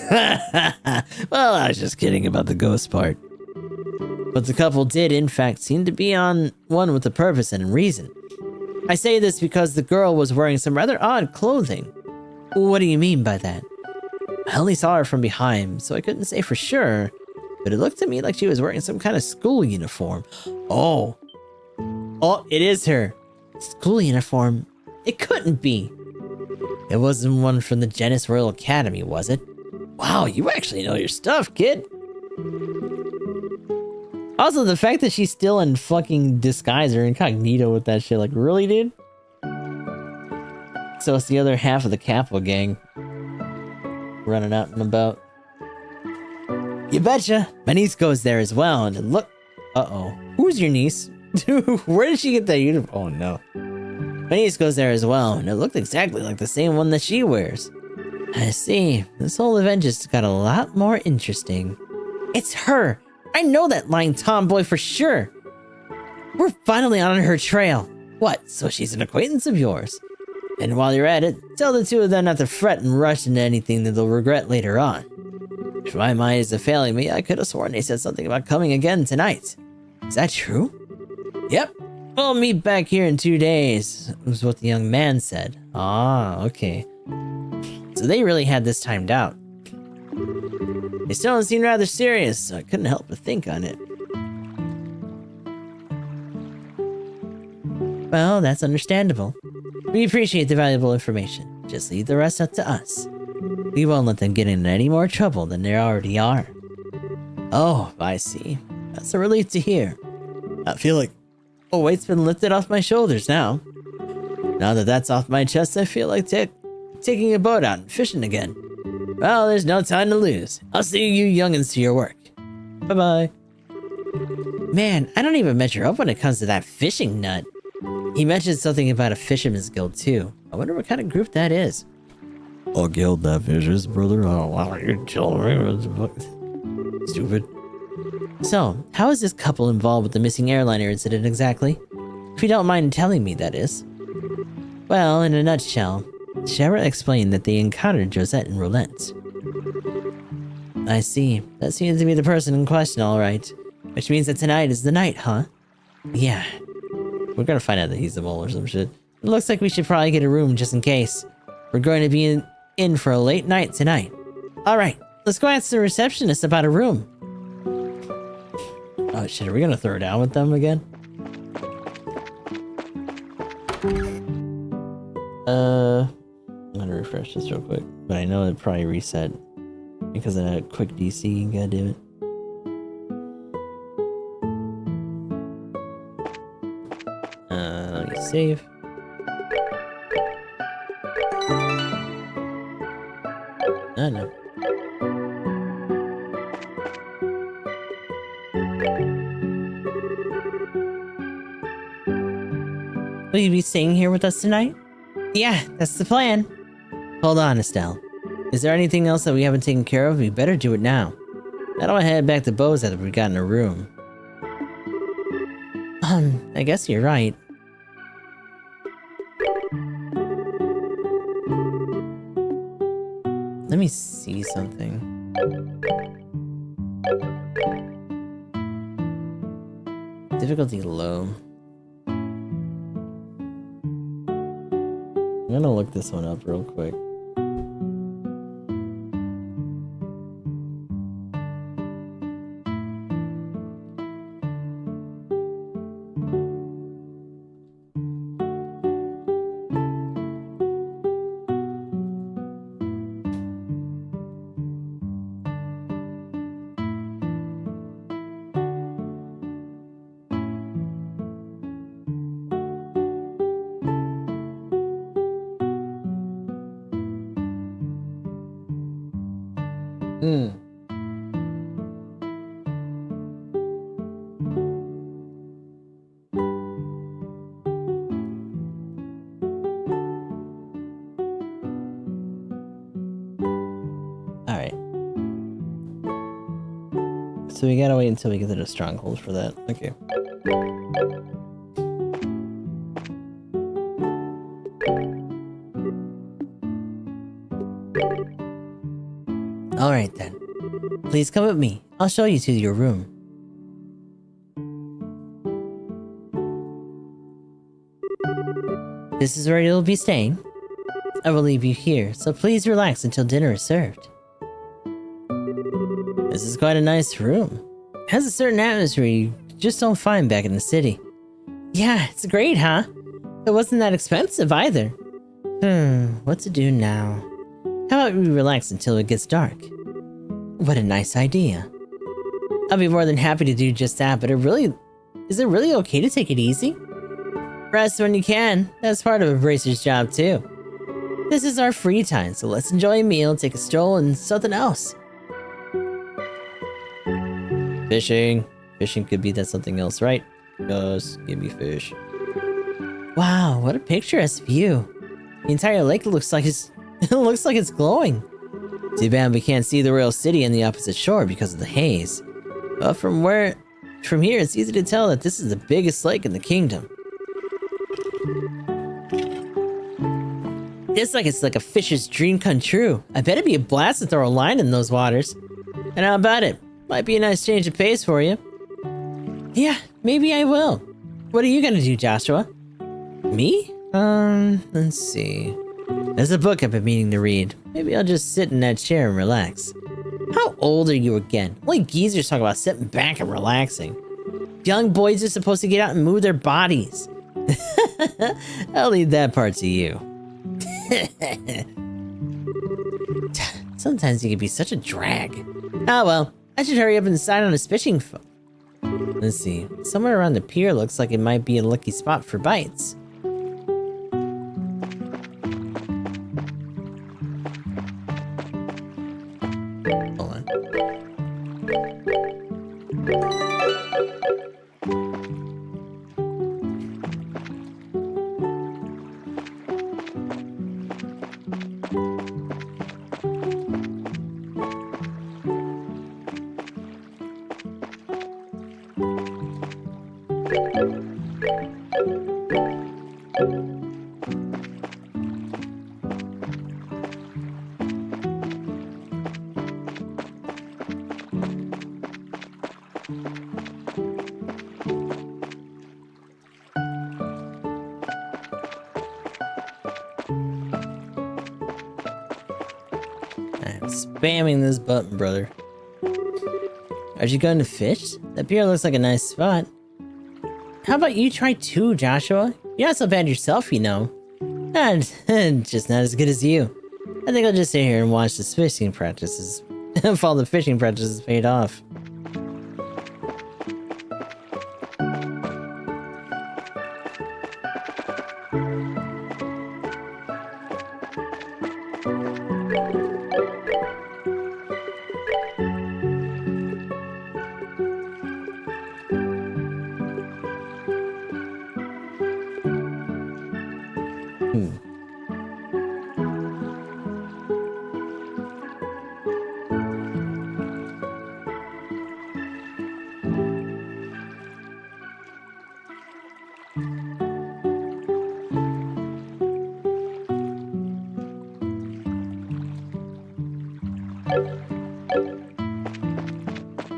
Well, I was just kidding about the ghost part. But the couple did, in fact, seem to be on one with a purpose and a reason. I say this because the girl was wearing some rather odd clothing. What do you mean by that? I only saw her from behind, so I couldn't say for sure, but it looked to me like she was wearing some kind of school uniform. Oh, it is her. School uniform? It couldn't be. It wasn't one from the Genis Royal Academy, was it? Wow, you actually know your stuff, kid. Also, the fact that she's still in fucking disguise or incognito with that shit, like, really, dude? So it's the other half of the Capo gang running out and about. You betcha. My niece goes there as well, and look... Uh-oh. Who's your niece? Dude, where did she get that uniform? Oh, no. My niece goes there as well, and it looked exactly like the same one that she wears. I see. This whole event just got a lot more interesting. It's her! I know that lying tomboy for sure! We're finally on her trail! What, so she's an acquaintance of yours? And while you're at it, tell the two of them not to fret and rush into anything that they'll regret later on. If my mind isn't failing me, I could have sworn they said something about coming again tonight. Is that true? Yep. We'll meet back here in 2 days, was what the young man said. Ah, okay. So they really had this timed out. They still seemed rather serious, so I couldn't help but think on it. Well, that's understandable. We appreciate the valuable information. Just leave the rest up to us. We won't let them get in any more trouble than they already are. Oh, I see. That's a relief to hear. I feel like a weight's been lifted off my shoulders now. Now that that's off my chest, I feel like taking a boat out and fishing again. Well, there's no time to lose. I'll see you youngins to your work. Bye-bye. Man, I don't even measure up when it comes to that fishing nut. He mentioned something about a fisherman's guild too. I wonder what kind of group that is. A guild that fishes, brother? Oh, wow, you're chilling. Stupid. So, how is this couple involved with the missing airliner incident exactly? If you don't mind telling me, that is. Well, in a nutshell, Shara explained that they encountered Josette and Roulette. I see. That seems to be the person in question, alright. Which means that tonight is the night, huh? Yeah. We're gonna find out that he's the mole or some shit. It looks like we should probably get a room just in case. We're going to be in for a late night tonight. Alright, let's go ask the receptionist about a room. Oh shit, are we gonna throw her down with them again? I'm gonna refresh this real quick. But I know it probably reset because of that quick DC, goddammit. save. I know. Will you be staying here with us tonight? Yeah, that's the plan. Hold on, Estelle. Is there anything else that we haven't taken care of? We better do it now. I don't head back to Bo's after we got in a room. I guess you're right. Let me see something. Difficulty low. I'm gonna look this one up real quick. Alright. So we gotta wait until we get to the stronghold for that. Okay. Alright then. Please come with me. I'll show you to your room. This is where you'll be staying. I will leave you here, so please relax until dinner is served. This is quite a nice room. It has a certain atmosphere you just don't find back in the city. Yeah, it's great, huh? It wasn't that expensive either. What to do now? How about we relax until it gets dark? What a nice idea. I'll be more than happy to do just that, but is it really okay to take it easy? Rest when you can. That's part of a bracer's job too. This is our free time, so let's enjoy a meal, take a stroll, and something else. Fishing. Fishing could be that something else, right? Just give me fish. Wow, what a picturesque view. The entire lake looks like it's it looks like it's glowing. Too bad we can't see the royal city on the opposite shore because of the haze. But from here it's easy to tell that this is the biggest lake in the kingdom. It's like a fisher's dream come true. I bet it'd be a blast to throw a line in those waters. And how about it? Might be a nice change of pace for you. Yeah, maybe I will. What are you gonna do, Joshua? Me? Let's see. There's a book I've been meaning to read. Maybe I'll just sit in that chair and relax. How old are you again? Only geezers talk about sitting back and relaxing. Young boys are supposed to get out and move their bodies. I'll leave that part to you. Sometimes you can be such a drag. Oh well, I should hurry up and decide on this fishing Let's see. Somewhere around the pier looks like it might be a lucky spot for bites. Hold on. Spamming this button, brother. Are you going to fish? That pier looks like a nice spot. How about you try too, Joshua? You're not so bad yourself, you know. Just not as good as you. I think I'll just sit here and watch the fishing practices. If all the fishing practices paid off.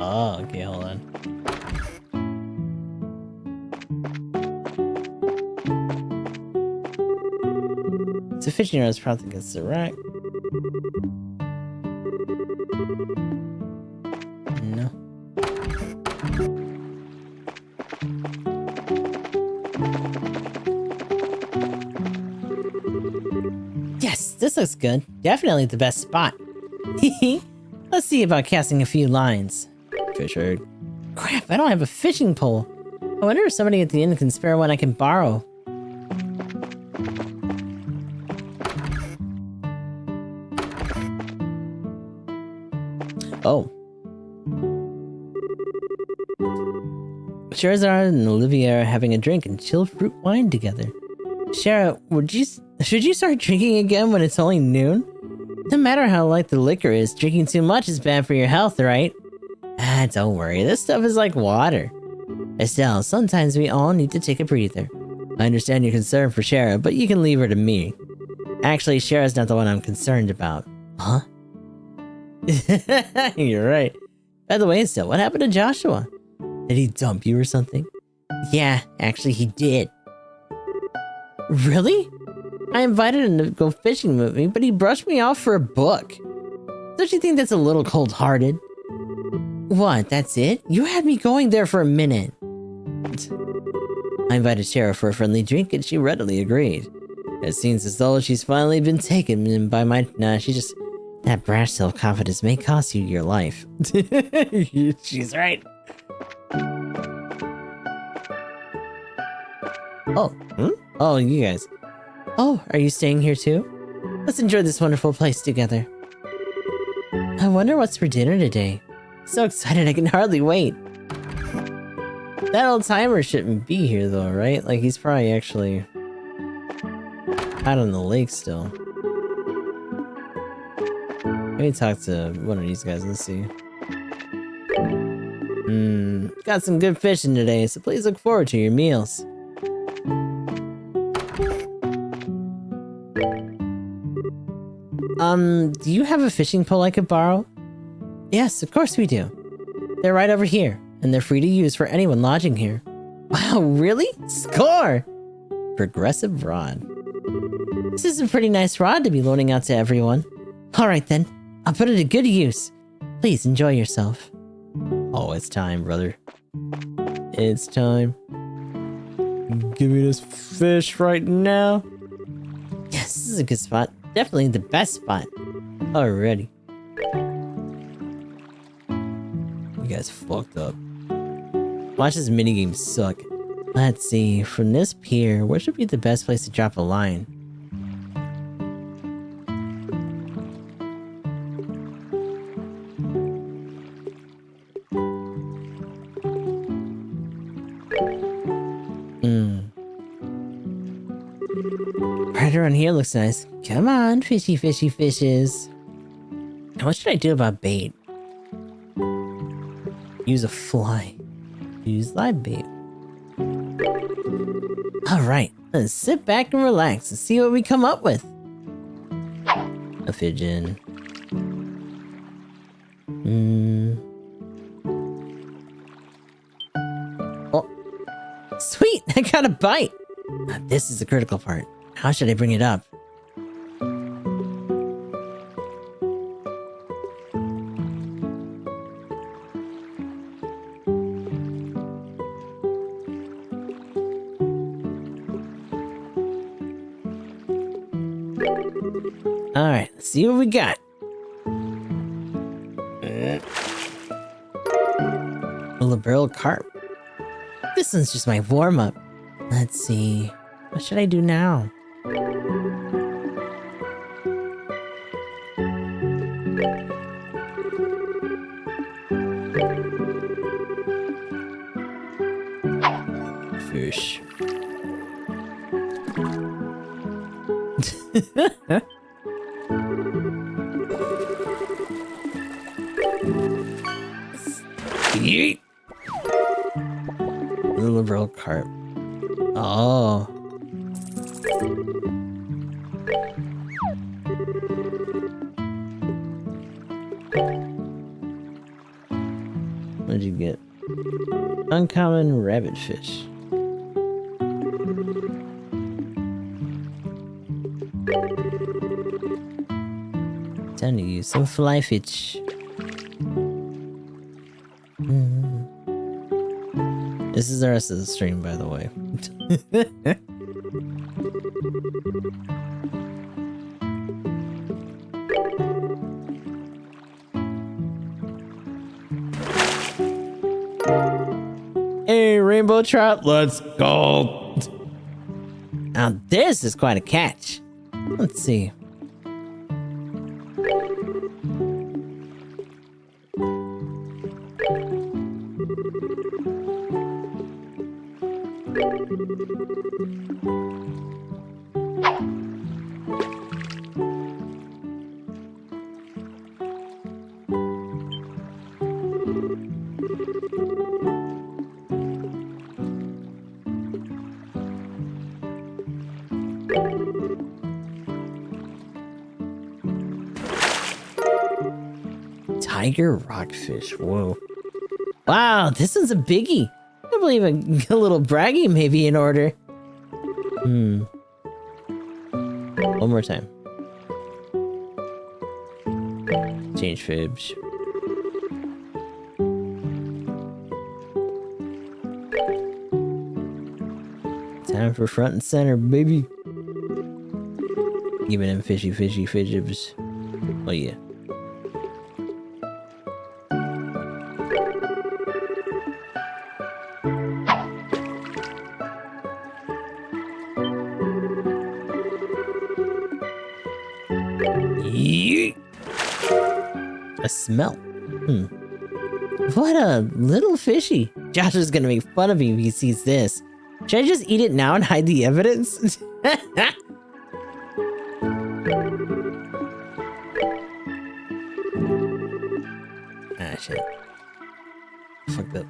Oh, okay, hold on. So fishing rod is prompted against the rack. No. Yes, this looks good. Definitely the best spot. Let's see about casting a few lines. Fisher. Crap, I don't have a fishing pole. I wonder if somebody at the inn can spare one I can borrow. Oh. Sherazard and Olivia are having a drink and chilled fruit wine together. Shara, should you start drinking again when it's only noon? No matter how light the liquor is, drinking too much is bad for your health, right? Ah, don't worry, this stuff is like water. Estelle, sometimes we all need to take a breather. I understand your concern for Shara, but you can leave her to me. Actually, Shara's not the one I'm concerned about. Huh? You're right. By the way, Estelle, what happened to Joshua? Did he dump you or something? Yeah, actually he did. Really? I invited him to go fishing with me, but he brushed me off for a book. Don't you think that's a little cold-hearted? What, that's it? You had me going there for a minute. I invited Shara for a friendly drink and she readily agreed. It seems as though she's finally been taken in by my... Nah, she just... That brash self-confidence may cost you your life. She's right. Oh, Oh, you guys. Oh, are you staying here too? Let's enjoy this wonderful place together. I wonder what's for dinner today. So excited I can hardly wait. That old timer shouldn't be here though, right? Like he's probably actually out on the lake still. Let me talk to one of these guys, let's see. Got some good fishing today, so please look forward to your meals. Do you have a fishing pole I could borrow? Yes, of course we do. They're right over here, and they're free to use for anyone lodging here. Wow, really? Score! Progressive rod. This is a pretty nice rod to be loaning out to everyone. Alright then, I'll put it to good use. Please enjoy yourself. Oh, it's time, brother. It's time. Give me this fish right now. Yes, this is a good spot. Definitely the best spot. Already. You guys fucked up. Watch this minigame suck. Let's see, from this pier, where should be the best place to drop a line? Right around here looks nice. Come on, fishy, fishy, fishes. Now what should I do about bait? Use a fly. Use live bait. Alright, let's sit back and relax and see what we come up with. A pigeon. Oh. Sweet! I got a bite! Now, this is the critical part. How should I bring it up? Alright, let's see what we got. A liberal carp. This one's just my warm-up. Let's see. What should I do now? Fish. Yeet. The liberal carp. Oh. What did you get? Uncommon rabbitfish. Time to use some fly fish. This is the rest of the stream, by the way. Hey, rainbow trout, let's go. Now this is quite a catch. Let's see. Tiger rockfish. Whoa. Wow, this one's a biggie. I believe a little braggy may be in order. One more time. Change fibs. Time for front and center, baby. Give me them fishy fidgibs. Oh yeah. A smell. What a little fishy. Josh is gonna make fun of me if he sees this. Should I just eat it now and hide the evidence? Ah, shit. Fucked up.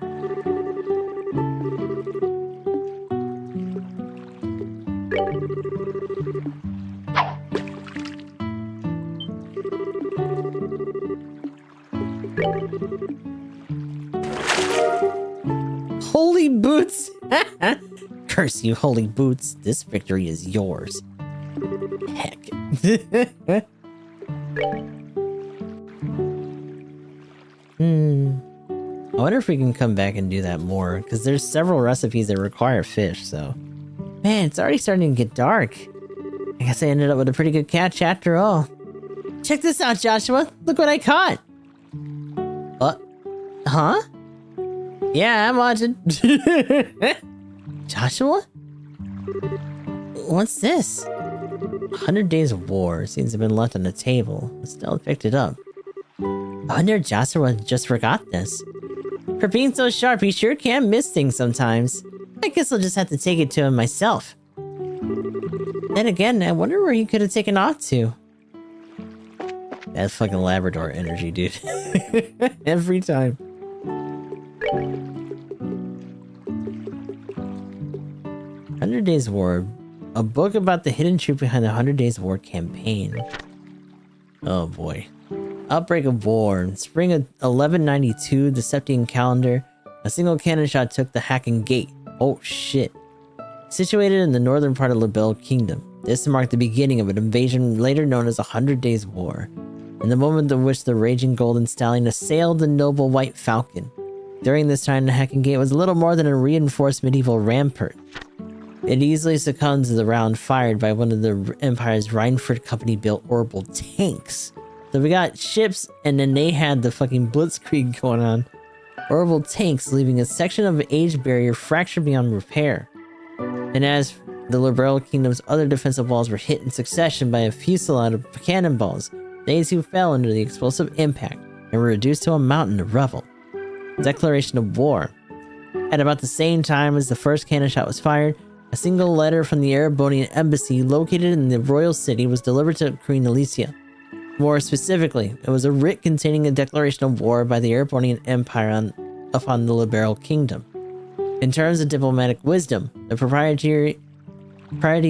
Holy boots! Curse you, holy boots. This victory is yours. Heck. I wonder if we can come back and do that more, because there's several recipes that require fish, so... Man, it's already starting to get dark. I guess I ended up with a pretty good catch after all. Check this out, Joshua. Look what I caught. Huh? Yeah, I'm watching. Joshua? What's this? 100 Days of War seems to have been left on the table. Still picked it up. I wonder if Joshua just forgot this. For being so sharp, he sure can miss things sometimes. I guess I'll just have to take it to him myself. Then again, I wonder where he could have taken off to. That fucking Labrador energy, dude. Every time. "100 Days of War, a book about the hidden truth behind the 100 Days of War campaign." Oh boy. Outbreak of war. Spring of 1192, the Septian calendar. A single cannon shot took the Hacken Gate. Oh shit. Situated in the northern part of Lebel Kingdom, this marked the beginning of an invasion later known as the 100 Days War, and the moment in which the raging golden stallion assailed the noble white falcon. During this time, the Hacken Gate was little more than a reinforced medieval rampart. It easily succumbed to the round fired by one of the Empire's Rheinford Company-built orbital tanks. So we got ships, and then they had the fucking blitzkrieg going on. Orbital tanks leaving a section of an age barrier fractured beyond repair. And as the Liberal Kingdom's other defensive walls were hit in succession by a fusillade of cannonballs, they too fell under the explosive impact and were reduced to a mountain of rubble. Declaration of war. At about the same time as the first cannon shot was fired, a single letter from the Erebonian embassy located in the royal city was delivered to Queen Alicia. More specifically, it was a writ containing a declaration of war by the Erebonian Empire upon the Liberal Kingdom. In terms of diplomatic wisdom, the propriety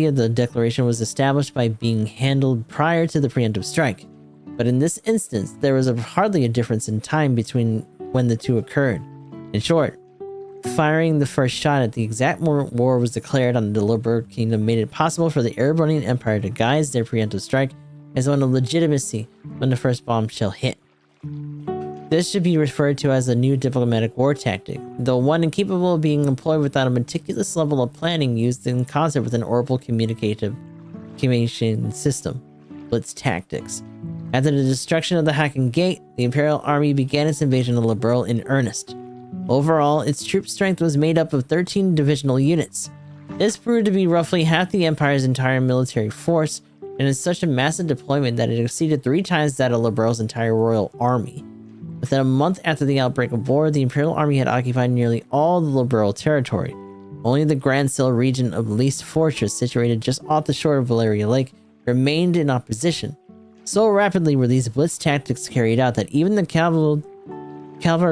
of the declaration was established by being handled prior to the preemptive strike. But in this instance, there was hardly a difference in time between when the two occurred. In short, firing the first shot at the exact moment war was declared on the Liberal Kingdom made it possible for the Erebonian Empire to guise their preemptive strike as one of legitimacy when the first bombshell hit. This should be referred to as a new diplomatic war tactic, though one incapable of being employed without a meticulous level of planning used in concert with an orbital communication system. Blitz tactics. After the destruction of the Hacking Gate, the Imperial Army began its invasion of Liberl in earnest. Overall, its troop strength was made up of 13 divisional units. This proved to be roughly half the Empire's entire military force, and is such a massive deployment that it exceeded 3 times that of Liberl's entire royal army. Within a month after the outbreak of war, the Imperial Army had occupied nearly all the Liberl territory. Only the Grand Sill region of Least Fortress, situated just off the shore of Valeria Lake, remained in opposition. So rapidly were these blitz tactics carried out that even the Calvard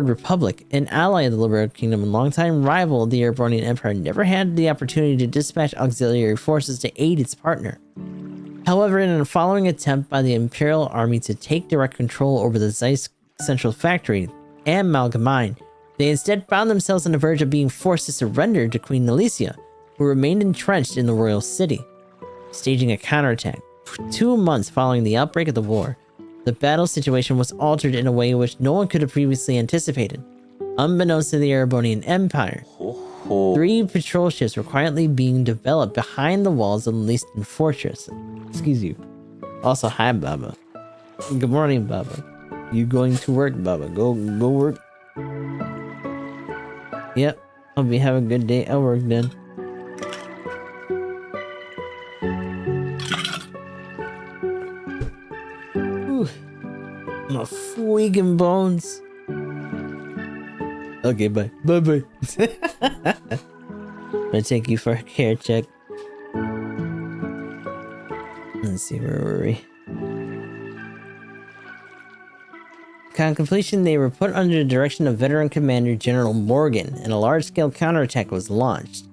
Republic, an ally of the Liberal Kingdom and longtime rival of the Erebonian Empire, never had the opportunity to dispatch auxiliary forces to aid its partner. However, in a following attempt by the Imperial Army to take direct control over the Zeiss Central Factory and Malga Mine, they instead found themselves on the verge of being forced to surrender to Queen Alicia, who remained entrenched in the royal city. Staging a counterattack, 2 months following the outbreak of the war, the battle situation was altered in a way which no one could have previously anticipated. Unbeknownst to the Erebonian Empire, 3 patrol ships were quietly being developed behind the walls of the Leaston Fortress. Excuse you. Also, hi, Baba. Good morning, Baba. You going to work, Baba? Go work. Yep. Hope you have a good day at work then. Whew. My freaking bones. Okay, bye. Bye-bye. I'm gonna take you for a care check. Let's see, where were we? Upon completion, they were put under the direction of veteran commander General Morgan, and a large-scale counterattack was launched.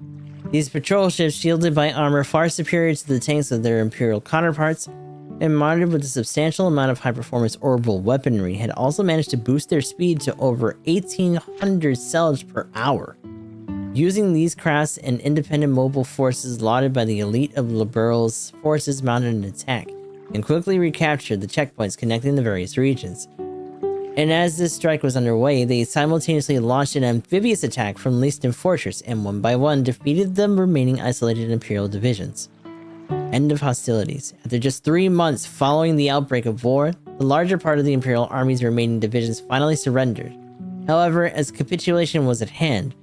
These patrol ships, shielded by armor far superior to the tanks of their Imperial counterparts, and mounted with a substantial amount of high-performance orbital weaponry, had also managed to boost their speed to over 1,800 cells per hour. Using these crafts and independent mobile forces lauded by the elite of Liberal's forces mounted an attack, and quickly recaptured the checkpoints connecting the various regions. And as this strike was underway, they simultaneously launched an amphibious attack from Leaston Fortress, and one by one defeated the remaining isolated Imperial divisions. End of hostilities. After just 3 months following the outbreak of war, the larger part of the Imperial Army's remaining divisions finally surrendered. However, as capitulation was at hand,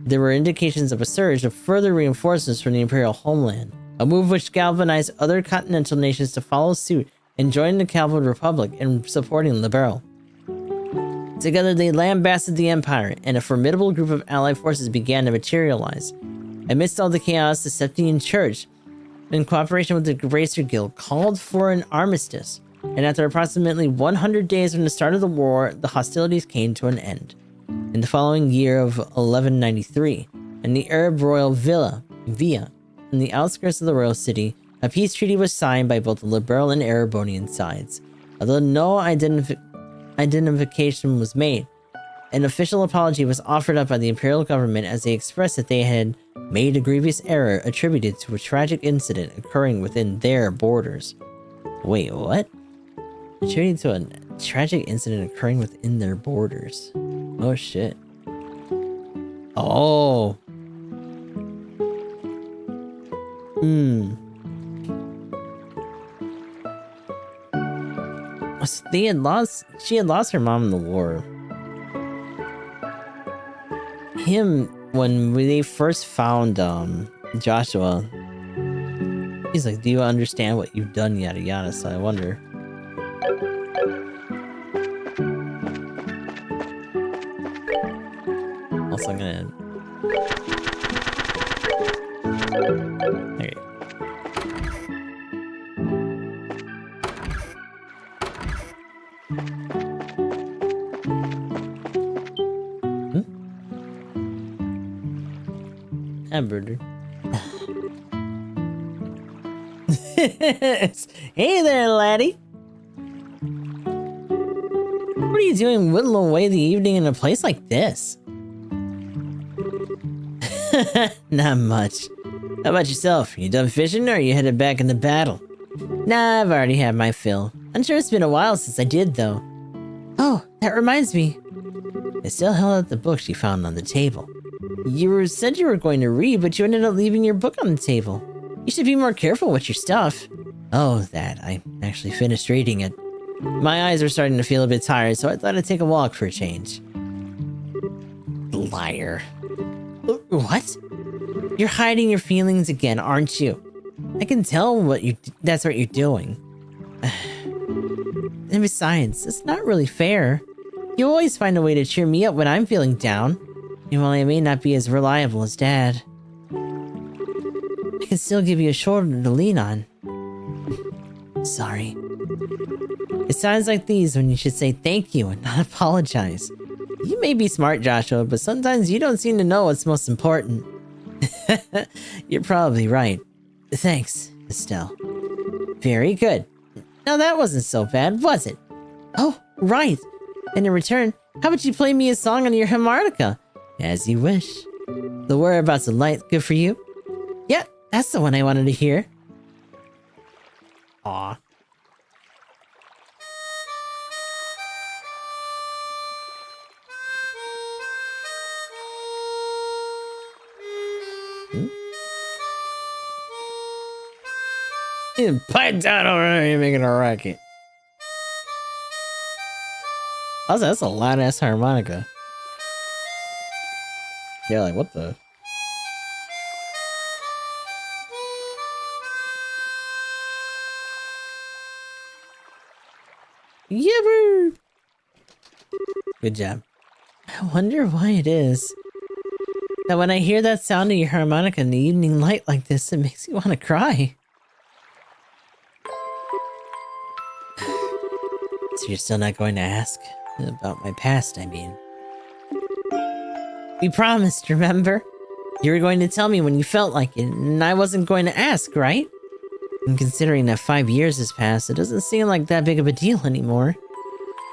there were indications of a surge of further reinforcements from the Imperial homeland, a move which galvanized other continental nations to follow suit and join the Calvard Republic in supporting Liberal. Together they lambasted the Empire, and a formidable group of allied forces began to materialize. Amidst all the chaos, the Septian Church, in cooperation with the Racer Guild, called for an armistice, and after approximately 100 days from the start of the war, the hostilities came to an end. In the following year of 1193, in the Arab royal villa, in the outskirts of the royal city, a peace treaty was signed by both the Liberal and Erebonian sides. Although no identification was made, an official apology was offered up by the Imperial government as they expressed that they had made a grievous error attributed to a tragic incident occurring within their borders. Wait, what? Attributed to a tragic incident occurring within their borders. Oh shit. Oh. So she had lost her mom in the war. When they first found Joshua, he's like, do you understand what you've done, yada yada, so I wonder. Also, I'm gonna... Okay. Hamburger. Hey there, laddie. What are you doing whittling away the evening in a place like this? Not much. How about yourself? You done fishing or are you headed back into battle? Nah, I've already had my fill. I'm sure it's been a while since I did, though. Oh, that reminds me. Estelle held out the book she found on the table. Said you were going to read, but you ended up leaving your book on the table. You should be more careful with your stuff. Oh, that. I actually finished reading it. My eyes are starting to feel a bit tired, so I thought I'd take a walk for a change. Liar. What? You're hiding your feelings again, aren't you? I can tell that's what you're doing. And besides, it's not really fair. You always find a way to cheer me up when I'm feeling down. And while I may not be as reliable as Dad, I can still give you a shoulder to lean on. Sorry. It's times like these when you should say thank you and not apologize. You may be smart, Joshua, but sometimes you don't seem to know what's most important. You're probably right. Thanks, Estelle. Very good. Now that wasn't so bad, was it? Oh, right. And in return, how about you play me a song on your harmonica? As you wish. The Whereabouts of Light good for you? Yeah, that's the one I wanted to hear. Aw. Pipe down over there, you're making a racket. Also, that's a loud ass harmonica. Yeah, like what the? Yipper! Good job. I wonder why it is that when I hear that sound of your harmonica in the evening light like this, it makes me want to cry. So you're still not going to ask about my past, I mean. We promised, remember? You were going to tell me when you felt like it, and I wasn't going to ask, right? And considering that 5 years has passed, it doesn't seem like that big of a deal anymore.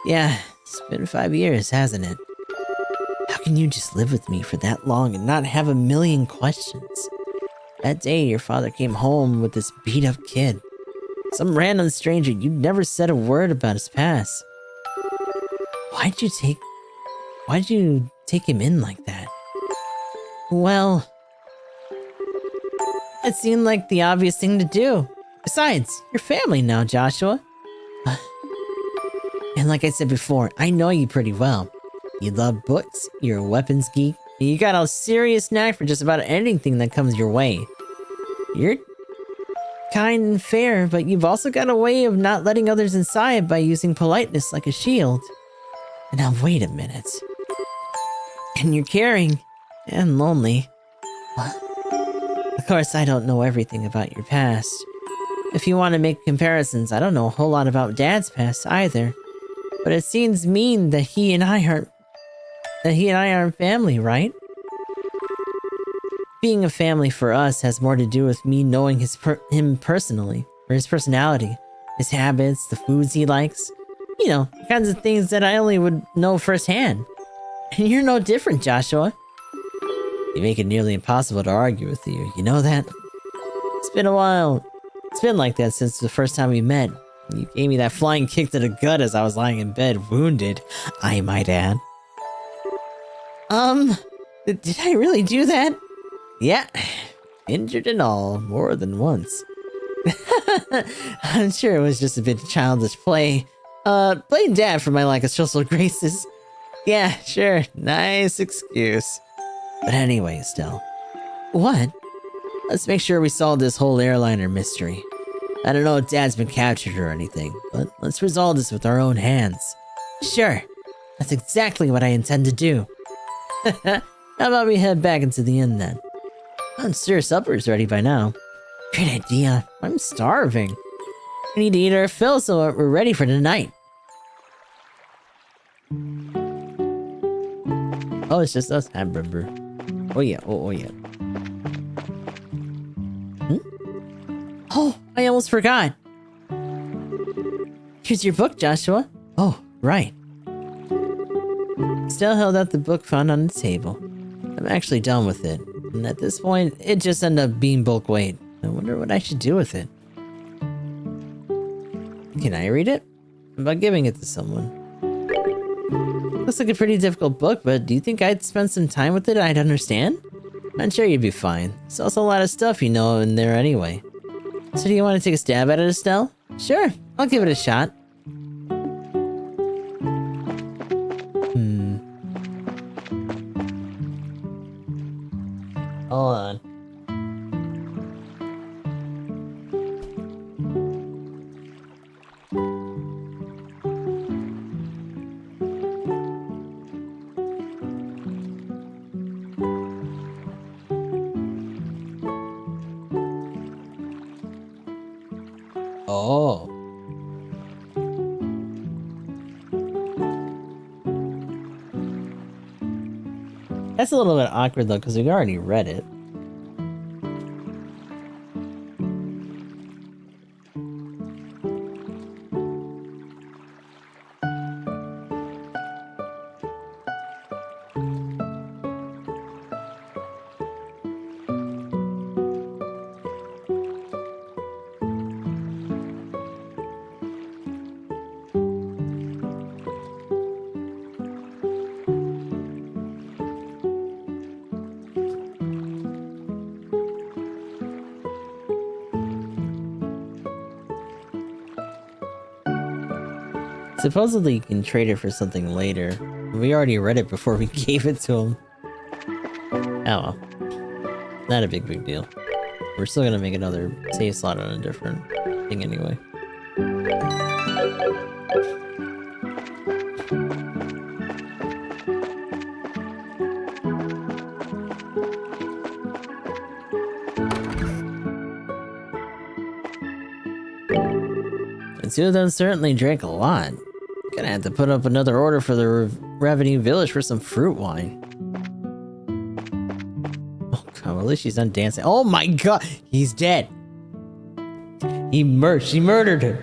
Yeah, it's been 5 years, hasn't it? How can you just live with me for that long and not have a million questions? That day, your father came home with this beat-up kid. Some random stranger, you never said a word about his past. Why'd you take him in like that? Well, it seemed like the obvious thing to do. Besides, you're family now, Joshua. And like I said before, I know you pretty well. You love books, you're a weapons geek, and you got a serious knack for just about anything that comes your way. You're kind and fair, but you've also got a way of not letting others inside by using politeness like a shield. And now wait a minute. And you're caring and lonely. Of course, I don't know everything about your past. If you want to make comparisons, I don't know a whole lot about Dad's past either. But it seems mean that he and I aren't family, right? Being a family for us has more to do with me knowing him personally, or his personality, his habits, the foods he likes. You know, the kinds of things that I only would know firsthand. And you're no different, Joshua. You make it nearly impossible to argue with you, you know that? It's been a while. It's been like that since the first time we met. You gave me that flying kick to the gut as I was lying in bed, wounded, I might add. Did I really do that? Yeah, injured and all, more than once. I'm sure it was just a bit of childish play. Playing Dad for my lack of social graces. Yeah, sure, nice excuse. But anyway, Estelle. What? Let's make sure we solve this whole airliner mystery. I don't know if Dad's been captured or anything, but let's resolve this with our own hands. Sure, that's exactly what I intend to do. How about we head back into the inn then? I'm sure supper's ready by now. Great idea. I'm starving. We need to eat our fill so we're ready for tonight. Oh, it's just us, hamburger. Oh yeah, oh yeah. Oh, I almost forgot. Here's your book, Joshua. Oh, right. Estelle held out the book found on the table. I'm actually done with it, and at this point, it just ended up being bulk weight. I wonder what I should do with it. Can I read it? About giving it to someone. Looks like a pretty difficult book, but do you think I'd spend some time with it I'd understand? I'm sure you'd be fine. There's also a lot of stuff you know in there anyway. So do you want to take a stab at it, Estelle? Sure, I'll give it a shot. Hold on. Oh. That's a little bit awkward though, because we already read it. Supposedly you can trade it for something later. We already read it before we gave it to him. Oh well. Not a big deal. We're still gonna make another save slot on a different thing anyway. The two of them certainly drank a lot. Gonna have to put up another order for the Revenue Village for some fruit wine. Oh god, well, at least she's done dancing. Oh my god, he's dead. She murdered him.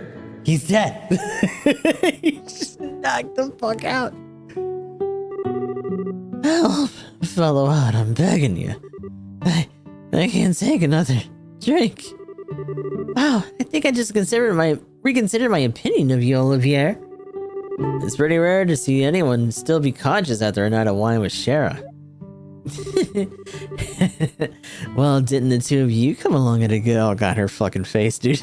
He's dead. He just knocked the fuck out. Help, fellow out, I'm begging you. I can't take another drink. Wow, I think I just reconsidered my opinion of you, Olivier. It's pretty rare to see anyone still be conscious after a night of wine with Shara. Well, didn't the two of you come along at a good... Oh god, her fucking face, dude.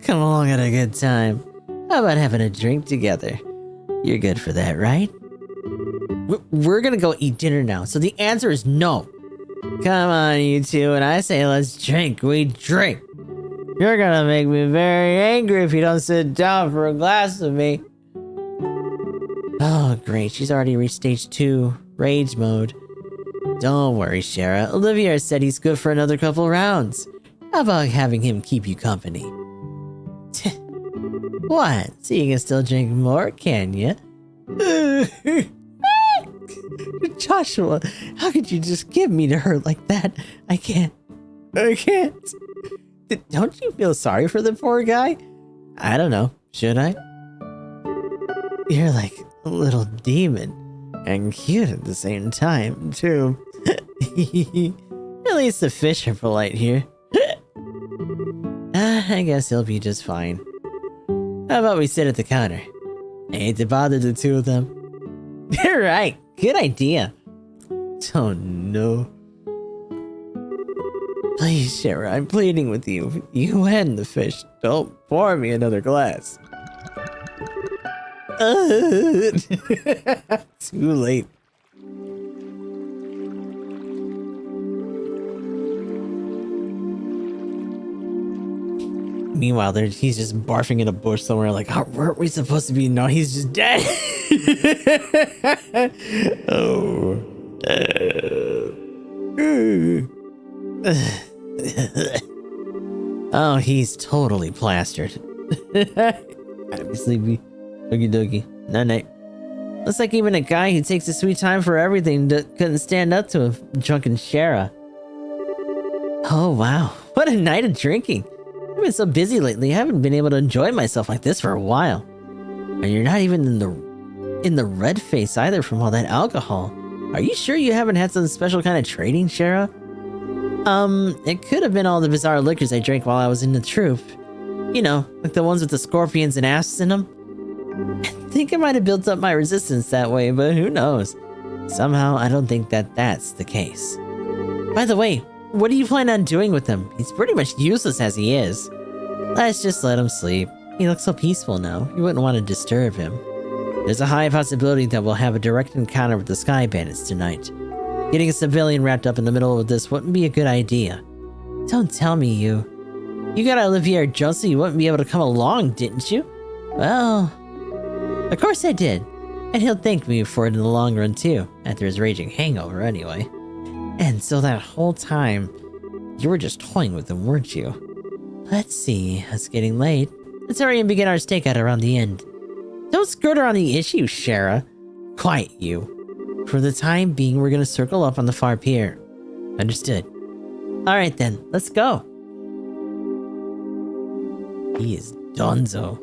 Come along at a good time. How about having a drink together? You're good for that, right? We're gonna go eat dinner now, so the answer is no. Come on, you two, and I say let's drink. We drink. You're gonna make me very angry if you don't sit down for a glass of me. Oh, great. She's already reached stage 2, rage mode. Don't worry, Shara. Olivier said he's good for another couple rounds. How about having him keep you company? What? So you can still drink more, can you? Joshua, how could you just give me to her like that? I can't. Don't you feel sorry for the poor guy? I don't know. Should I? You're like a little demon. And cute at the same time, too. At least the fish are polite here. I guess he'll be just fine. How about we sit at the counter? I hate to bother the two of them. You're right. Good idea. Oh no. Please, Shara, I'm pleading with you. You and the fish. Don't pour me another glass. Too late. Meanwhile, he's just barfing in a bush somewhere like, oh, weren't we supposed to be? No, he's just dead. Oh. Oh, he's totally plastered. I'm sleepy. Doogie doogie. Night night. Looks like even a guy who takes his sweet time for everything couldn't stand up to a drunken Shara. Oh wow, what a night of drinking. I've been so busy lately, I haven't been able to enjoy myself like this for a while. And you're not even in the red face either from all that alcohol. Are you sure you haven't had some special kind of training, Shara? It could have been all the bizarre liquors I drank while I was in the troop. You know, like the ones with the scorpions and asps in them. I think I might have built up my resistance that way, but who knows? Somehow, I don't think that that's the case. By the way, what do you plan on doing with him? He's pretty much useless as he is. Let's just let him sleep. He looks so peaceful now, you wouldn't want to disturb him. There's a high possibility that we'll have a direct encounter with the Sky Bandits tonight. Getting a civilian wrapped up in the middle of this wouldn't be a good idea. Don't tell me you got Olivier just so you wouldn't be able to come along, didn't you? Well, of course I did. And he'll thank me for it in the long run too, after his raging hangover anyway. And so that whole time, you were just toying with him, weren't you? Let's see, it's getting late. Let's hurry and begin our stakeout around the end. Don't skirt around the issue, Shara. Quiet you. For the time being, we're gonna circle up on the far pier. Understood. Alright then, let's go. He is donezo.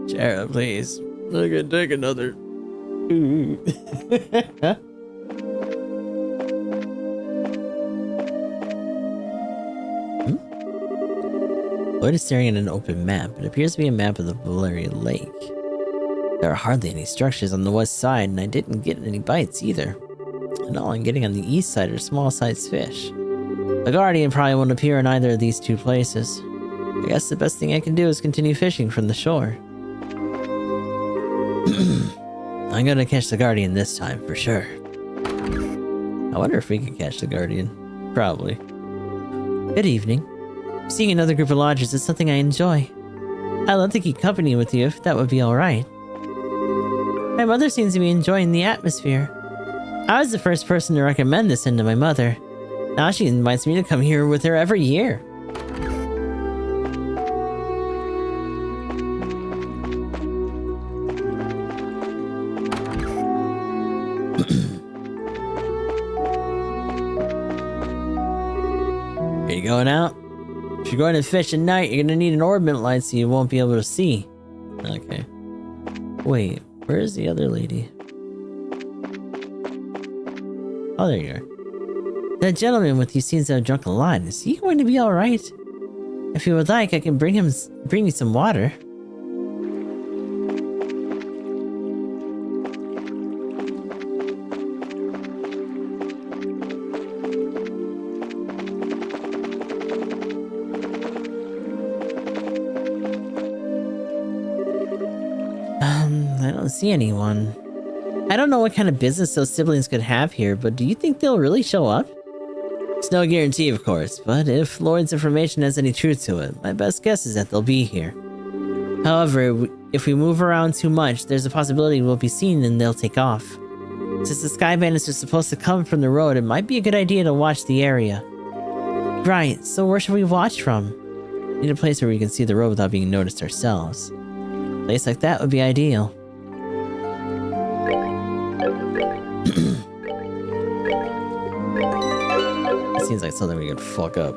Shara, please. I can take another. Lloyd is staring at an open map. It appears to be a map of the Valeria Lake. There are hardly any structures on the west side, and I didn't get any bites either. And all I'm getting on the east side are small-sized fish. The Guardian probably won't appear in either of these two places. I guess the best thing I can do is continue fishing from the shore. I'm gonna catch the Guardian this time, for sure. I wonder if we can catch the Guardian. Probably. Good evening. Seeing another group of lodgers is something I enjoy. I'd love to keep company with you if that would be alright. My mother seems to be enjoying the atmosphere. I was the first person to recommend this inn to my mother. Now she invites me to come here with her every year. Are you going out? If you're going to fish at night, you're gonna need an orbit light so you won't be able to see. Okay. Wait, where is the other lady? Oh, there you are. That gentleman with you seems to have drunk a lot. Is he going to be alright? If you would like, I can bring you some water. I don't see anyone. I don't know what kind of business those siblings could have here, but do you think they'll really show up? It's no guarantee, of course, but if Lloyd's information has any truth to it, my best guess is that they'll be here. However, if we move around too much, there's a possibility we'll be seen and they'll take off. Since the Sky Bandits are supposed to come from the road, it might be a good idea to watch the area. Right, so where should we watch from? We need a place where we can see the road without being noticed ourselves. A place like that would be ideal. Seems like something we could fuck up.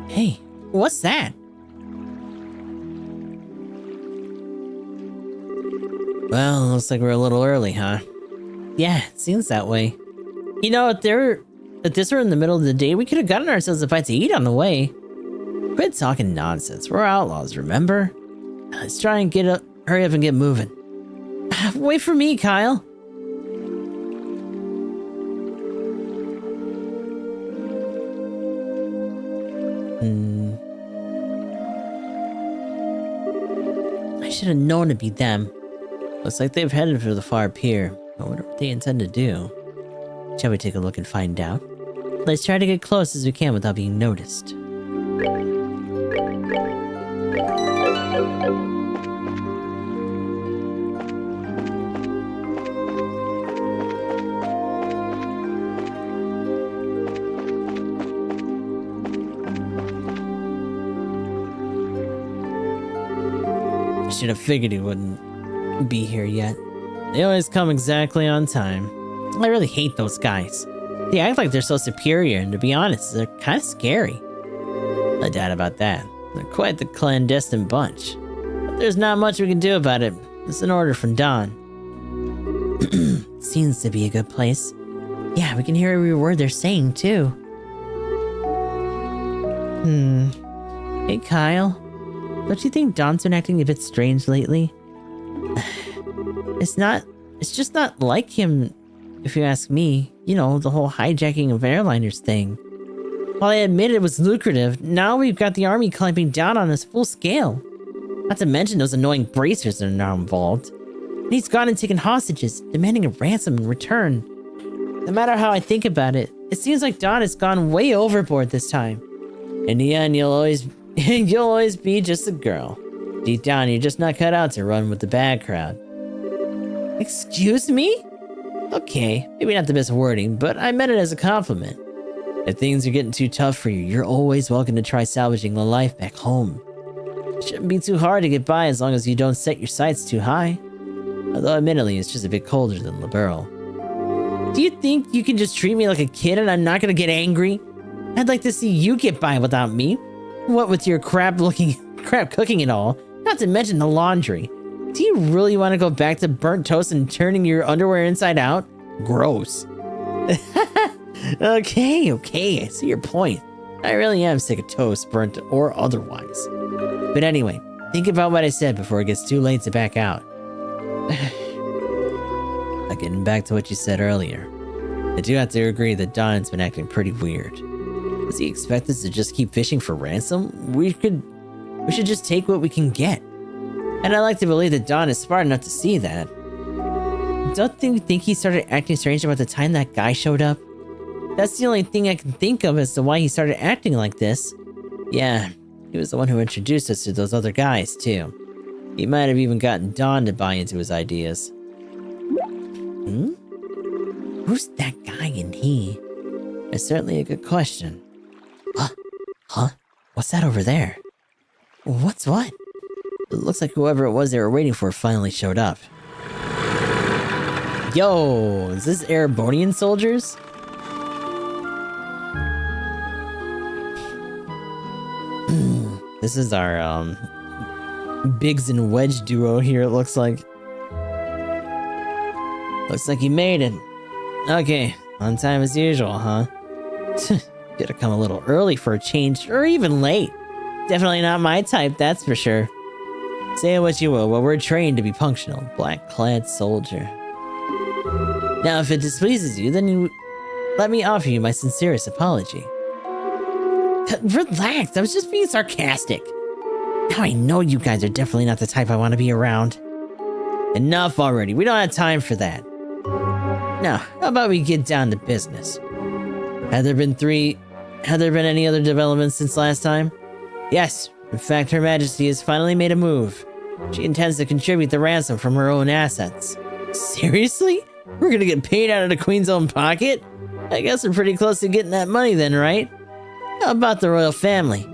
Hey, what's that? Well, looks like we're a little early, huh? Yeah, it seems that way. You know, if this were in the middle of the day, we could have gotten ourselves a bite to eat on the way. Quit talking nonsense. We're outlaws, remember? Let's try and hurry up and get moving. Wait for me, Kyle. I should have known it'd be them. Looks like they've headed for the far pier. I wonder what they intend to do. Shall we take a look and find out? Let's try to get close as we can without being noticed. Should have figured he wouldn't be here yet. They always come exactly on time. I really hate those guys. They act like they're so superior, and to be honest, they're kind of scary. No doubt about that. They're quite the clandestine bunch. But there's not much we can do about it. It's an order from Dawn. Seems to be a good place. Yeah, we can hear every word they're saying, too. Hey, Kyle. Don't you think Dawn's been acting a bit strange lately? It's just not like him, if you ask me. You know, the whole hijacking of airliners thing. While I admit it was lucrative, now we've got the army clamping down on us full scale. Not to mention those annoying bracers that are now involved. And he's gone and taken hostages, demanding a ransom in return. No matter how I think about it, it seems like Dawn has gone way overboard this time. In the end, you'll always be just a girl. Deep down, you're just not cut out to run with the bad crowd. Excuse me? Okay, maybe not the best wording, but I meant it as a compliment. If things are getting too tough for you, you're always welcome to try salvaging a life back home. It shouldn't be too hard to get by as long as you don't set your sights too high. Although admittedly, it's just a bit colder than Liberl. Do you think you can just treat me like a kid and I'm not gonna get angry? I'd like to see you get by without me. What with your crap cooking and all, not to mention the laundry. Do you really want to go back to burnt toast and turning your underwear inside out? Gross. Okay, I see your point. I really am sick of toast, burnt or otherwise. But anyway, think about what I said before it gets too late to back out. Getting back to what you said earlier, I do have to agree that Don's been acting pretty weird. Does he expect us to just keep fishing for ransom? We should just take what we can get. And I like to believe that Don is smart enough to see that. Don't you think he started acting strange about the time that guy showed up? That's the only thing I can think of as to why he started acting like this. Yeah, he was the one who introduced us to those other guys, too. He might have even gotten Don to buy into his ideas. Who's that guy and he? It's certainly a good question. Huh? What's that over there? What's what? It looks like whoever it was they were waiting for finally showed up. Yo, is this Erebonian soldiers? This is our, Biggs and Wedge duo here, it looks like. Looks like you made it. Okay, on time as usual, huh? Could've come a little early for a change, or even late. Definitely not my type, that's for sure. Say what you will, but we're trained to be punctual. Black-clad soldier. Now, if it displeases you, then let me offer you my sincerest apology. Relax, I was just being sarcastic. Now I know you guys are definitely not the type I want to be around. Enough already, we don't have time for that. Now, how about we get down to business? Have there been any other developments since last time? Yes, in fact, Her Majesty has finally made a move. She intends to contribute the ransom from her own assets. Seriously? We're gonna get paid out of the Queen's own pocket? I guess we're pretty close to getting that money then, right? How about the royal family?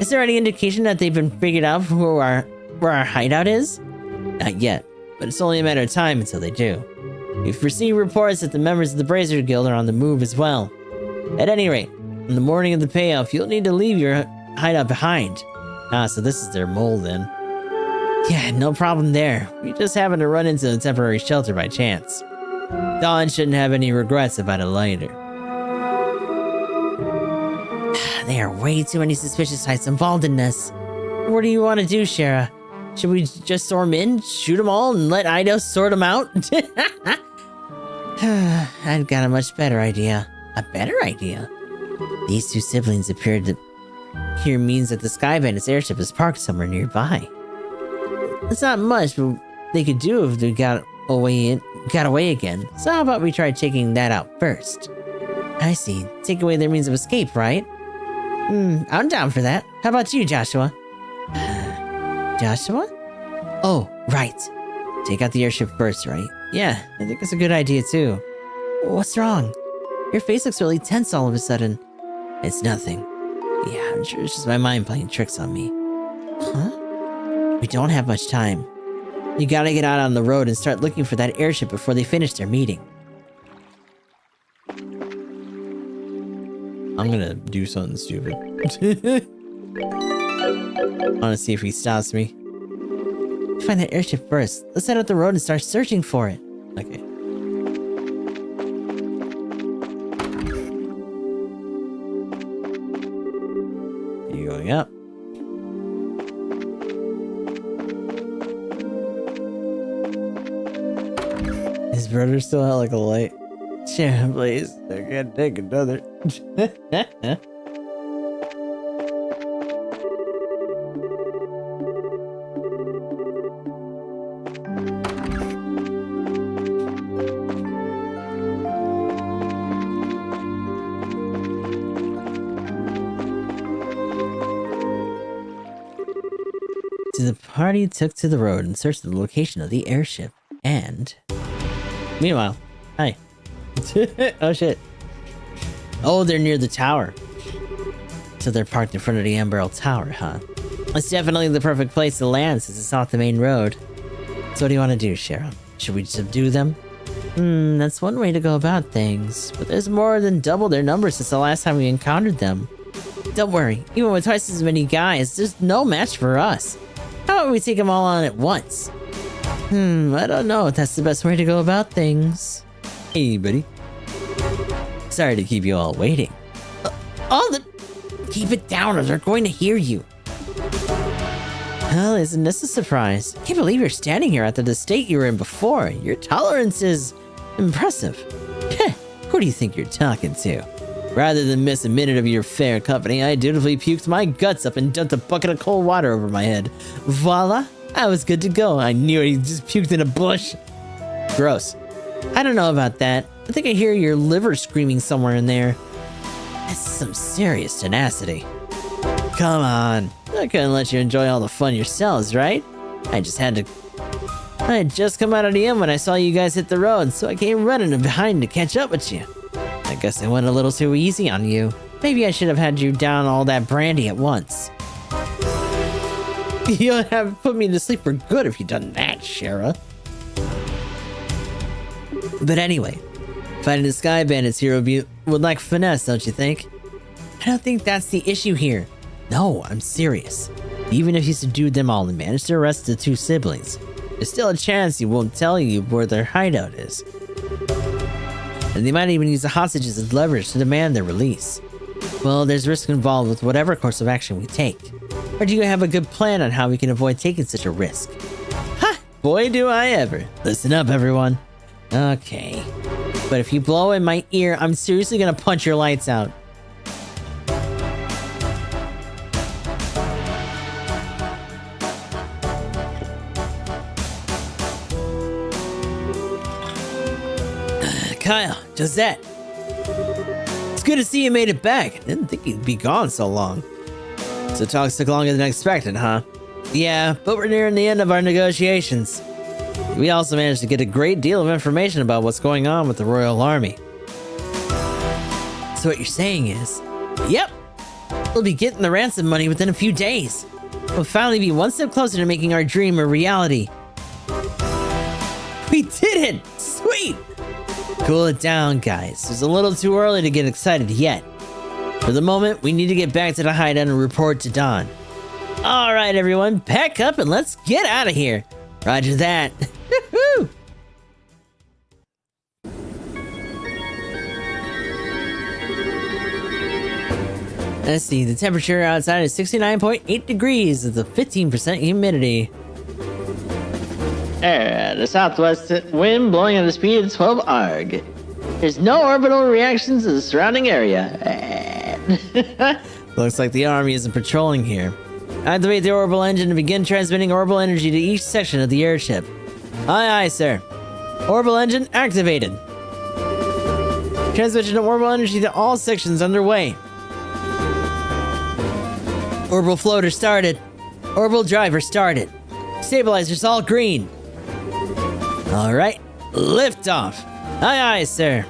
Is there any indication that they've been figured out for where our hideout is? Not yet, but it's only a matter of time until they do. We've received reports that the members of the Brazier Guild are on the move as well. At any rate, on the morning of the payoff, you'll need to leave your hideout behind. Ah, so this is their mole then. Yeah, no problem there. We just happened to run into a temporary shelter by chance. Dawn shouldn't have any regrets about it later. There are way too many suspicious types involved in this. What do you want to do, Shara? Should we just storm in, shoot them all, and let Ido sort them out? I've got a much better idea. A better idea? These two siblings appeared to hear means that the Sky Bandit's airship is parked somewhere nearby. It's not much, but they could do if they got away again. So how about we try taking that out first? I see. Take away their means of escape, right? I'm down for that. How about you, Joshua? Joshua? Oh, right. Take out the airship first, right? Yeah, I think it's a good idea too. What's wrong? Your face looks really tense all of a sudden. It's nothing. Yeah, I'm sure it's just my mind playing tricks on me. Huh? We don't have much time. You gotta get out on the road and start looking for that airship before they finish their meeting. I'm gonna do something stupid. I wanna see if he stops me. Find that airship first. Let's head up the road and start searching for it. Okay. You going up? His brother's still out like a light. Share, please. I can't take another. So the party took to the road and searched the location of the airship. And meanwhile, hi. Oh shit. Oh, they're near the tower. So they're parked in front of the Amberl Tower, huh? It's definitely the perfect place to land since it's off the main road. So what do you want to do, Sharon? Should we subdue them? That's one way to go about things. But there's more than double their numbers since the last time we encountered them. Don't worry, even with twice as many guys, there's no match for us. How about we take them all on at once? I don't know if that's the best way to go about things. Hey, buddy. Sorry to keep you all waiting. Keep it down or they're going to hear you. Well, isn't this a surprise? Can't believe you're standing here after the state you were in before. Your tolerance is impressive. Who do you think you're talking to? Rather than miss a minute of your fair company, I dutifully puked my guts up and dumped a bucket of cold water over my head. Voila! I was good to go. I knew he just puked in a bush. Gross. I don't know about that. I think I hear your liver screaming somewhere in there. That's some serious tenacity. Come on. I couldn't let you enjoy all the fun yourselves, right? I had just come out of the inn when I saw you guys hit the road, so I came running behind to catch up with you. I guess I went a little too easy on you. Maybe I should have had you down all that brandy at once. You'll have put me to sleep for good if you'd done that, Shara. But anyway, fighting the Sky Bandits here would lack finesse, don't you think? I don't think that's the issue here. No, I'm serious. Even if you subdued them all and managed to arrest the two siblings, there's still a chance he won't tell you where their hideout is. And they might even use the hostages as leverage to demand their release. Well, there's risk involved with whatever course of action we take. Or do you have a good plan on how we can avoid taking such a risk? Ha! Boy, do I ever. Listen up, everyone. Okay. But if you blow in my ear, I'm seriously gonna punch your lights out. Kyle, Josette. It's good to see you made it back. I didn't think you'd be gone so long. So talks took longer than expected, huh? Yeah, but we're nearing the end of our negotiations. We also managed to get a great deal of information about what's going on with the Royal Army. So what you're saying is, yep, we'll be getting the ransom money within a few days. We'll finally be one step closer to making our dream a reality. We did it! Sweet! Cool it down, guys. It's a little too early to get excited yet. For the moment, we need to get back to the hideout and report to Dawn. Alright, everyone, pack up and let's get out of here. Roger that. Woohoo! Let's see, the temperature outside is 69.8 degrees with a 15% humidity. The southwest wind blowing at a speed of 12 arg. There's no orbital reactions to the surrounding area. Looks like the army isn't patrolling here. Activate the orbital engine and begin transmitting orbital energy to each section of the airship. Aye, aye, sir. Orbital engine activated. Transmission of orbital energy to all sections underway. Orbital floater started. Orbital driver started. Stabilizers all green. Alright, lift off. Aye, aye, sir.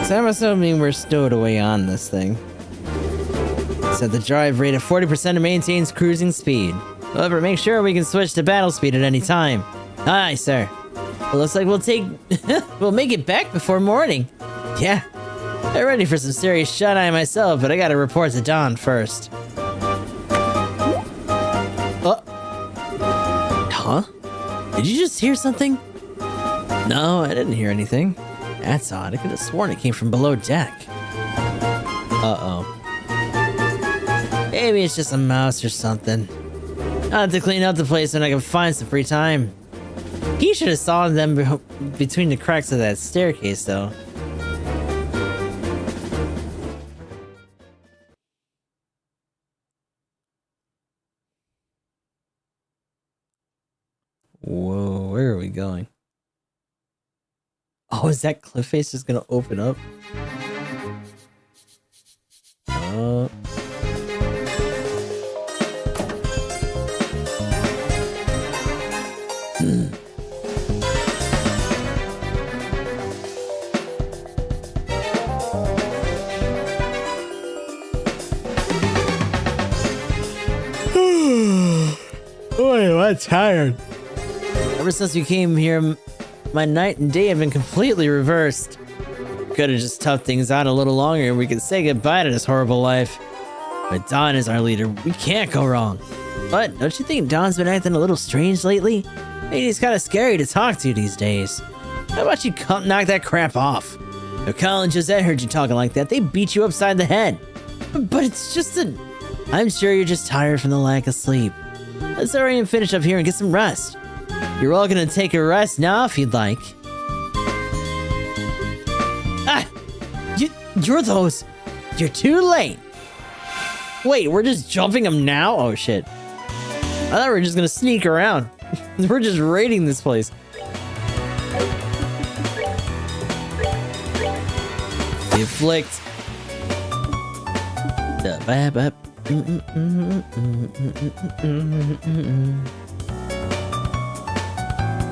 So I'm assuming we're stowed away on this thing. Set the drive rate at 40% and maintains cruising speed. However, make sure we can switch to battle speed at any time. Aye, sir. Well, looks like we'll make it back before morning. Yeah. I'm ready for some serious shut-eye myself, but I gotta report to Dawn first. Huh? Did you just hear something? No, I didn't hear anything. That's odd. I could have sworn it came from below deck. Uh-oh. Maybe it's just a mouse or something. I'll have to clean up the place when I can find some free time. He should have saw them between the cracks of that staircase, though. Whoa, where are we going? Oh, is that cliff face just gonna open up? Boy, I'm tired. Ever since we came here, my night and day have been completely reversed. Could have just toughed things out a little longer and we could say goodbye to this horrible life. But Dawn is our leader. We can't go wrong. But don't you think Dawn's been acting a little strange lately? Maybe he's kind of scary to talk to these days. How about you knock that crap off? If Kyle and Josette heard you talking like that, they'd beat you upside the head. But it's just a... I'm sure you're just tired from the lack of sleep. Let's hurry and finish up here and get some rest. You're all gonna take a rest now if you'd like. Ah! You're those... You're too late! Wait, we're just jumping them now? Oh shit. I thought we were just gonna sneak around. We're just raiding this place. Deflect.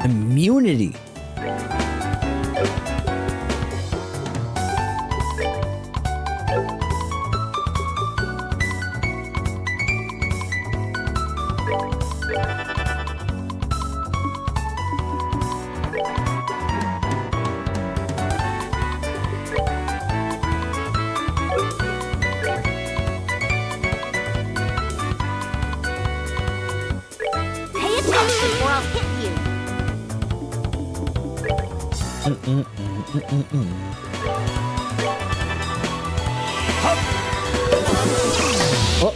Immunity. Pay attention or I'll hit you. Oh.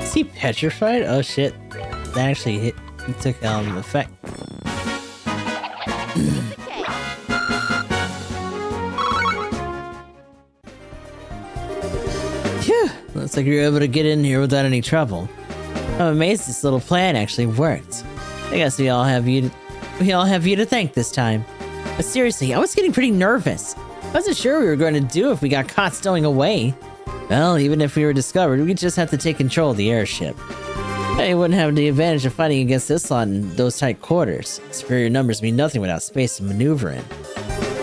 Is he petrified? Oh shit. That actually hit. It took effect. Phew. Looks like you're able to get in here without any trouble. I'm amazed this little plan actually worked. I guess we all have you to thank this time. But seriously, I was getting pretty nervous. I wasn't sure we were going to do if we got caught stowing away. Well, even if we were discovered, we'd just have to take control of the airship. I wouldn't have the advantage of fighting against this lot in those tight quarters. Superior numbers mean nothing without space to maneuver in.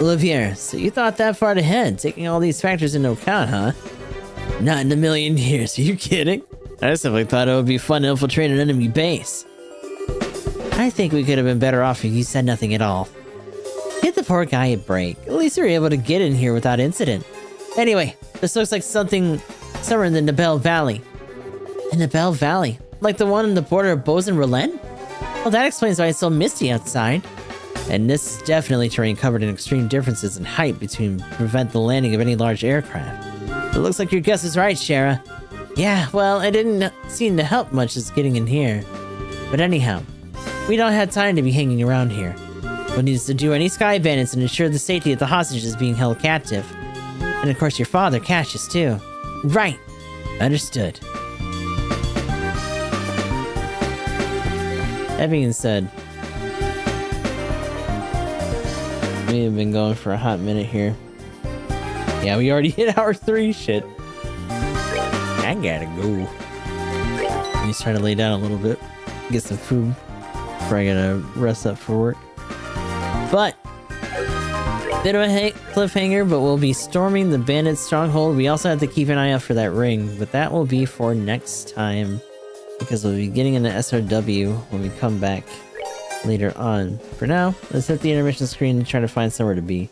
Olivier, so you thought that far ahead, taking all these factors into account, huh? Not in a million years, are you kidding? I simply thought it would be fun to infiltrate an enemy base. I think we could have been better off if you said nothing at all. Give the poor guy a break. At least we were able to get in here without incident. Anyway, this looks like somewhere in the Nabel Valley. The Nabel Valley? Like the one on the border of Bose and Rouen? Well, that explains why it's so misty outside. And this is definitely terrain covered in extreme differences in height to prevent the landing of any large aircraft. It looks like your guess is right, Shara. Yeah, well, it didn't seem to help much as getting in here. But anyhow, we don't have time to be hanging around here. One needs to do any sky bandits and ensure the safety of the hostages being held captive. And of course your father, Cassius, too. Right. Understood. That being said, we have been going for a hot minute here. Yeah, we already hit hour 3. Shit. I gotta go. Let me try to lay down a little bit. Get some food before I gotta rest up for work. But bit of a cliffhanger, but we'll be storming the bandit stronghold. We also have to keep an eye out for that ring, but that will be for next time, because we'll be getting into SRW when we come back later on. For now, let's hit the intermission screen and try to find somewhere to be.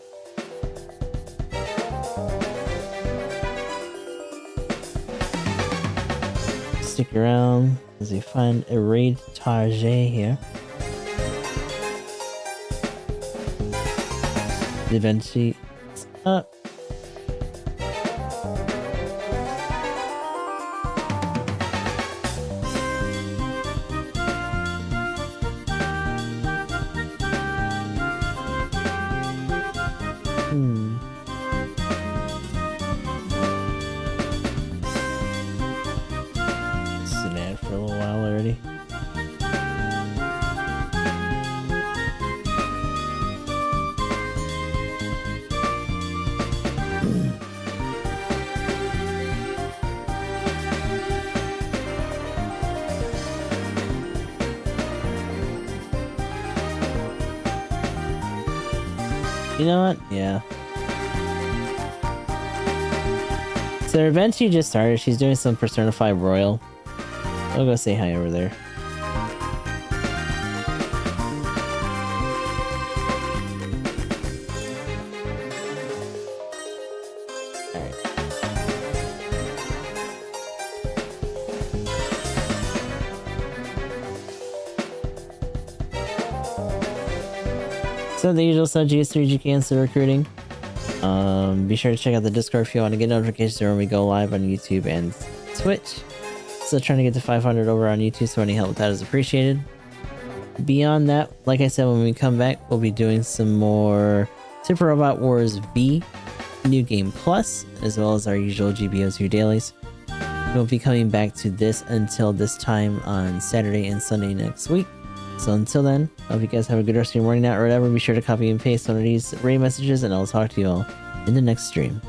Stick around as we find a raid Target here. The event sheet up. It's been ad for a little while already. You know what? Yeah. So her event she just started. She's doing some Persona 5 Royal. I'll go say hi over there. Alright. So the usual stuff, GS3, GK, and still recruiting. Be sure to check out the Discord if you want to get notifications when we go live on YouTube and Twitch. Still trying to get to 500 over on YouTube, so any help with that is appreciated. Beyond that, like I said, when we come back, we'll be doing some more Super Robot Wars V, New Game Plus, as well as our usual GBO2 dailies. We'll be coming back to this until this time on Saturday and Sunday next week. So until then, I hope you guys have a good rest of your morning, night, or whatever. Be sure to copy and paste one of these raid messages, and I'll talk to you all in the next stream.